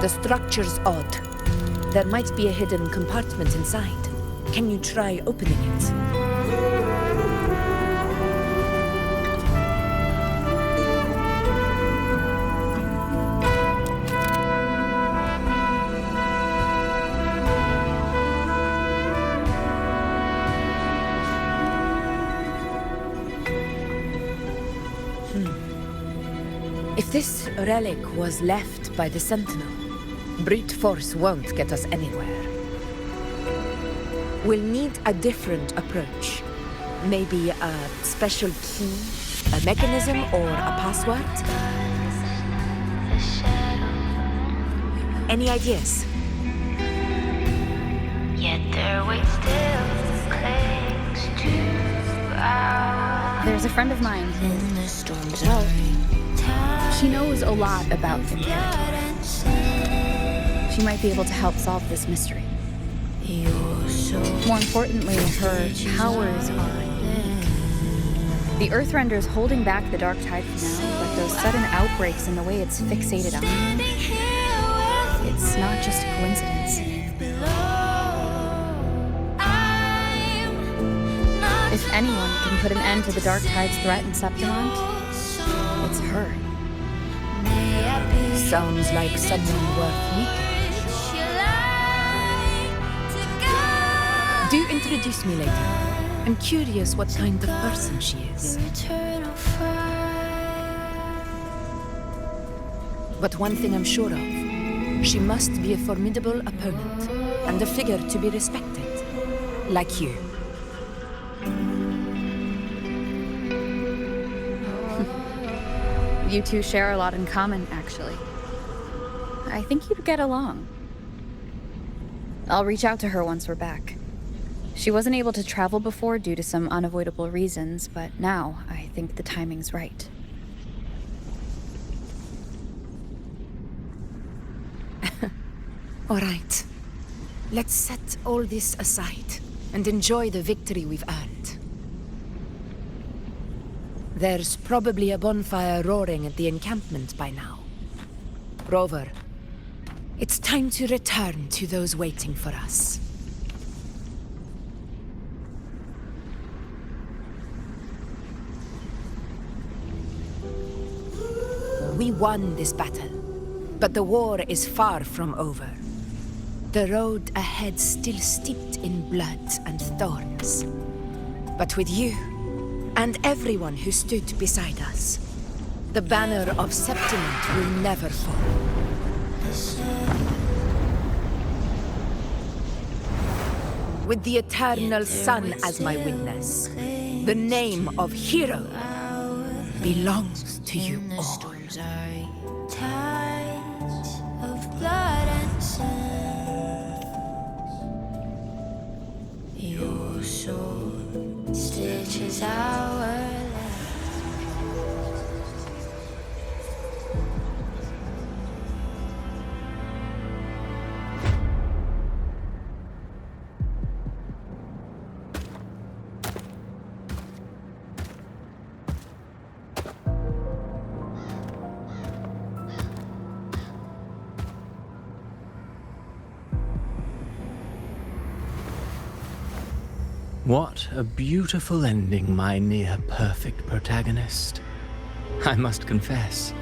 The structure's odd. There might be a hidden compartment inside. Can you try opening it? If this relic was left by the Sentinel, brute force won't get us anywhere. We'll need a different approach. Maybe a special key, a mechanism, or a password? Any ideas? Yet their weight still clings to our... There's a friend of mine who, well, she knows a lot about the territory. She might be able to help solve this mystery. More importantly, her powers are unique. The Earthrender's holding back the dark tide for now, but those sudden outbreaks and the way it's fixated on them, it's not just a coincidence. If anyone can put an end to the dark tide's threat in Septimont, it's her. Sounds like someone worth meeting. Do introduce me later. I'm curious what kind of person she is. But one thing I'm sure of, she must be a formidable opponent and a figure to be respected, like you. You two share a lot in common, actually. I think you'd get along. I'll reach out to her once we're back. She wasn't able to travel before due to some unavoidable reasons, but now I think the timing's right. All right. Let's set all this aside and enjoy the victory we've earned. There's probably a bonfire roaring at the encampment by now. Rover, it's time to return to those waiting for us. We won this battle, but the war is far from over. The road ahead still steeped in blood and thorns. But with you, and everyone who stood beside us, the banner of Septimont will never fall. With the eternal sun as my witness, the name of hero belongs to you all. Tides of blood and sand. Your soul stitches our land. What a beautiful ending, my near-perfect protagonist. I must confess,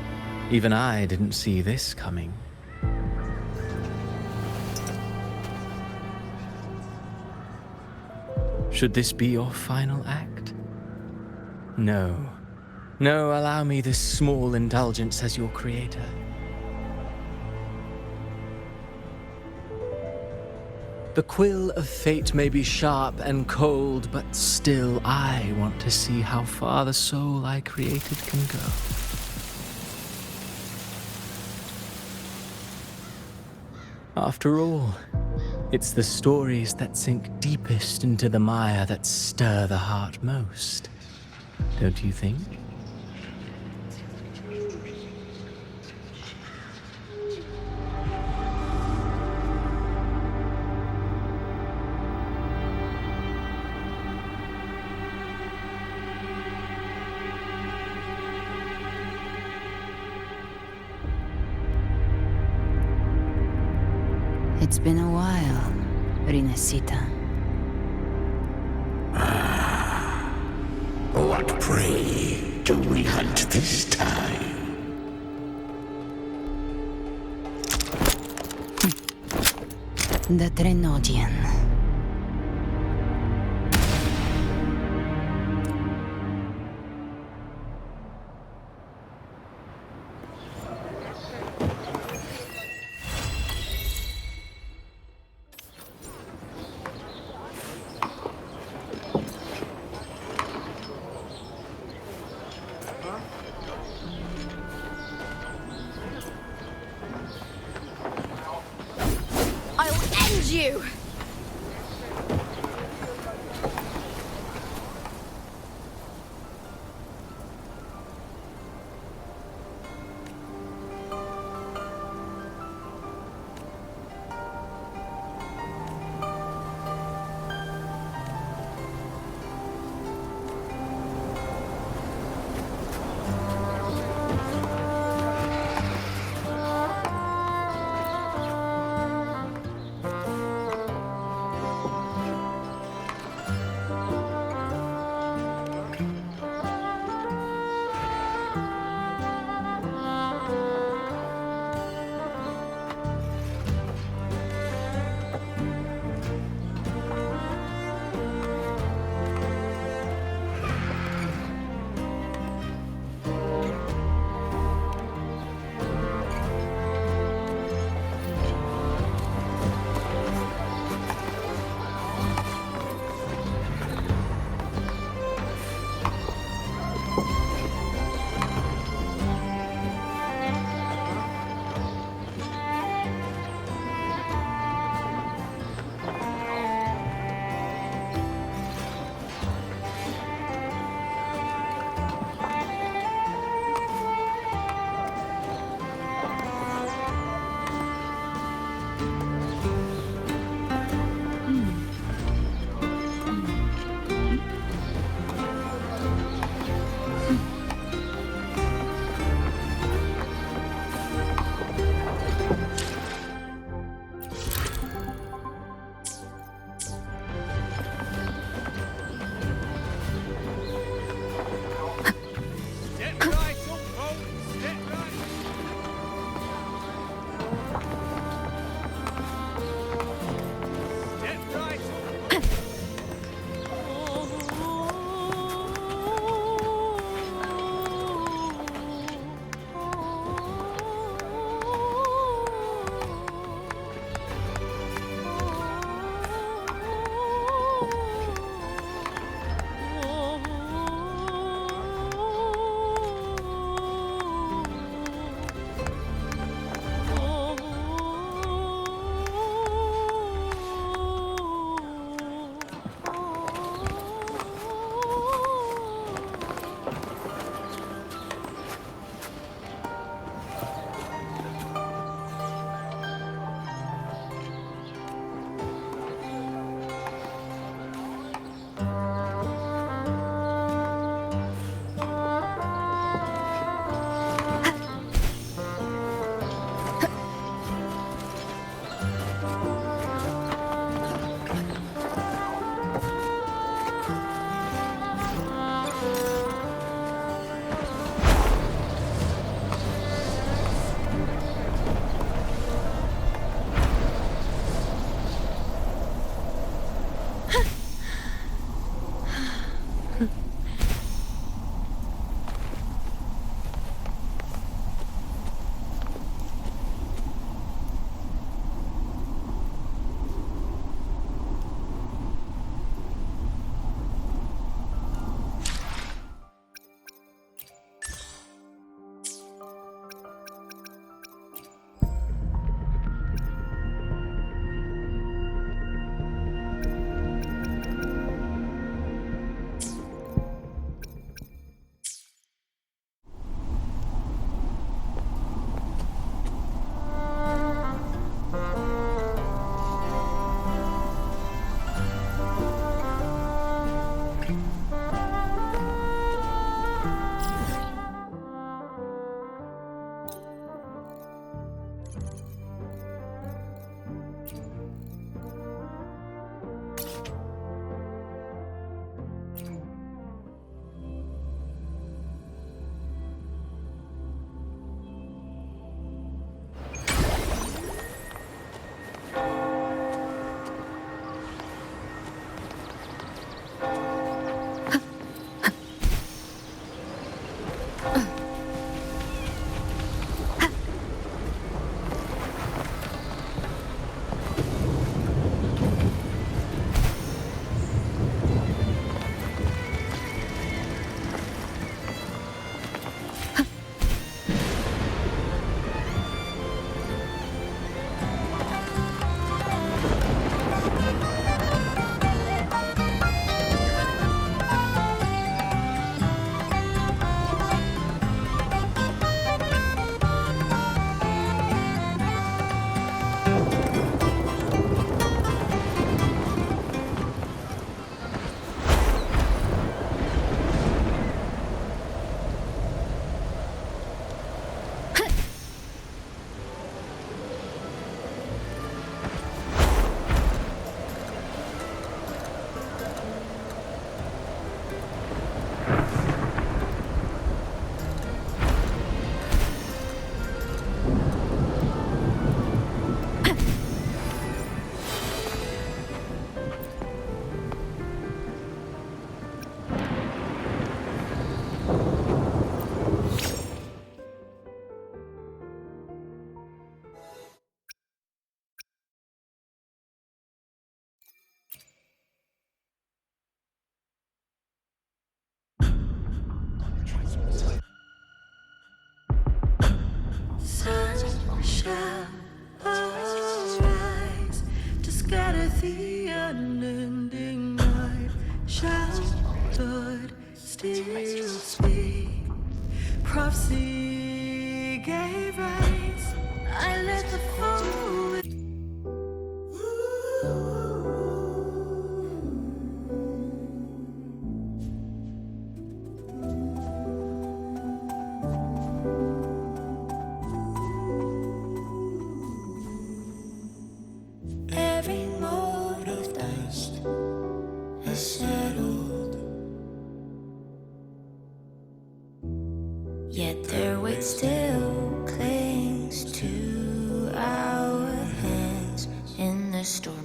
even I didn't see this coming. Should this be your final act? No. No, allow me this small indulgence as your creator. The quill of fate may be sharp and cold, but still I want to see how far the soul I created can go. After all, it's the stories that sink deepest into the mire that stir the heart most, don't you think? It's been a while, Rinesita. What prey do we hunt this time? The Trenodian. I'll end you!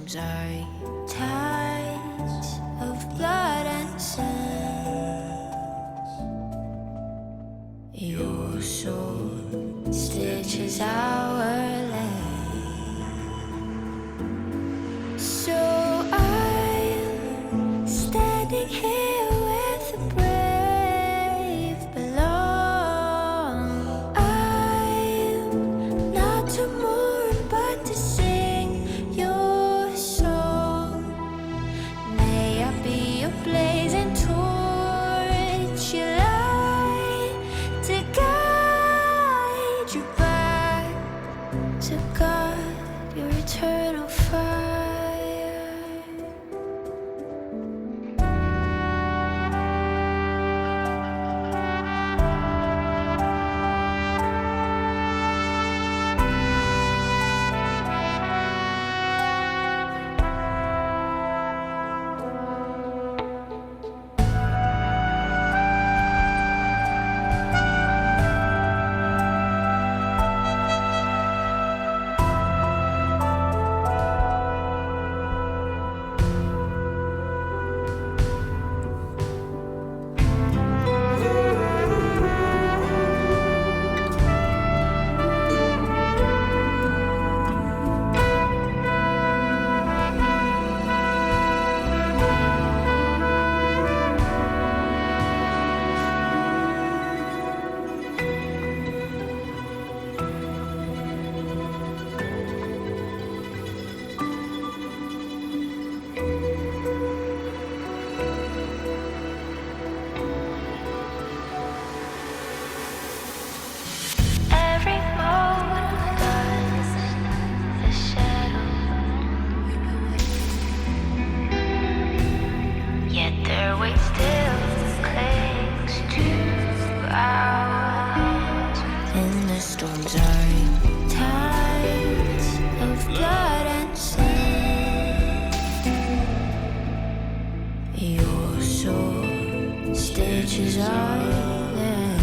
storms are tides of blood and sand. Your soul stitches our land. So I'm standing here with the brave belong. I'm not to mourn but to sing your song. May I be a blazing torch, your light to guide you back to God, your eternal fire. Every moment lies the shadow, yet their weight still clings to ours. And the storms are tides of blood and sand. Your soul stitches our land.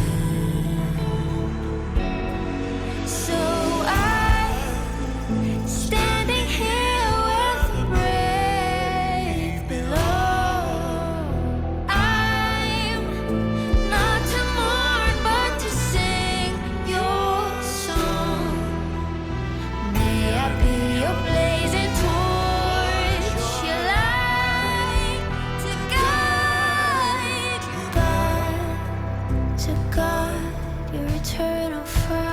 So I'm standing here with the brave below. I'm not to mourn but to sing your song. May I be your blazing torch, your light to guide you back to God, your eternal fire.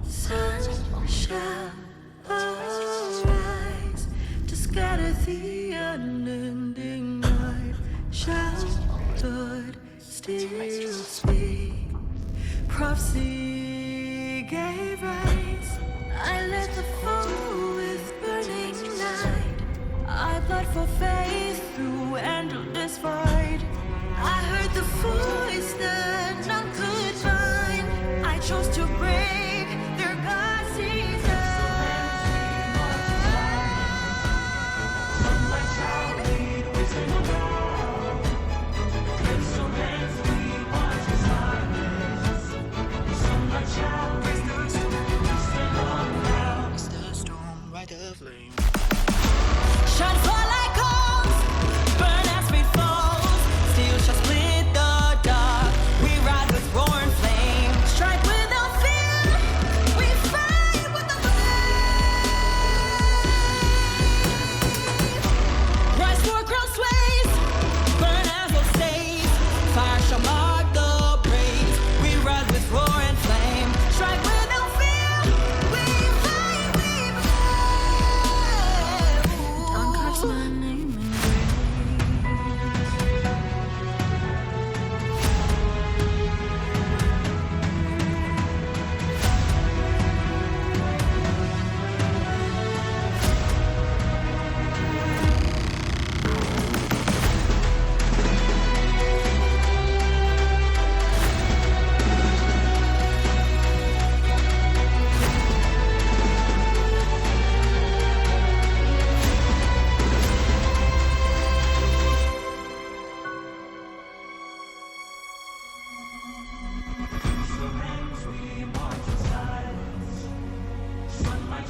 Sun shall arise to scatter the unending night. Shall blood still speak? Prophecy gave rise. I led the foe with burning night. I bled for faith through endless fight. I heard the voice that none could find. I chose to break their God's design. Sunlight shall lead within the dark. Crimson hands lead watch in silence. Sunlight shall raise the storm, stand on ground. It's the storm, right the flame. Shine far like coals, burn as we fall. Steel shall split the dark. We ride with roaring flame. Strike without fear.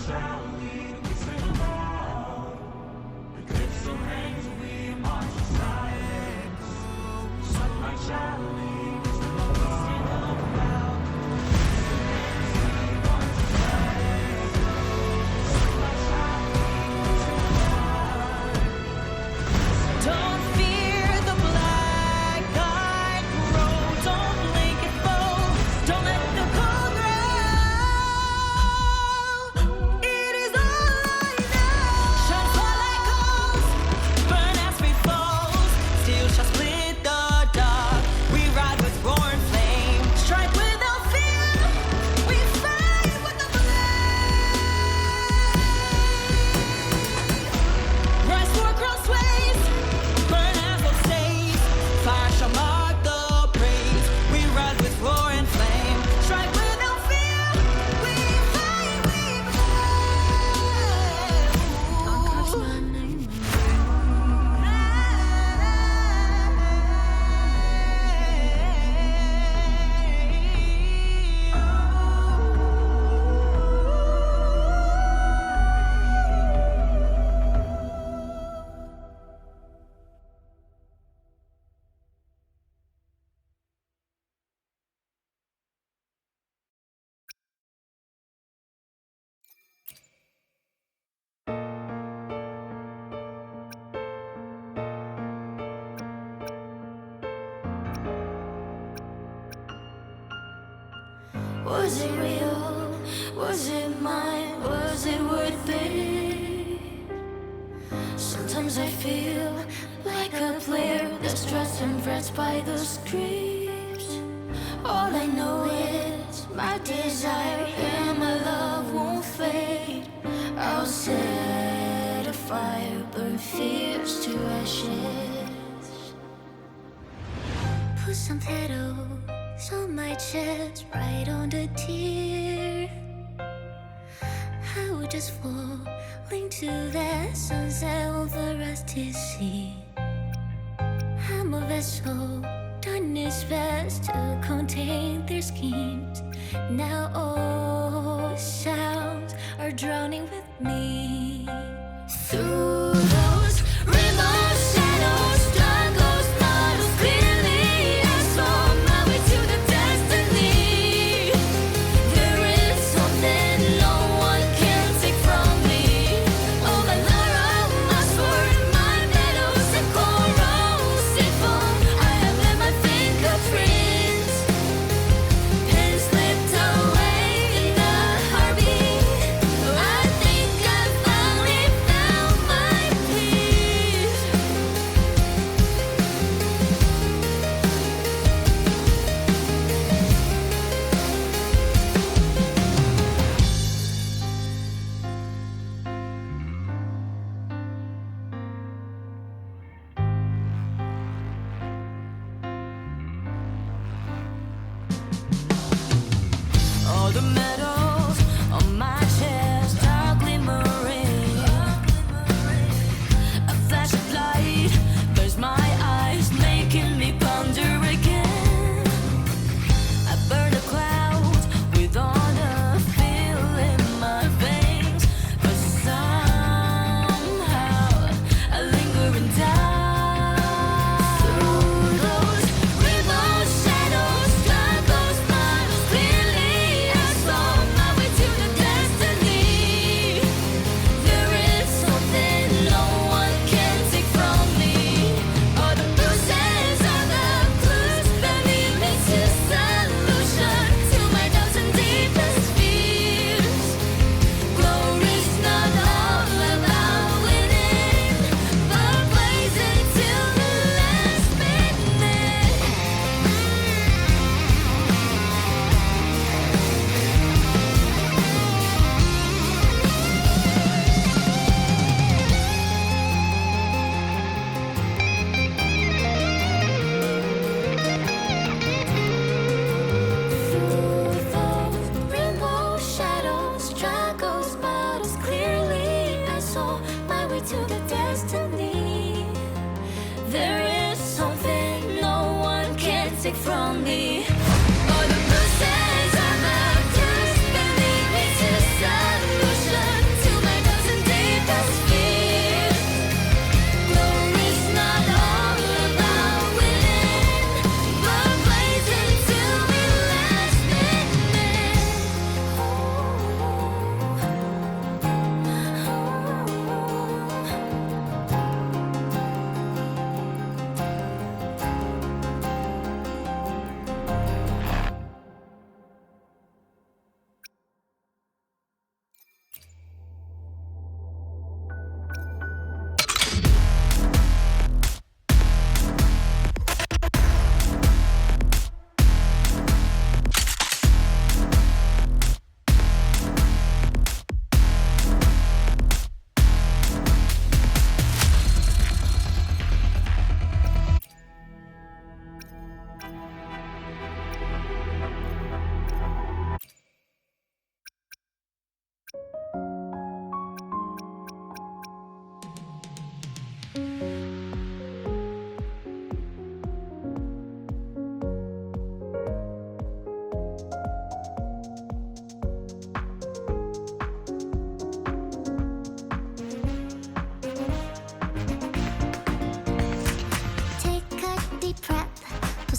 shall lead, we sing aloud. The cliffs of hands we march in silence. Sunlight shall lead, we sing aloud. Don't fear the black-eyed crow. Don't blink at foe. Don't let the cold grow. It is all I know. Shine far like coals, burn as we falls. Steel shall split the dark. We ride with roaring flame. Strike without fear. We fight with the flame. Rise for crossways. Burn as will save. Fire shall mark the praise. We rise with roaring flame. Strike without fear. We fight, we Was it real? Was it mine? Was it worth it? Sometimes I feel like a player that's stressed and frets by the script. All I know is my desire and my love won't fade. I'll set a fire, burn fears to ashes. Put some petals on my chest, right on the tear. I would just fall into that sunset over us to see. I'm a vessel, done its best to contain their schemes. Now all sounds are drowning with me. Through those rainbow shadows, struggles, models, clearly I saw my way to the destiny. There is something no one can take from me. Oh, the lure of my sword, my petals and corrosive foam. I have left my fingerprints. Pen slipped away in the heartbeat. I think I finally found my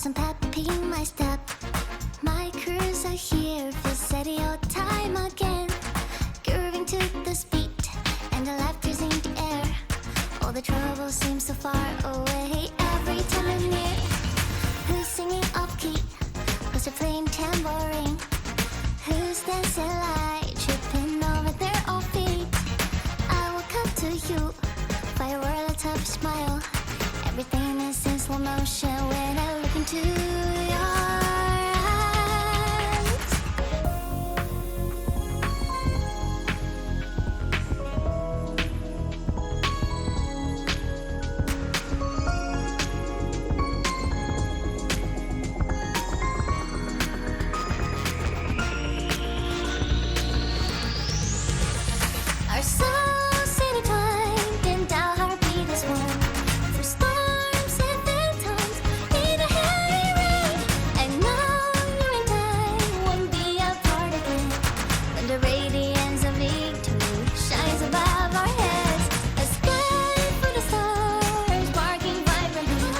some pep in my step. My crews are here for steady old time again. Grooving to the beat, and the laughter's in the air. All the trouble seems so far away every time I'm near. Who's singing off key? Who's playing tambourine? Who's dancing like tripping over their own feet? I will come to you, by a world of tough smile. Everything is in slow motion when I look into your eyes. Our souls intertwined, and our heartbeat is one. Through storms and phantoms, in a heavy rain, I know you're in time won't be apart again. When the radiance of victory shines above our heads, a sky full of stars, sparking vibrantly.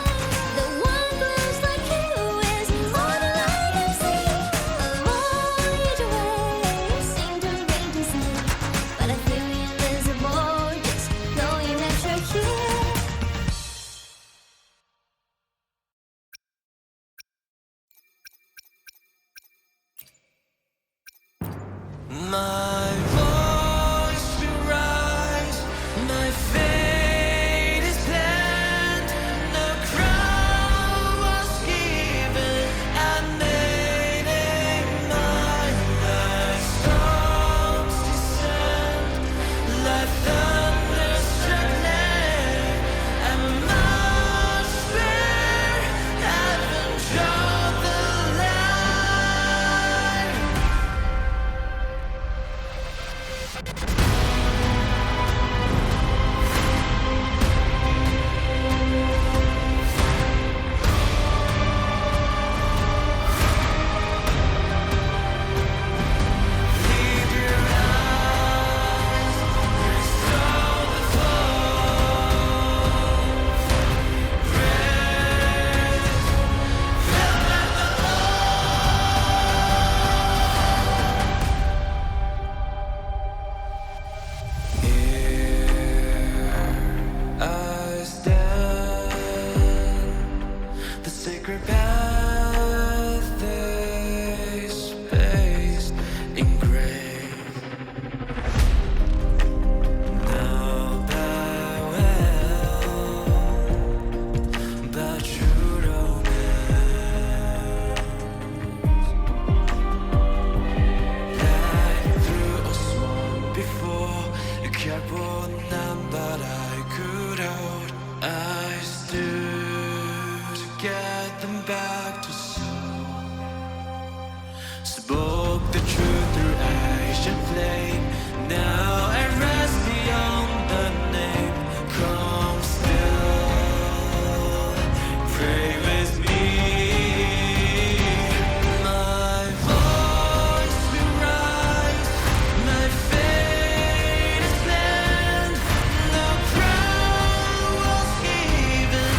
The one glows like you is all the light I see. A voyage away, seem to rage and sleep. But I feel invisible, just knowing that you're here. My voice will rise, my fate is planned. No crown was given, I made it mine. Like storms descend, like thunderstruck land, and my spirit haven't drawn the line. I stand, the sacred path is spaced, engraved. Now thy will, but true romance, light through a swamp before you kept one but I could hold. I stood to get them back to soul. Spoke the truth through ash and flame. Now I rest beyond the name. Come still, pray with me. My voice will rise, my fate is planned. No crown was given.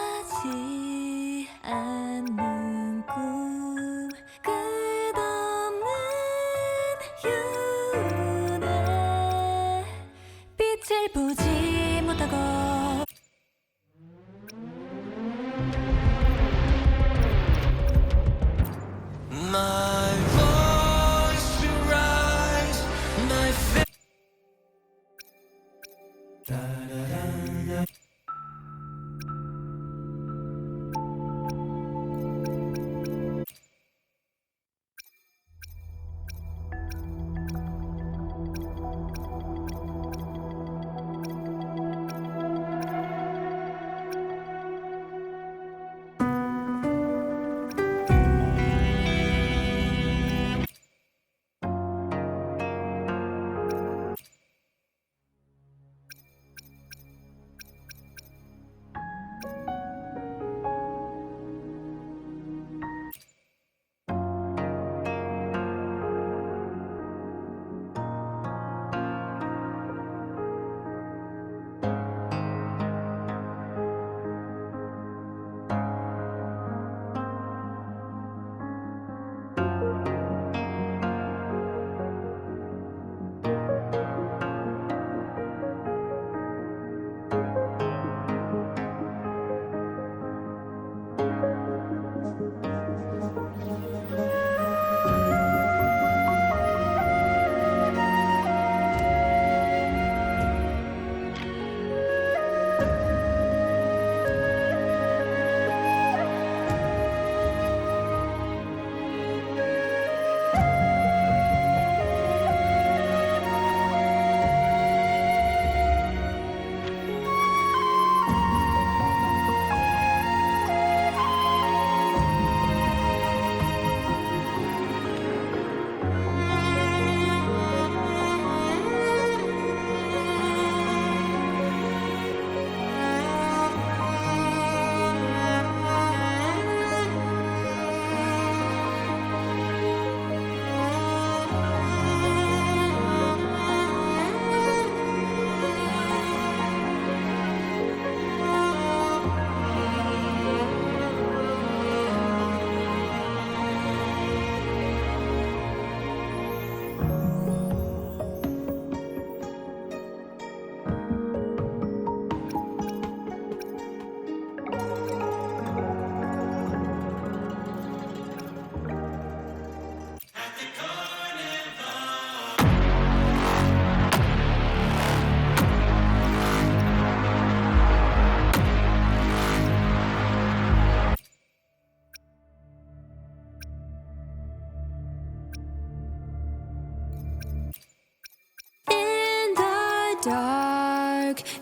끝나지 않는 꿈 끝없는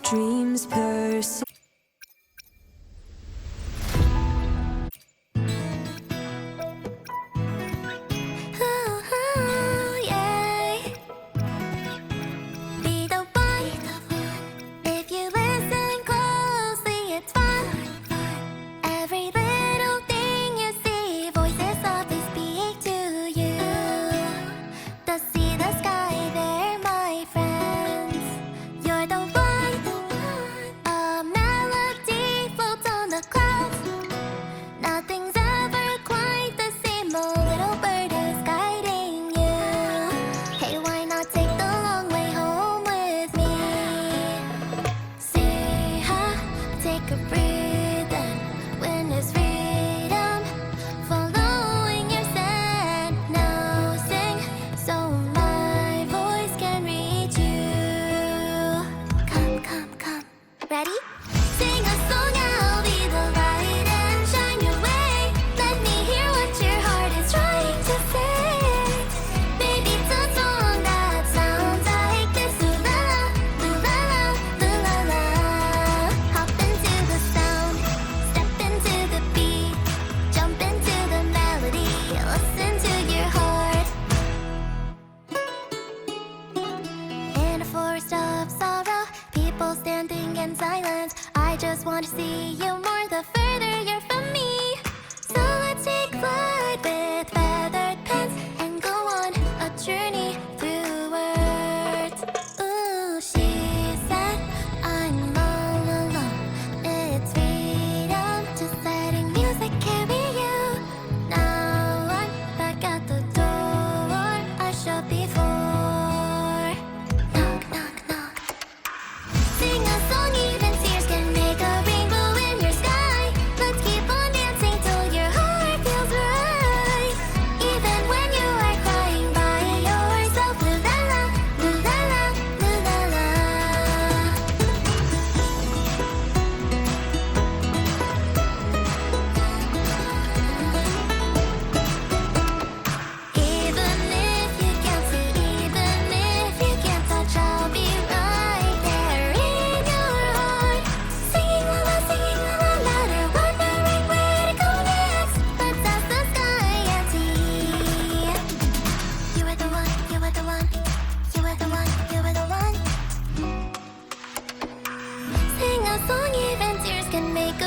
dreams pursue. Be the one. If you listen closely, it's fun. Every little thing you see, voices softly speak to you. The sea, the sky, they're my friends. You're the one. A melody floats on the clouds. Nothing's ever quite the same. A little bird is guiding you. Hey, why not take the long way home with me? Say hi, take a breath and witness freedom. Following your scent, now sing so my voice can reach you. Come, come, come. Ready? Sing a song, I'll be the light and shine your way. Let me hear what your heart is trying to say. Maybe it's a song that sounds like this. Ooh la la, ooh la la, ooh la la. Hop into the sound, step into the beat, jump into the melody, listen to your heart. In a forest of sorrow, people standing in silence. I just want to see you more the further you're from me. So let's take flight with feathered pens and go on a journey through words. Ooh, she said, I'm all alone. It's freedom, just letting music carry you. Now I'm back at the door I shut before. Knock, knock, knock. Sing a song, even tears can make a rainbow in your sky. Let's keep on dancing till your heart feels right. Even when you are crying by yourself. Loo la la, loo la la, loo la la. Even if you can't see, even if you can't touch, I'll be right there in your heart. Singing la la, louder, wondering where to go next. Let's ask the sky and see. You are the one, you are the one, you are the one, you are the one. Sing a song, even tears can make a